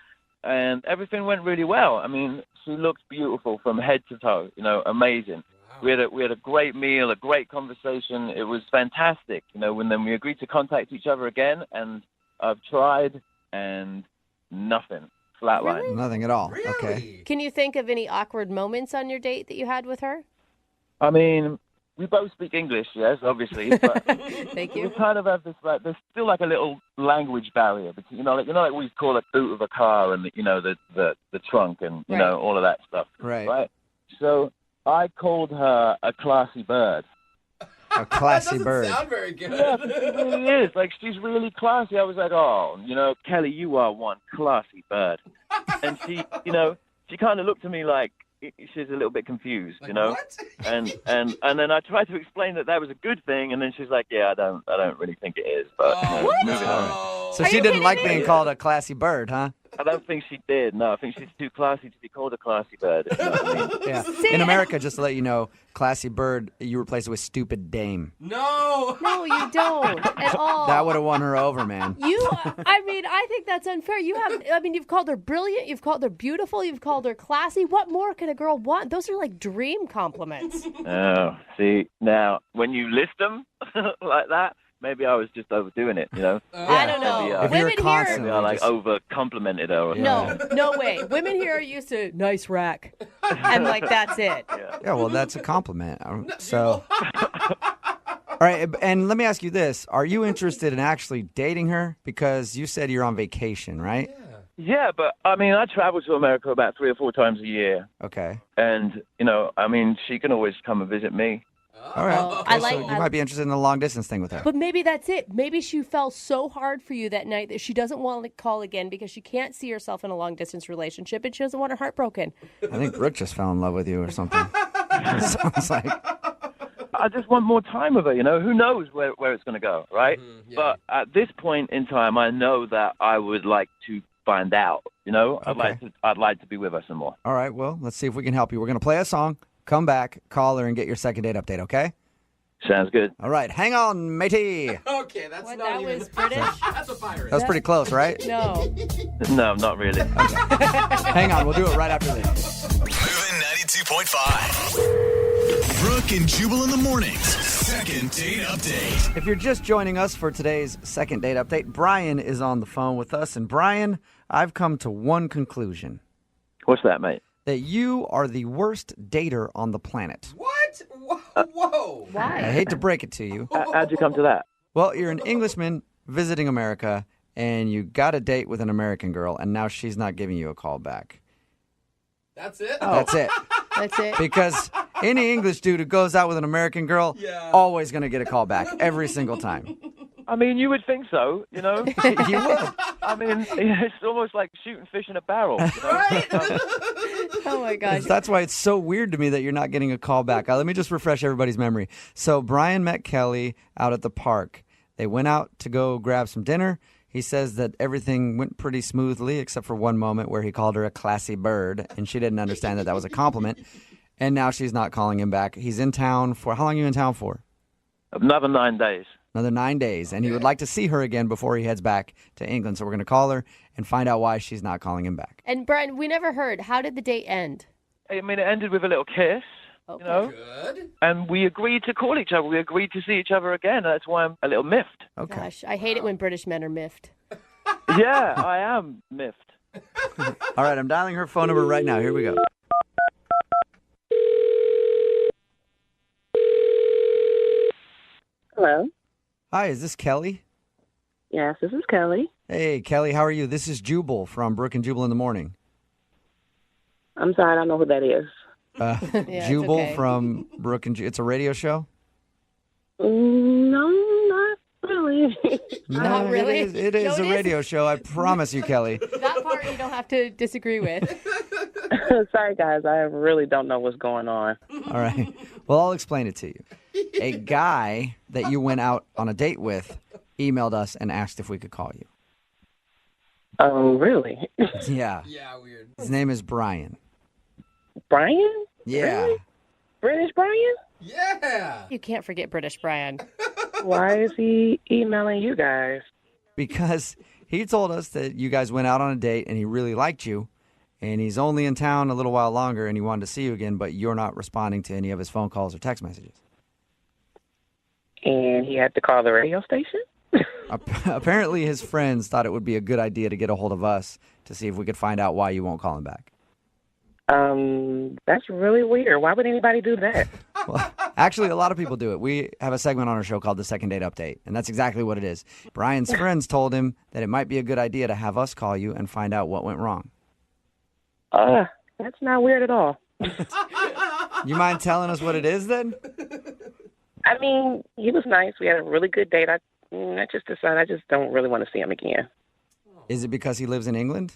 And everything went really well. I mean, she looked beautiful from head to toe, you know, amazing. Wow. We had a great meal, a great conversation. It was fantastic, you know, and then we agreed to contact each other again, and I've tried and nothing. Flatline. Really? Nothing at all. Really? Okay. Can you think of any awkward moments on your date that you had with her? I mean, we both speak English, yes, obviously. But Thank you. We kind of have this, like, there's still like a little language barrier between, you know, like we call it boot of a car and, you know, the trunk and, you know, all of that stuff. Right. So I called her a classy bird. A classy bird. Sound very good. Yeah, she really is. Like, she's really classy. I was like, oh, you know, Kelly, you are one classy bird. And she, you know, she kind of looked at me like she's a little bit confused, you know. What? And then I tried to explain that was a good thing, and then she's like, yeah, I don't really think it is. But moving on. So she didn't like being called a classy bird, huh? I don't think she did. No, I think she's too classy to be called a classy bird. If you know what I mean. Yeah. In America, just to let you know, classy bird, you replace it with stupid dame. No, you don't at all. That would have won her over, man. I think that's unfair. You've called her brilliant, you've called her beautiful, you've called her classy. What more can a girl want? Those are like dream compliments. Oh, see, now, when you list them like that, maybe I was just overdoing it, you know? I don't know. Maybe, Women here, maybe I over complimented her or something. no way. Women here are used to nice rack, and like that's it. Yeah, well, that's a compliment. So, all right, and let me ask you this: are you interested in actually dating her? Because you said you're on vacation, right? Yeah, but I mean, I travel to America about 3 or 4 times a year. Okay. And, you know, I mean, she can always come and visit me. All right. Oh, Okay, so you might be interested in the long distance thing with her. But maybe that's it. Maybe she fell so hard for you that night that she doesn't want to call again because she can't see herself in a long distance relationship and she doesn't want her heart broken. I think Brooke just fell in love with you or something. Sounds like. I just want more time with her, Who knows where it's going to go, right? But at this point in time, I know that I would like to find out, I'd like to be with her some more. All right, well, let's see if we can help you. We're going to play a song, come back, call her, and get your second date update, okay? Sounds good. All right, hang on, matey. Okay, that's not that even... was British? That's a pirate. That was pretty close, right? No. No, not really. Hang on, we'll do it right after this. Moving 92.5. Brooke and Jubal in the mornings. Second date update. If you're just joining us for today's second date update, Brian is on the phone with us. And Brian, I've come to one conclusion. What's that, mate? That you are the worst dater on the planet. What? Whoa. Why? I hate to break it to you. How'd you come to that? Well, you're an Englishman visiting America, and you got a date with an American girl, and now she's not giving you a call back. That's it? That's it. That's it. Because any English dude who goes out with an American girl, always going to get a call back every single time. I mean, you would think so, You would. I mean, it's almost like shooting fish in a barrel. Right? Oh, my gosh. That's why it's so weird to me that you're not getting a call back. Let me just refresh everybody's memory. So Brian met Kelly out at the park. They went out to go grab some dinner. He says that everything went pretty smoothly except for one moment where he called her a classy bird, and she didn't understand that was a compliment. And now she's not calling him back. He's in town for, how long are you in town for? Another 9 days. Another 9 days. And he would like to see her again before he heads back to England. So we're going to call her and find out why she's not calling him back. And Brian, we never heard. How did the date end? I mean, it ended with a little kiss. Okay. Good. And we agreed to call each other. We agreed to see each other again. That's why I'm a little miffed. Okay. Gosh, I hate it when British men are miffed. Yeah, I am miffed. All right, I'm dialing her phone number right now. Here we go. Hello. Hi, is this Kelly? Yes, this is Kelly. Hey, Kelly, how are you? This is Jubal from Brooke and Jubal in the morning. I'm sorry, I don't know who that is. it's Jubal okay. from Brooke and Jubal. It's a radio show? No, not really. Not really? It is a radio show. I promise you, Kelly. That part you don't have to disagree with. Sorry, guys, I really don't know what's going on. All right. Well, I'll explain it to you. A guy that you went out on a date with emailed us and asked if we could call you. Oh, really? Yeah. Yeah, weird. His name is Brian. Brian? Yeah. Really? British Brian? Yeah. You can't forget British Brian. Why is he emailing you guys? Because he told us that you guys went out on a date and he really liked you. And he's only in town a little while longer and he wanted to see you again, but you're not responding to any of his phone calls or text messages. And he had to call the radio station? Apparently his friends thought it would be a good idea to get a hold of us to see if we could find out why you won't call him back. That's really weird. Why would anybody do that? Well, actually, a lot of people do it. We have a segment on our show called the Second Date Update, and that's exactly what it is. Brian's friends told him that it might be a good idea to have us call you and find out what went wrong. That's not weird at all. You mind telling us what it is then? I mean, he was nice. We had a really good date. I just decided I just don't really want to see him again. Is it because he lives in England?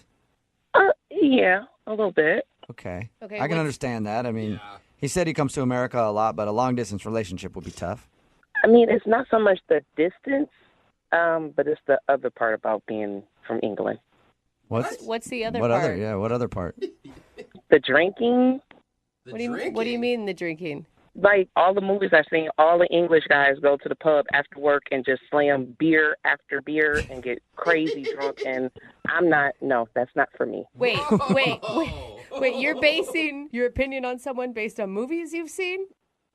Yeah, a little bit. Okay. Okay, I can understand that. I mean, he said he comes to America a lot, but a long-distance relationship would be tough. I mean, it's not so much the distance, but it's the other part about being from England. What's the other what part? What other part? The drinking. What do you mean the drinking? Like all the movies I've seen, all the English guys go to the pub after work and just slam beer after beer and get crazy drunk. And no, that's not for me. Wait. You're basing your opinion on someone based on movies you've seen?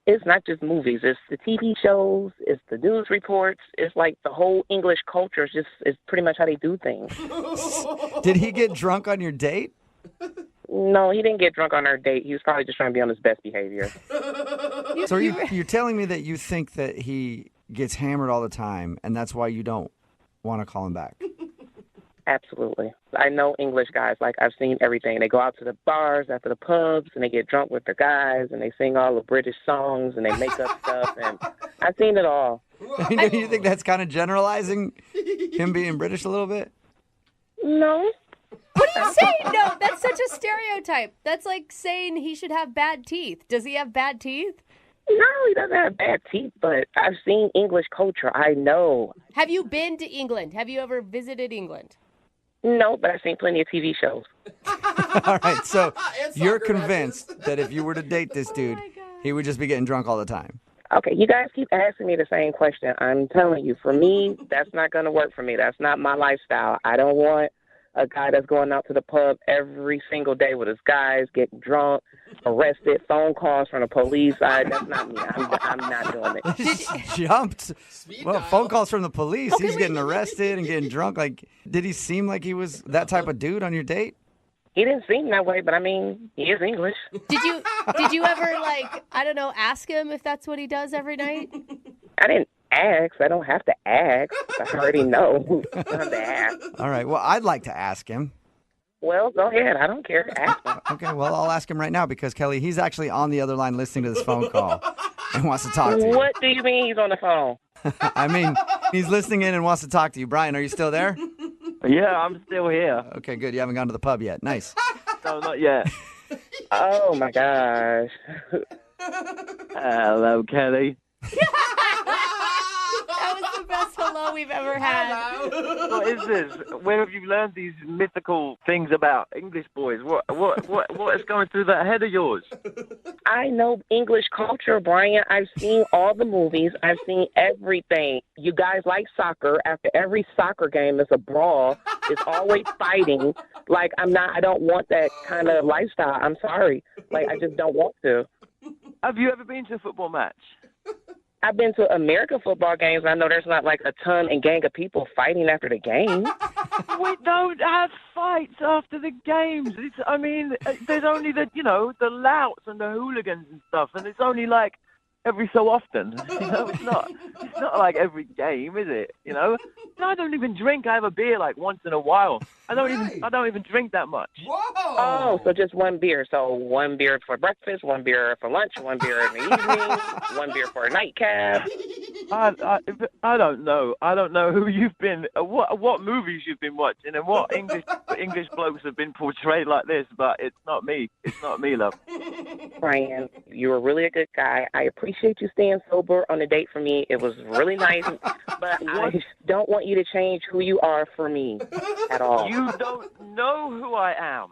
It's not just movies. It's the TV shows. It's the news reports. It's like the whole English culture is pretty much how they do things. Did he get drunk on your date? No, he didn't get drunk on our date. He was probably just trying to be on his best behavior. So you're telling me that you think that he gets hammered all the time, and that's why you don't want to call him back? Absolutely. I know English guys. Like, I've seen everything. They go out to the bars, after the pubs, and they get drunk with their guys, and they sing all the British songs, and they make up stuff, and I've seen it all. You think that's kind of generalizing him being British a little bit? No. What are you saying? No, that's such a stereotype. That's like saying he should have bad teeth. Does he have bad teeth? No, he doesn't have bad teeth, but I've seen English culture. I know. Have you been to England? Have you ever visited England? No, but I've seen plenty of TV shows. All right, so you're convinced that if you were to date this dude, he would just be getting drunk all the time. Okay, you guys keep asking me the same question. I'm telling you, for me, that's not going to work for me. That's not my lifestyle. I don't want a guy that's going out to the pub every single day with his guys, getting drunk, arrested, phone calls from the police. That's not me. I'm not doing it. Jumped. Well, phone calls from the police. He's getting arrested and getting drunk. Like, did he seem like he was that type of dude on your date? He didn't seem that way, but I mean, he is English. Did you ever, like, I don't know, ask him if that's what he does every night? I didn't ask. I don't have to ask. I already know. I don't have to ask. All right. Well, I'd like to ask him. Well, go ahead. I don't care. Ask him. Okay. Well, I'll ask him right now because, Kelly, he's actually on the other line listening to this phone call and wants to talk to you. What do you mean he's on the phone? I mean, he's listening in and wants to talk to you. Brian, are you still there? Yeah, I'm still here. Okay, good. You haven't gone to the pub yet. Nice. No, not yet. Oh, my gosh. Hello, Kelly. That was the best hello we've ever had. What is this? Where have you learned these mythical things about English boys? What is going through that head of yours? I know English culture, Brian. I've seen all the movies. I've seen everything. You guys like soccer. After every soccer game, there's a brawl. It's always fighting. Like, I don't want that kind of lifestyle. I'm sorry. Like, I just don't want to. Have you ever been to a football match? I've been to American football games. I know there's not like a ton and gang of people fighting after the game. We don't have fights after the games. There's only the louts and the hooligans and stuff, and it's only like every so often. It's not like every game, is it? I don't even drink. I have a beer like once in a while. I don't even drink that much. Whoa! Oh, so just one beer. So one beer for breakfast, one beer for lunch, one beer in the evening, one beer for a nightcap. I don't know. I don't know who you've been, what movies you've been watching, and what English blokes have been portrayed like this. But it's not me. It's not me, love. Brian, you were really a good guy. I appreciate you staying sober on a date for me. It was really nice, but I don't want you to change who you are for me at all. You don't know who I am.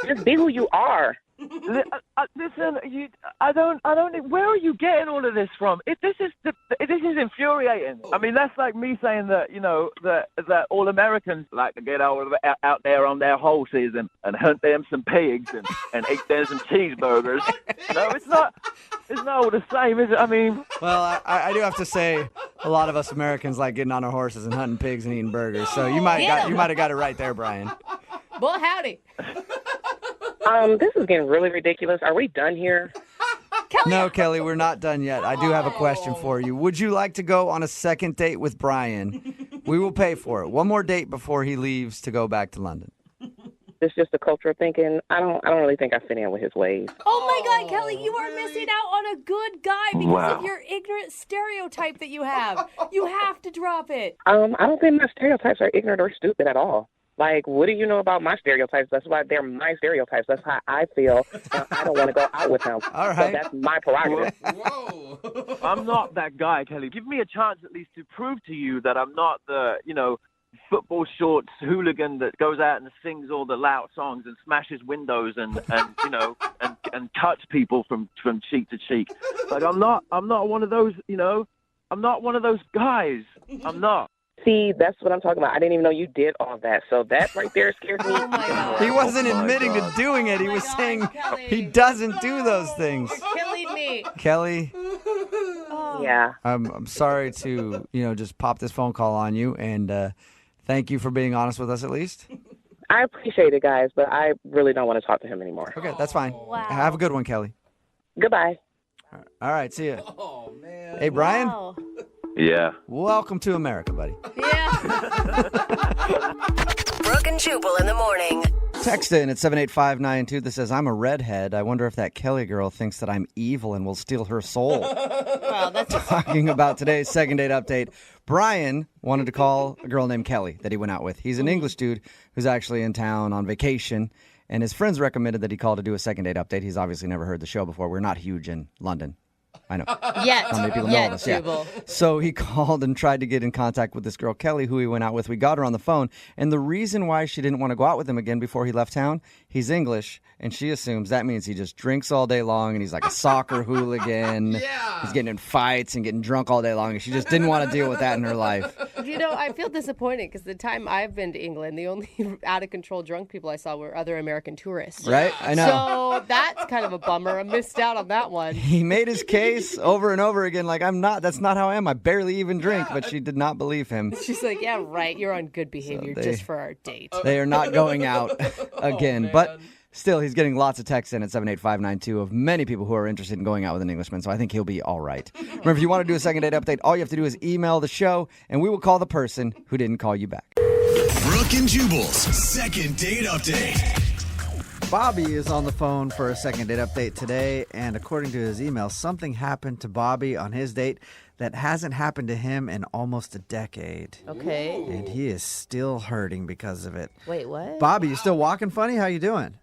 Just be who you are. Listen, I don't. Where are you getting all of this from? This is infuriating. I mean, that's like me saying that that all Americans like to get out there on their horses and hunt them some pigs and eat them some cheeseburgers. No, it's not all the same, is it? I mean, well, I do have to say, a lot of us Americans like getting on our horses and hunting pigs and eating burgers. So you might have got it right there, Brian. Boy, howdy. This is getting really ridiculous. Are we done here? No, Kelly, we're not done yet. I do have a question for you. Would you like to go on a second date with Brian? We will pay for it. One more date before he leaves to go back to London. It's just a culture of thinking. I don't really think I fit in with his ways. Oh my God, Kelly, you are missing out on a good guy because of your ignorant stereotype that you have. You have to drop it. I don't think my stereotypes are ignorant or stupid at all. Like, what do you know about my stereotypes? That's why they're my stereotypes. That's how I feel. I don't want to go out with him. All right. So that's my prerogative. Whoa. I'm not that guy, Kelly. Give me a chance at least to prove to you that I'm not the, football shorts hooligan that goes out and sings all the loud songs and smashes windows and cuts people from cheek to cheek. Like, I'm not one of those, I'm not one of those guys. I'm not. See, that's what I'm talking about. I didn't even know you did all that. So that right there scares me. Oh my God. He wasn't admitting to doing it. He was saying Kelly. he doesn't do those things. You're killing me. Kelly, Yeah. I'm sorry to, just pop this phone call on you, and thank you for being honest with us at least. I appreciate it, guys, but I really don't want to talk to him anymore. Okay, that's fine. Wow. Have a good one, Kelly. Goodbye. All right, see ya. Oh, man. Hey, Brian. Wow. Yeah. Welcome to America, buddy. Yeah. and Jubal in the morning. Text in at 78592 that says, I'm a redhead. I wonder if that Kelly girl thinks that I'm evil and will steal her soul. Wow, that's Talking about today's second date update, Brian wanted to call a girl named Kelly that he went out with. He's an English dude who's actually in town on vacation, and his friends recommended that he call to do a second date update. He's obviously never heard the show before. We're not huge in London. I know. Yet. Not many people know this. Yeah. So he called and tried to get in contact with this girl, Kelly, who he went out with. We got her on the phone. And the reason why she didn't want to go out with him again before he left town, he's English, and she assumes that means he just drinks all day long and he's like a soccer hooligan. Yeah. He's getting in fights and getting drunk all day long. And she just didn't want to deal with that in her life. You know, I feel disappointed because the time I've been to England, the only out-of-control drunk people I saw were other American tourists. Right? I know. So that's kind of a bummer. I missed out on that one. He made his case over and over again, like, that's not how I am. I barely even drink, but she did not believe him. She's like, yeah, right. You're on good behavior just for our date. They are not going out again. But still, he's getting lots of texts in at 78592 of many people who are interested in going out with an Englishman, so I think he'll be all right. Remember, if you want to do a second date update, all you have to do is email the show, and we will call the person who didn't call you back. Brooke and Jubal's second date update. Bobby is on the phone for a second date update today, and according to his email, something happened to Bobby on his date that hasn't happened to him in almost a decade. Okay. And he is still hurting because of it. Wait, what? Bobby, you still walking funny? How you doing?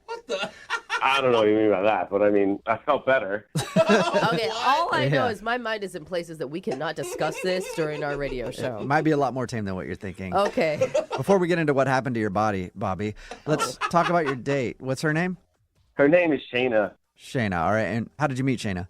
I don't know what you mean by that, but I mean, I felt better. Okay, all I know Yeah. is my mind is in places that we cannot discuss this during our radio show. It might be a lot more tame than what you're thinking. Okay. Before we get into what happened to your body, Bobby, let's talk about your date. What's her name? Her name is Shayna. Shayna. All right. And how did you meet Shayna?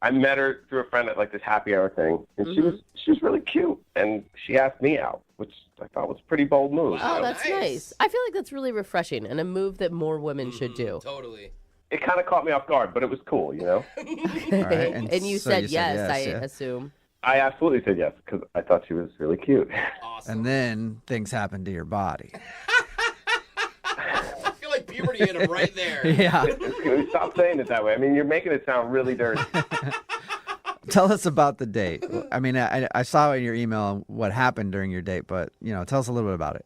I met her through a friend at like this happy hour thing, and she was really cute, and she asked me out, which I thought was a pretty bold move. Oh, you know? that's nice. I feel like that's really refreshing and a move that more women should do. Totally. It kind of caught me off guard, but it was cool, you know? All right. And you so said you yes, I yeah. assume. I absolutely said yes, because I thought she was really cute. And then things happened to your body. I feel like puberty hit him right there. Yeah. Stop saying it that way. I mean, you're making it sound really dirty. Tell us about the date. I mean, I saw in your email what happened during your date, but, tell us a little bit about it.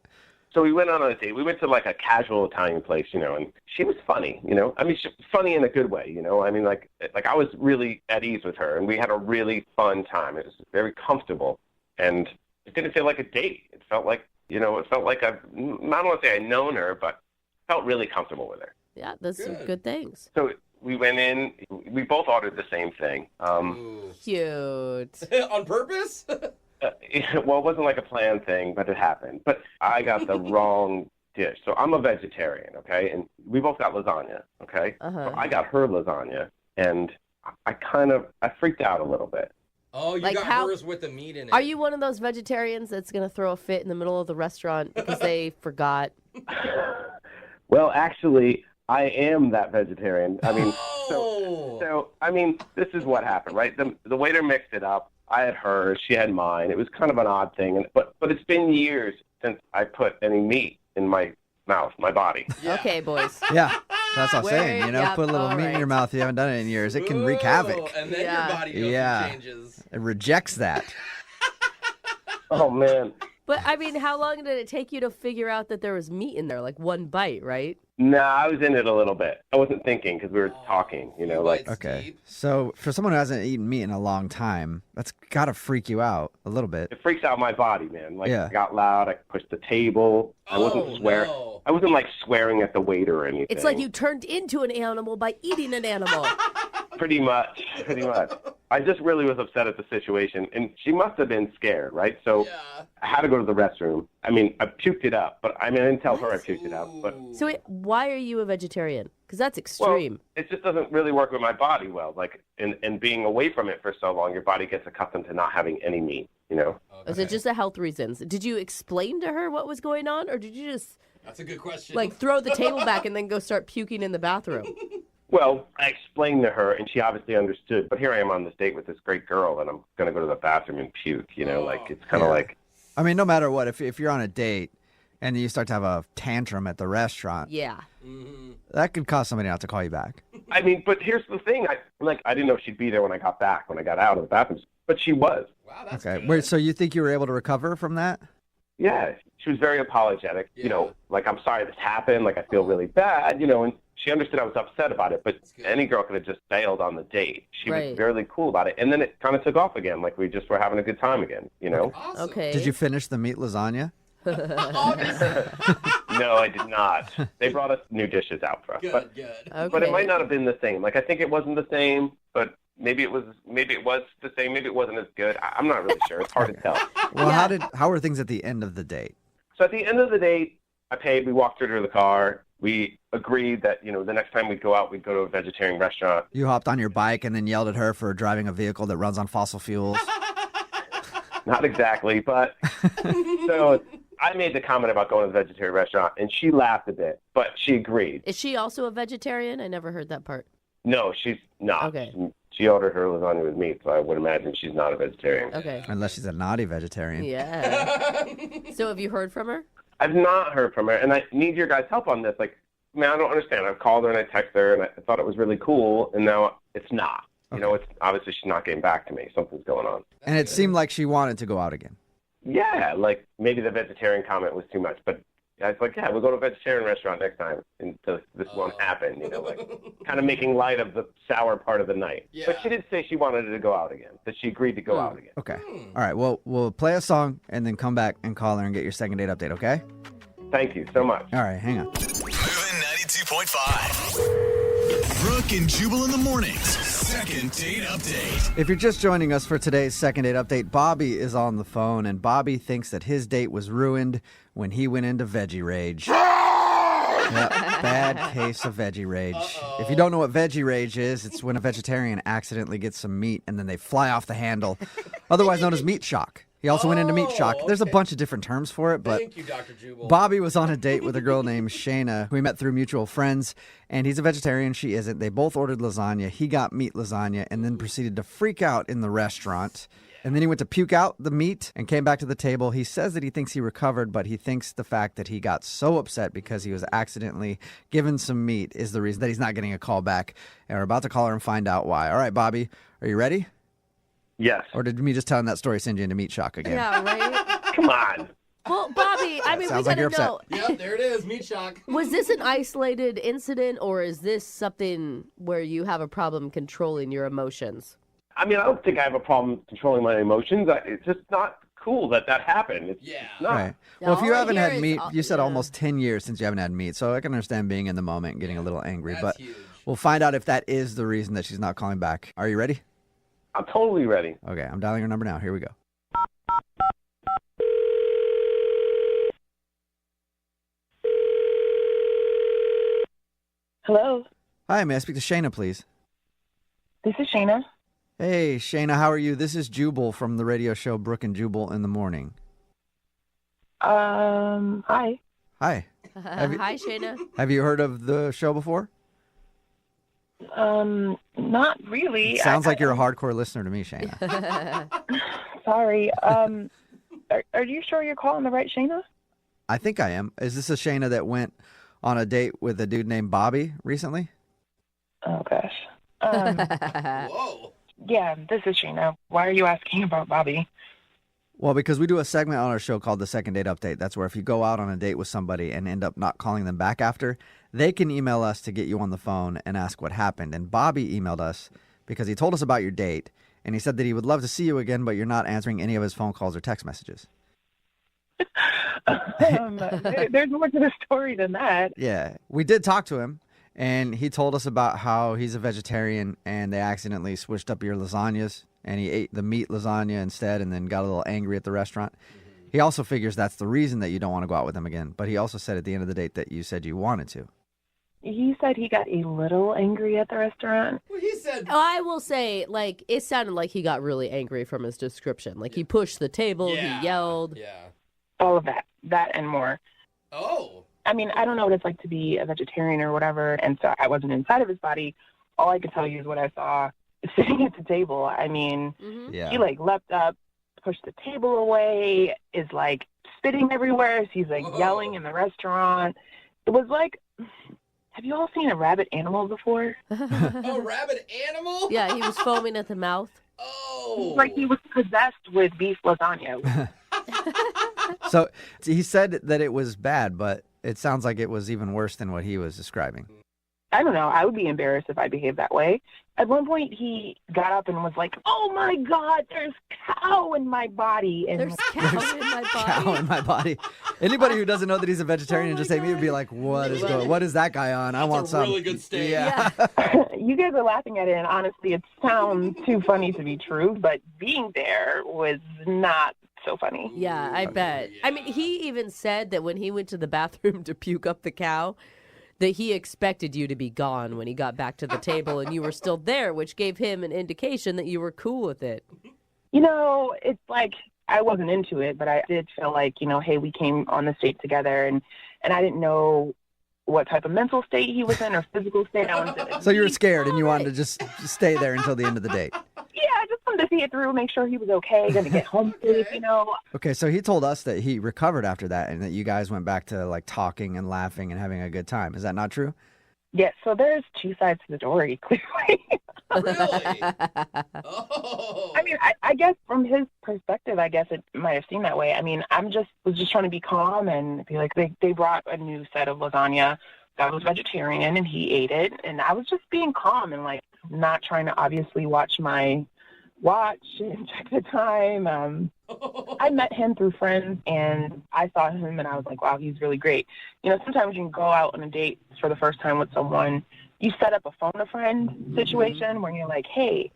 So we went on a date. We went to like a casual Italian place, and she was funny, I mean, she was funny in a good way, I mean, like I was really at ease with her, and we had a really fun time. It was very comfortable, and it didn't feel like a date. It felt like, I don't want to say I'd known her, but felt really comfortable with her. Yeah, that's some good things. So we went in. We both ordered the same thing. Cute. On purpose? Well, it wasn't like a planned thing, but it happened. But I got the wrong dish. So I'm a vegetarian, okay? And we both got lasagna, okay? So I got her lasagna, and I freaked out a little bit. Oh, you Like got how- hers with the meat in it. Are you one of those vegetarians that's going to throw a fit in the middle of the restaurant because they forgot? Well, actually, I am that vegetarian. I mean, so I mean, this is what happened, right? The waiter mixed it up. I had hers, she had mine. It was kind of an odd thing, but it's been years since I put any meat in my mouth, my body. Okay, boys. Yeah, that's what I'm saying. Put a little meat in your mouth. You haven't done it in years. It can wreak havoc. And then your body goes and changes. It rejects that. Oh, man. But, I mean, how long did it take you to figure out that there was meat in there? Like one bite, right? No, I was in it a little bit. I wasn't thinking because we were talking, like. Okay. So for someone who hasn't eaten meat in a long time, that's got to freak you out a little bit. It freaks out my body, man. Like, Yeah. I got loud. I pushed the table. I wasn't swearing. No. I wasn't, like, swearing at the waiter or anything. It's like you turned into an animal by eating an animal. Pretty much. I just really was upset at the situation, and she must have been scared, right? So I had to go to the restroom. I mean, I puked it up, but I didn't tell her I puked it up. But So wait, why are you a vegetarian? Because that's extreme. Well, it just doesn't really work with my body well. Like, and being away from it for so long, your body gets accustomed to not having any meat, Is it just the health reasons? Did you explain to her what was going on, or did you just That's a good question. like throw the table back and then go start puking in the bathroom? Well, I explained to her, and she obviously understood. But here I am on this date with this great girl, and I'm going to go to the bathroom and puke, Like, it's kind of like... I mean, no matter what, if you're on a date and you start to have a tantrum at the restaurant, Yeah. that could cause somebody not to call you back. I mean, but here's the thing. I didn't know she'd be there when I got out of the bathroom. But she was. Wow, that's Okay. good. Wait, so you think you were able to recover from that? Yeah, she was very apologetic. You know, like, I'm sorry this happened. Like, I feel really bad. You know, and she understood I was upset about it. But any girl could have just bailed on the date. She was really cool about it. And then it kind of took off again. Like, we just were having a good time again, you know? Okay. Did you finish the meat lasagna? No, I did not. They brought us new dishes out for us. But it might not have been the same. Like, I think it wasn't the same, but maybe it was the same. Maybe it wasn't as good. I'm not really sure. It's hard to tell. Well, how were things at the end of the date? So at the end of the date, I paid. We walked her to the car. We agreed that, you know, the next time we'd go out, we'd go to a vegetarian restaurant. You hopped on your bike and then yelled at her for driving a vehicle that runs on fossil fuels. Not exactly, but so I made the comment about going to the vegetarian restaurant, and she laughed a bit, but she agreed. Is she also a vegetarian? I never heard that part. No, she's not. Okay. She ordered her lasagna with meat, so I would imagine she's not a vegetarian. Okay. Unless she's a naughty vegetarian. Yeah. So have you heard from her? I've not heard from her, and I need your guys' help on this. Like, man, I don't understand. I've called her and I texted her, and I thought it was really cool, and now it's not. You know, it's obviously she's not getting back to me. Something's going on. And it seemed like she wanted to go out again. Yeah, like maybe the vegetarian comment was too much, but I was like, yeah, we'll go to a vegetarian restaurant next time until this won't happen, you know, like kind of making light of the sour part of the night. Yeah. But she did say she wanted to go out again, that she agreed to go out again. Okay. All right, well, we'll play a song and then come back and call her and get your second date update, okay? Thank you so much. All right, hang on. Moving 92.5. Brooke and Jubal in the mornings. Second date update. If you're just joining us for today's second date update, Bobby is on the phone, and Bobby thinks that his date was ruined when he went into veggie rage. Yep, bad case of veggie rage. If you don't know what veggie rage is, it's when a vegetarian accidentally gets some meat and then they fly off the handle, otherwise known as meat shock. He also went into meat shock. There's a bunch of different terms for it, but Thank you, Dr. Jubal. Bobby was on a date with a girl named Shayna, who he met through mutual friends, and he's a vegetarian. She isn't. They both ordered lasagna. He got meat lasagna and then proceeded to freak out in the restaurant. And then he went to puke out the meat and came back to the table. He says that he thinks he recovered, but he thinks the fact that he got so upset because he was accidentally given some meat is the reason that he's not getting a call back. And we're about to call her and find out why. All right, Bobby, are you ready? Yes. Or did me just telling that story send you into meat shock again? Yeah, right? Come on. Well, Bobby, I mean, we Sounds like gotta you're upset. know. Yep, there it is, meat shock. Was this an isolated incident, or is this something where you have a problem controlling your emotions? I mean, I don't think I have a problem controlling my emotions. It's just not cool that happened. It's not. Right. Well, if you haven't had meat, you said almost 10 years since you haven't had meat, so I can understand being in the moment and getting a little angry. But we'll find out if that is the reason that she's not calling back. Are you ready? I'm totally ready. Okay, I'm dialing her number now. Here we go. Hello, Hi, may I speak to Shayna, please? this is Shayna. Hey, Shayna, how are you? This is Jubal from the radio show Brooke and Jubal in the Morning. Hi. Hi. Hi, Shayna. Have you heard of the show before? Not really. Sounds like you're a hardcore listener to me, Shayna. Sorry. Are you sure you're calling the right Shayna? I think I am. Is this a Shayna that went on a date with a dude named Bobby recently? Oh gosh. Whoa. Yeah, this is Shayna. Why are you asking about Bobby? Well, because we do a segment on our show called the Second Date Update. That's where if you go out on a date with somebody and end up not calling them back after, they can email us to get you on the phone and ask what happened. And Bobby emailed us because he told us about your date, and he said that he would love to see you again, but you're not answering any of his phone calls or text messages. There's more to the story than that. Yeah, we did talk to him, and he told us about how he's a vegetarian, and they accidentally switched up your lasagnas, and he ate the meat lasagna instead and then got a little angry at the restaurant. He also figures that's the reason that you don't want to go out with him again, but he also said at the end of the date that you said you wanted to. He said he got a little angry at the restaurant. Well, he said... I will say, like, it sounded like he got really angry from his description. Like, he pushed the table, he yelled. Yeah. All of that and more. Oh. I mean, I don't know what it's like to be a vegetarian or whatever, and so I wasn't inside of his body. All I could tell you is what I saw sitting at the table. I mean, he, like, leapt up, pushed the table away, is, like, spitting everywhere. So he's, like, yelling in the restaurant. It was like... Have you all seen a rabid animal before? A rabid animal? Yeah, he was foaming at the mouth. Oh. Like he was possessed with beef lasagna. So he said that it was bad, but it sounds like it was even worse than what he was describing. I don't know. I would be embarrassed if I behaved that way. At one point, he got up and was like, "Oh my God, there's cow in my body." And There's cow in my body. Cow in my body. Anybody who doesn't know that he's a vegetarian just like me would be like, what is that guy on? I want some. Really good steak. Yeah. You guys are laughing at it, and honestly, it sounds too funny to be true, but being there was not so funny. Yeah, I bet. I mean, he even said that when he went to the bathroom to puke up the cow, that he expected you to be gone when he got back to the table and you were still there, which gave him an indication that you were cool with it. You know, it's like I wasn't into it, but I did feel like, hey, we came on this date together, and I didn't know what type of mental state he was in or physical state. I wanted to So you were scared and you wanted to just stay there until the end of the date. Yeah, I just wanted to see it through, make sure he was okay, going to get home safe, Okay, so he told us that he recovered after that and that you guys went back to like talking and laughing and having a good time. Is that not true? Yes, so there's two sides to the story, clearly. Really? Oh. I mean, I guess from his perspective, I guess it might have seemed that way. I mean, was just trying to be calm and be like, they brought a new set of lasagna that was vegetarian and he ate it. And I was just being calm and like not trying to obviously watch my watch and check the time. I met him through friends and I saw him and I was like, wow, he's really great. Sometimes you can go out on a date for the first time with someone. You set up a phone a friend situation where you're like, hey,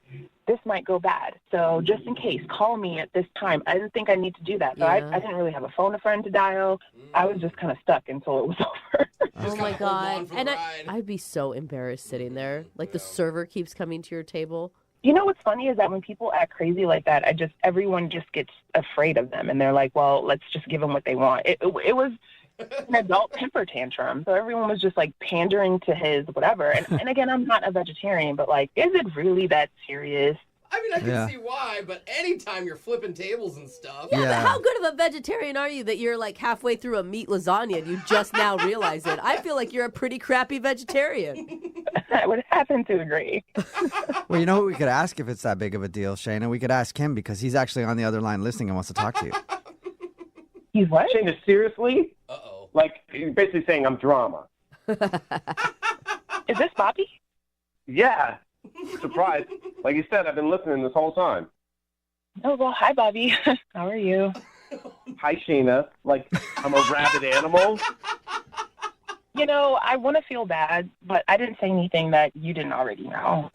this might go bad. So just in case, call me at this time. I didn't think I need to do that. So I didn't really have a phone a friend to dial. I was just kind of stuck until it was over. Oh my God. And I'd be so embarrassed sitting there. Like the server keeps coming to your table. You know what's funny is that when people act crazy like that, everyone just gets afraid of them. And they're like, well, let's just give them what they want. It was an adult temper tantrum. So everyone was just like pandering to his whatever. And again, I'm not a vegetarian, but like, is it really that serious? I mean, I can see why, but anytime you're flipping tables and stuff. Yeah, but how good of a vegetarian are you that you're like halfway through a meat lasagna and you just now realize it? I feel like you're a pretty crappy vegetarian. I would happen to agree. Well, you know what we could ask if it's that big of a deal, Shayna? We could ask him because he's actually on the other line listening and wants to talk to you. He's what? Shayna, seriously? Uh-oh. Like, you're basically saying I'm drama. Is this Bobby? Yeah. Surprised. Like you said, I've been listening this whole time. Oh, well, hi, Bobby. How are you? Hi, Shayna. Like, I'm a rabid animal. I want to feel bad, but I didn't say anything that you didn't already know.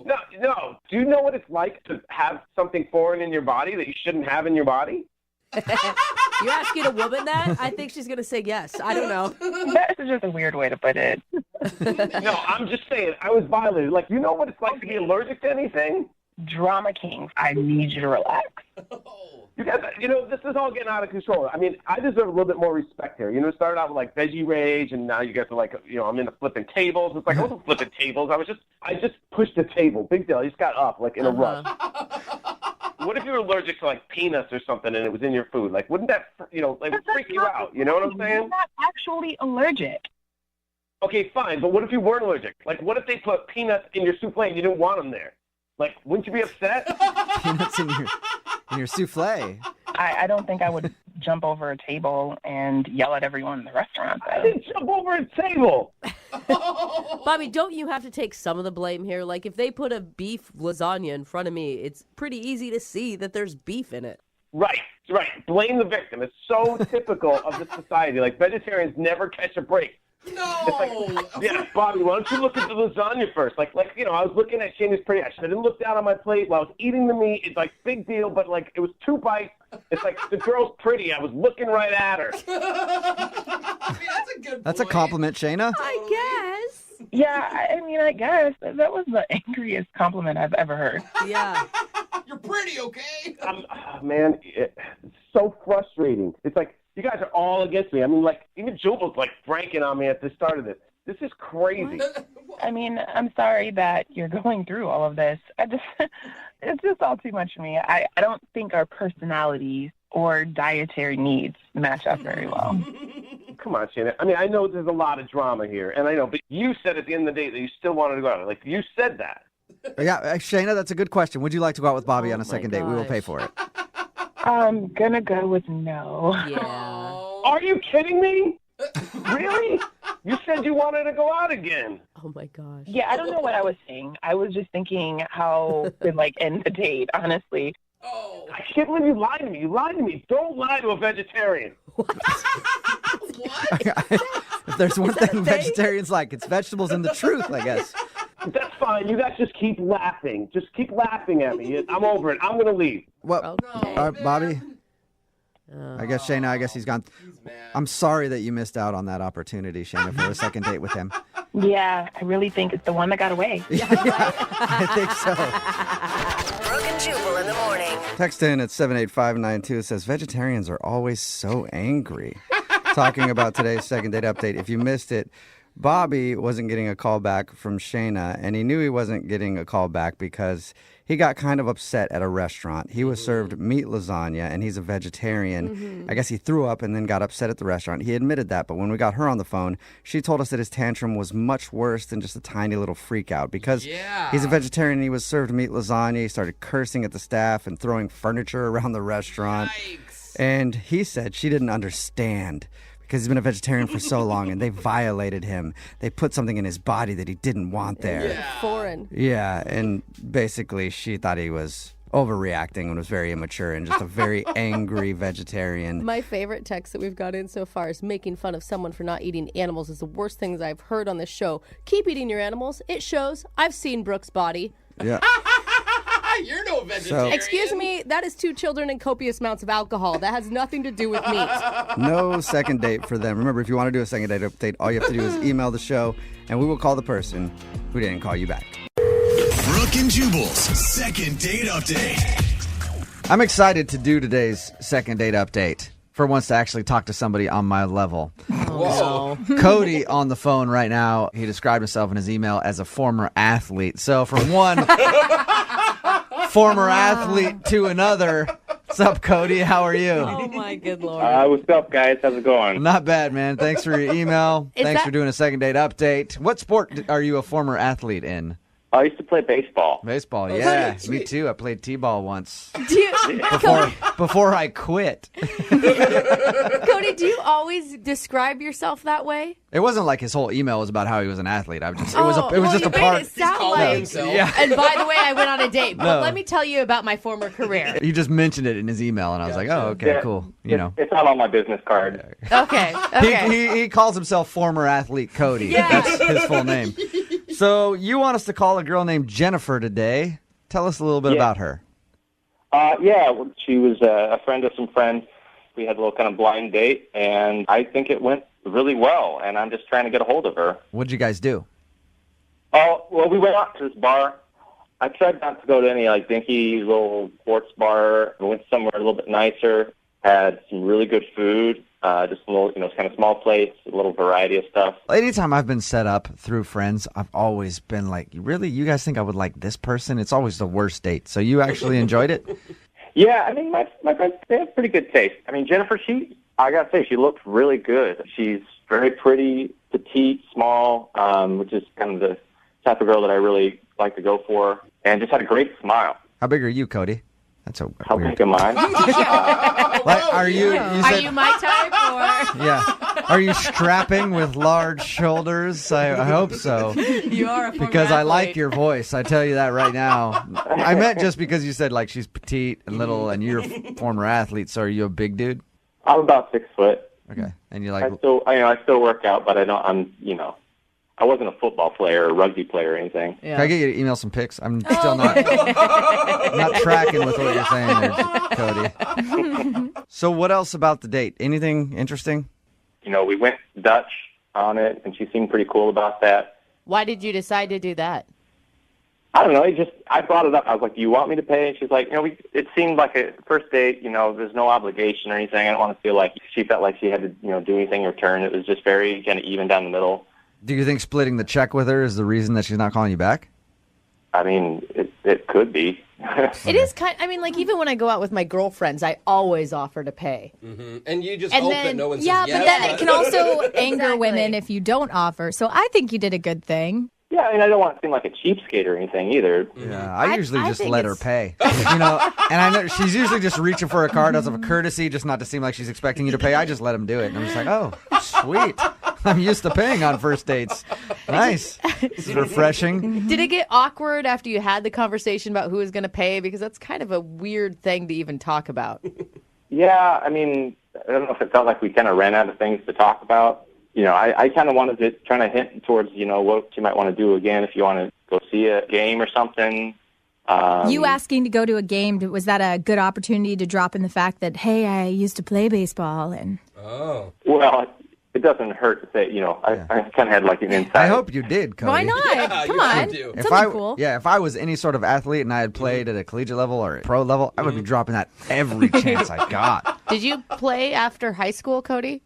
No. Do you know what it's like to have something foreign in your body that you shouldn't have in your body? You're asking a woman that? I think she's going to say yes. I don't know. That is just a weird way to put it. No, I'm just saying, I was violated. Like, you know what it's like to be allergic to anything? Drama kings, I need you to relax. You guys, this is all getting out of control. I mean, I deserve a little bit more respect here. It started out with like veggie rage, and now you guys are like, I'm into flipping tables. It's like, I wasn't flipping tables. I just pushed the table. Big deal. I just got up like in a rush. What if you were allergic to like peanuts or something and it was in your food? Like, wouldn't that, freak you out? You know what I'm saying? I'm not actually allergic. Okay, fine. But what if you weren't allergic? Like, what if they put peanuts in your souffle and you didn't want them there? Like, wouldn't you be upset? Peanuts in your souffle. I don't think I would jump over a table and yell at everyone in the restaurant, though. I didn't jump over a table. Bobby, don't you have to take some of the blame here? Like, if they put a beef lasagna in front of me, it's pretty easy to see that there's beef in it. Right. Blame the victim. It's so typical of this society. Like, vegetarians never catch a break. No. It's like, yeah, Bobby, why don't you look at the lasagna first? I was looking at Shayna's pretty. I didn't look down on my plate while I was eating the meat. It's like big deal, but like it was 2 bites. It's like the girl's pretty. I was looking right at her. I mean, that's a good. That's a compliment, Shayna. I guess. Yeah, I mean, I guess that was the angriest compliment I've ever heard. Yeah. You're pretty, okay? Man, it's so frustrating. It's like you guys are all against me. I mean, like even Jubal's like franking on me at the start of this. This is crazy. I mean, I'm sorry that you're going through all of this. It's just all too much for me. I don't think our personalities or dietary needs match up very well. Come on, Shannon. I mean, I know there's a lot of drama here, and I know, but you said at the end of the day that you still wanted to go out. Like, you said that. Yeah, Shayna, that's a good question. Would you like to go out with Bobby on a second date? We will pay for it. I'm gonna go with no. Yeah. Are you kidding me? Really? You said you wanted to go out again. Oh my gosh. Yeah, I don't know what I was saying. I was just thinking how to end the date, honestly. I can't believe you lied to me. You lied to me. Don't lie to a vegetarian. If there's one thing vegetarians like, it's vegetables and the truth, I guess. That's fine. You guys just keep laughing. Just keep laughing at me. I'm over it. I'm going to leave. Well, Bobby, I guess Shayna, he's gone. I'm sorry that you missed out on that opportunity, Shayna, for a second date with him. Yeah, I really think it's the one that got away. I think so. Brooke and Jubal in the morning. Text in at 78592. It says, vegetarians are always so angry. Talking about today's second date update. If you missed it, Bobby wasn't getting a call back from Shayna, and he knew he wasn't getting a call back because he got kind of upset at a restaurant. He was served meat lasagna, and he's a vegetarian. I guess he threw up and then got upset at the restaurant. He admitted that, but when we got her on the phone, she told us that his tantrum was much worse than just a tiny little freak out. Because he's a vegetarian and he was served meat lasagna, he started cursing at the staff and throwing furniture around the restaurant. Yikes. And he said she didn't understand because he's been a vegetarian for so long, and they violated him. They put something in his body that he didn't want there. Yeah. Foreign. Yeah, and basically she thought he was overreacting and was very immature and just a very angry vegetarian. My favorite text that we've got in so far is making fun of someone for not eating animals is the worst things I've heard on this show. Keep eating your animals. It shows. I've seen Brooke's body. Yeah. You're no vegetarian. Excuse me, that is 2 children and copious amounts of alcohol. That has nothing to do with meat. No second date for them. Remember, if you want to do a second date update, all you have to do is email the show, and we will call the person who didn't call you back. Brooke and Jubal's second date update. I'm excited to do today's second date update. For once to actually talk to somebody on my level. Whoa. Cody on the phone right now, he described himself in his email as a former athlete. So from one former athlete to another. What's up, Cody? How are you? Oh, my good Lord. What's up, guys? How's it going? Not bad, man. Thanks for your email. Thanks for doing a second date update. What sport are you a former athlete in? I used to play baseball. Baseball, yeah. Me too. I played t-ball once. Cody, before I quit. Cody, do you always describe yourself that way? It wasn't like his whole email was about how he was an athlete. It was just a part. It sound like, yeah. And by the way, I went on a date. But No. let me tell you about my former career. He just mentioned it in his email, and I was like, oh, okay, Yeah. cool. You know. It's not on my business card. Okay. He calls himself former athlete Cody. Yeah. That's his full name. So you want us to call a girl named Jennifer today. Tell us a little bit about her. Well, she was a friend of some friends. We had a little kind of blind date, and I think it went really well, and I'm just trying to get a hold of her. What'd you guys do? Oh, well, we went out to this bar. I tried not to go to any, dinky little sports bar. We went somewhere a little bit nicer, had some really good food, just a little, kind of small plates, a little variety of stuff. Anytime I've been set up through friends, I've always been like, really? You guys think I would like this person? It's always the worst date. So you actually enjoyed it? Yeah, I mean, my friends, they have pretty good taste. I mean, Jennifer, I got to say, she looked really good. She's very pretty, petite, small, which is kind of the type of girl that I really like to go for, and just had a great smile. How big are you, Cody? That's so How weird. big am I? Are you Are you my type or? Yeah. Are you strapping with large shoulders? I hope so. You are a former Because I like athlete. your voice. I tell you that right now. I meant just because you said she's petite and little and you're a former athlete. So are you a big dude? I'm about 6 foot. Okay. And you I still work out, but I wasn't a football player or rugby player or anything. Can I get you to email some pics? I'm still not tracking with what you're saying there, Cody. So what else about the date? Anything interesting? We went Dutch on it, and she seemed pretty cool about that. Why did you decide to do that? I don't know. I brought it up. I was like, "Do you want me to pay?" And she's like, it seemed like a first date. There's no obligation or anything. I don't want to feel like she felt like she had to, do anything in return. It was just very kind of even down the middle. Do you think splitting the check with her is the reason that she's not calling you back? I mean, it could be. It is even when I go out with my girlfriends, I always offer to pay. Mm-hmm. And you just hope that no one says yes. but then it can also anger women if you don't offer. So I think you did a good thing. Yeah, I mean, I don't want to seem like a cheapskate or anything either. Yeah, I usually just let her pay. And I know she's usually just reaching for a card out of a courtesy, just not to seem like she's expecting you to pay. I just let him do it. And I'm just like, oh, sweet. I'm used to paying on first dates. Nice. This is refreshing. Did it get awkward after you had the conversation about who was going to pay? Because that's kind of a weird thing to even talk about. Yeah, I mean, I don't know if it felt like we kind of ran out of things to talk about. I kind of wanted to try to hint towards, what you might want to do again if you want to go see a game or something. You asking to go to a game, was that a good opportunity to drop in the fact that, hey, I used to play baseball? Oh. Well, it doesn't hurt to say, I kind of had like an insight. I hope you did, Cody. Why not? Yeah, Come you on. should do. Something cool. Yeah, if I was any sort of athlete and I had played at a collegiate level or a pro level, I would be dropping that every chance I got. Did you play after high school, Cody?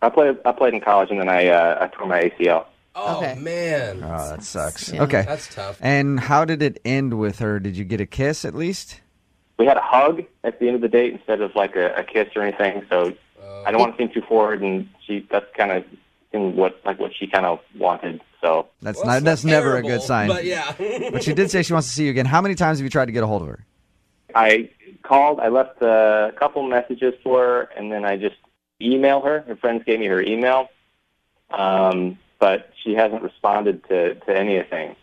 I played in college, and then I tore my ACL. Oh, Okay. man. Oh, that sucks. Yeah. Okay. That's tough. And how did it end with her? Did you get a kiss at least? We had a hug at the end of the date instead of like a kiss or anything. So I don't want to seem too forward, and that's kind of what she kind of wanted. So that's never a good sign. But yeah. But she did say she wants to see you again. How many times have you tried to get a hold of her? I called. I left a couple messages for her, and then I just emailed her. Her friends gave me her email, but she hasn't responded to anything.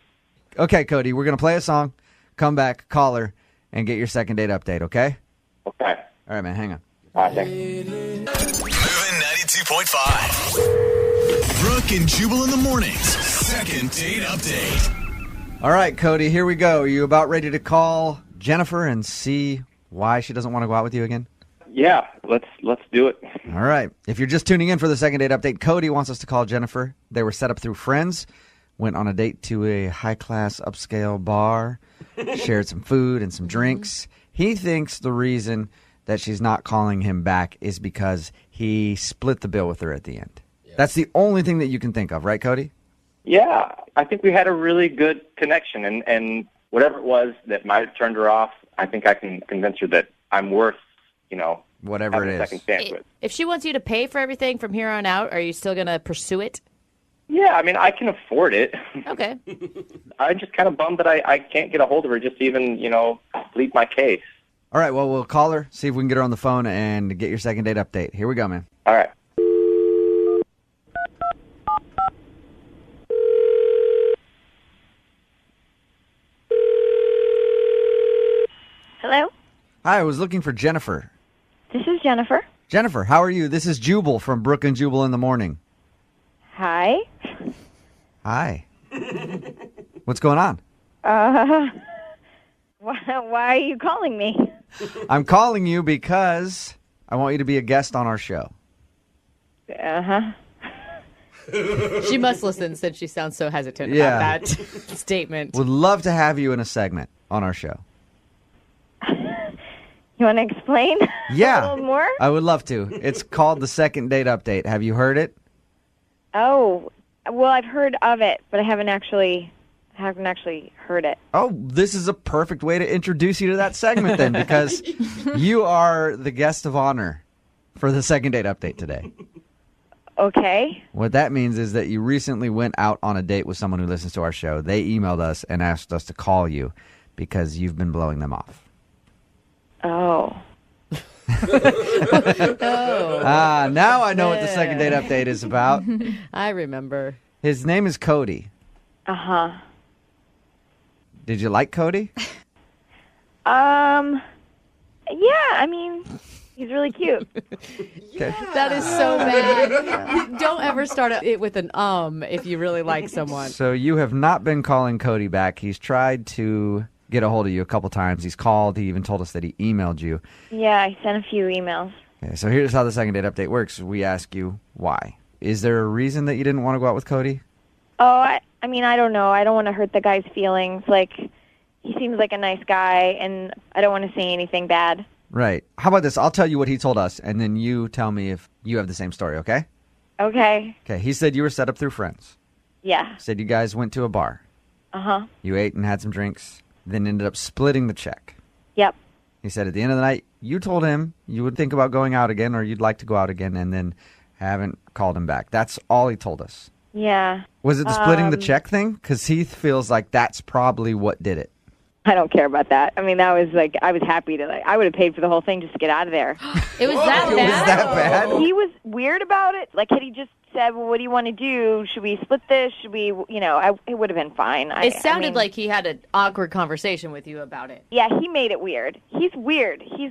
Okay, Cody, we're going to play a song, come back, call her, and get your second date update, okay? Okay. All right, man, hang on. All right, thanks. Moving 92.5. Brooke and Jubal in the mornings. Second date update. All right, Cody, here we go. Are you about ready to call Jennifer and see why she doesn't want to go out with you again? Yeah, let's do it. All right. If you're just tuning in for the second date update, Cody wants us to call Jennifer. They were set up through friends, went on a date to a high-class upscale bar, shared some food and some drinks. He thinks the reason that she's not calling him back is because he split the bill with her at the end. Yeah. That's the only thing that you can think of, right, Cody? Yeah, I think we had a really good connection, and whatever it was that might have turned her off, I think I can convince her that I'm worth whatever it is. Second chance with. If she wants you to pay for everything from here on out, are you still going to pursue it? Yeah, I mean, I can afford it. Okay. I'm just kind of bummed that I can't get a hold of her, just even, plead my case. All right, well, we'll call her, see if we can get her on the phone and get your second date update. Here we go, man. All right. Hello? Hi, I was looking for Jennifer. This is Jennifer. Jennifer, how are you? This is Jubal from Brooke and Jubal in the morning. Hi. Hi. What's going on? Why are you calling me? I'm calling you because I want you to be a guest on our show. Uh-huh. She must listen since she sounds so hesitant Yeah. about that statement. Would love to have you in a segment on our show. You want to explain Yeah. a little more? I would love to. It's called the Second Date Update. Have you heard it? Oh, well, I've heard of it, but I haven't actually heard it. Oh, this is a perfect way to introduce you to that segment then, because you are the guest of honor for the Second Date Update today. Okay. What that means is that you recently went out on a date with someone who listens to our show. They emailed us and asked us to call you because you've been blowing them off. Oh. Now I know what the Second Date Update is about. I remember. His name is Cody. Uh-huh. Did you like Cody? Yeah, I mean, he's really cute. Okay. That is so bad. Don't ever start it with an if you really like someone. So you have not been calling Cody back. He's tried to get a hold of you a couple times. He's called. He even told us that he emailed you. Yeah, I sent a few emails. Okay, so here's how the Second Date Update works. We ask you why. Is there a reason that you didn't want to go out with Cody? Oh, I mean, I don't know. I don't want to hurt the guy's feelings. Like, he seems like a nice guy, and I don't want to say anything bad. Right. How about this? I'll tell you what he told us, and then you tell me if you have the same story, okay? Okay. Okay, he said you were set up through friends. Yeah. Said you guys went to a bar. Uh-huh. You ate and had some drinks, then ended up splitting the check. Yep. He said at the end of the night, you told him you would think about going out again or you'd like to go out again and then haven't called him back. That's all he told us. Yeah. Was it the splitting the check thing? Because Heath feels like that's probably what did it. I don't care about that. I mean, that was like, I was happy to, like, I would have paid for the whole thing just to get out of there. It was that bad? It was that bad? He was weird about it. Like, had he just said, well, what do you want to do? Should we split this? Should we, it would have been fine. It sounded like he had an awkward conversation with you about it. Yeah, he made it weird. He's weird. He's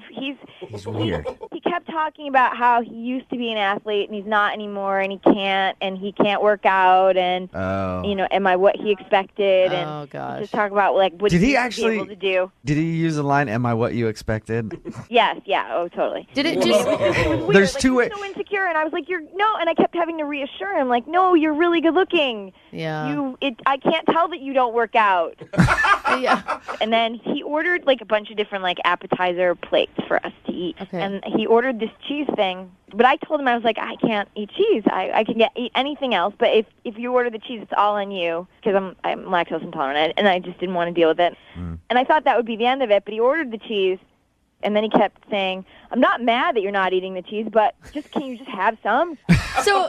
weird. He kept talking about how he used to be an athlete and he's not anymore and he can't work out and, am I what he expected? And oh, gosh. Just talk about, like, what Did he be actually able to do. Did he use the line, am I what you expected? Yes, yeah, oh, totally. Did it just... It was weird. There's like, two he was so insecure, and I was like, and I kept having to reassure him, like, no, you're really good looking. Yeah. I can't tell that you don't work out. Yeah. And then he ordered, like, a bunch of different, like, appetizer plates for us to eat. Okay. And he ordered this cheese thing, but I told him, I was like, I can't eat cheese. I can eat anything else, but if you order the cheese, it's all on you, because I'm lactose intolerant, and I just didn't want to deal with it. And I thought that would be the end of it, but he ordered the cheese, and then he kept saying, I'm not mad that you're not eating the cheese, but can you just have some? So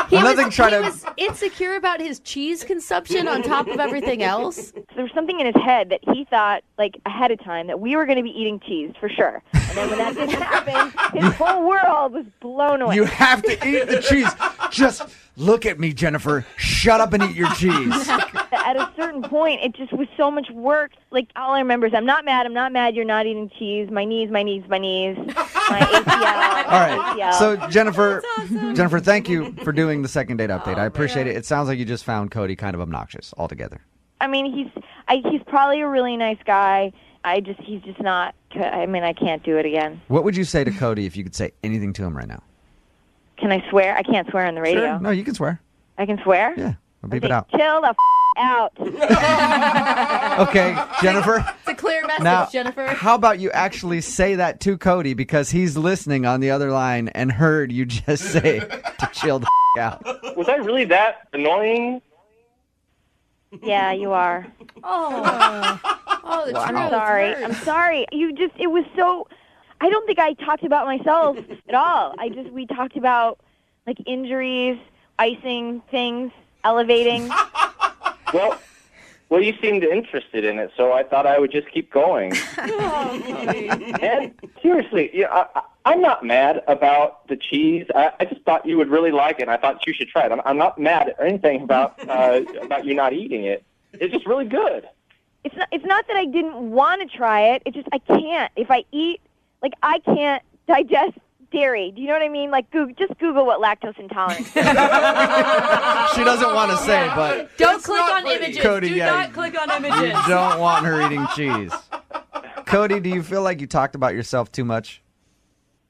he was insecure about his cheese consumption on top of everything else? So there was something in his head that he thought, like, ahead of time, that we were going to be eating cheese, for sure. And then when that didn't happen, his whole world was blown away. You have to eat the cheese. Just look at me, Jennifer. Shut up and eat your cheese. At a certain point, it just was so much work. Like, all I remember is, I'm not mad you're not eating cheese. My knees, my ACL. All right. ACL. So, Jennifer, thank you for doing the second date update. I appreciate it. It sounds like you just found Cody kind of obnoxious altogether. I mean, he's probably a really nice guy. He's just not. I mean, I can't do it again. What would you say to Cody if you could say anything to him right now? Can I swear? I can't swear on the radio. Sure. No, you can swear. I can swear? Yeah. I'll beep it out. Chill the out. Okay, Jennifer. It's a clear message, Now, Jennifer. How about you actually say that to Cody, because he's listening on the other line and heard you just say to chill the out. Was I really that annoying? Yeah, you are. Oh, the I'm truth sorry. hurts. I'm sorry. It was so. I don't think I talked about myself at all. We talked about, like, injuries, icing things, elevating. Well, you seemed interested in it, so I thought I would just keep going. And seriously, I'm not mad about the cheese. I just thought you would really like it, and I thought you should try it. I'm not mad or anything about you not eating it. It's just really good. It's not that I didn't want to try it. It's just I can't. If I eat, like, I can't digest dairy. Do you know what I mean? Like, just Google what lactose intolerance is. She doesn't want to say, but... Don't click on images. Cody, Do yeah, not click on images. You don't want her eating cheese. Cody, do you feel like you talked about yourself too much?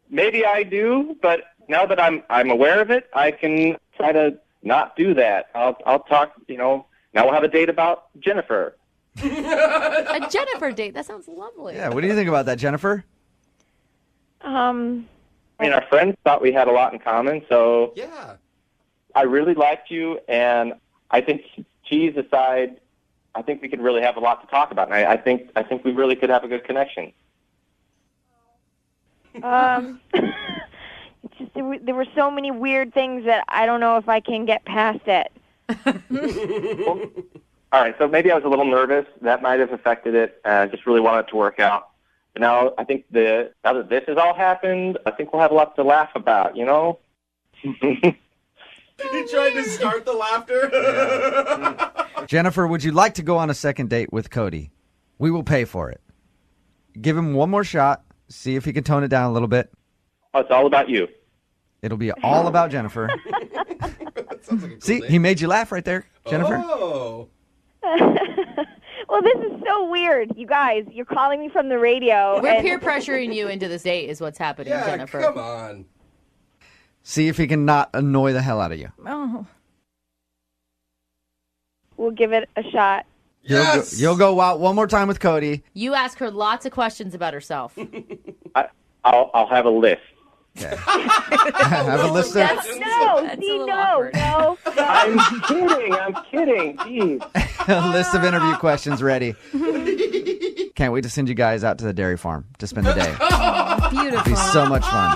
Maybe I do, but now that I'm aware of it, I can try to not do that. I'll talk, now we'll have a date about Jennifer. A Jennifer date? That sounds lovely. Yeah, what do you think about that, Jennifer? I mean, our friends thought we had a lot in common, so yeah, I really liked you, and I think cheese aside, I think we could really have a lot to talk about, and I think we really could have a good connection. It's just there were so many weird things that I don't know if I can get past it. All right, so maybe I was a little nervous. That might have affected it. I just really wanted it to work out. But now I think now that this has all happened, I think we'll have a lot to laugh about, He tried to start the laughter. Jennifer, would you like to go on a second date with Cody? We will pay for it. Give him one more shot. See if he can tone it down a little bit. Oh, it's all about you. It'll be all about Jennifer. See, he made you laugh right there, Jennifer. Oh. Well, this is so weird. You guys, you're calling me from the radio. We're peer pressuring you into this date is what's happening, Jennifer. Come on. See if he can not annoy the hell out of you. Oh. We'll give it a shot. You'll go out one more time with Cody. You ask her lots of questions about herself. I'll have a list. Yeah. Have a list of... No. I'm kidding. Jeez. A list of interview questions ready. Can't wait to send you guys out to the dairy farm to spend the day. Beautiful. It'll be so much fun.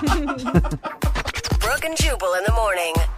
Brooke and Jubal in the morning.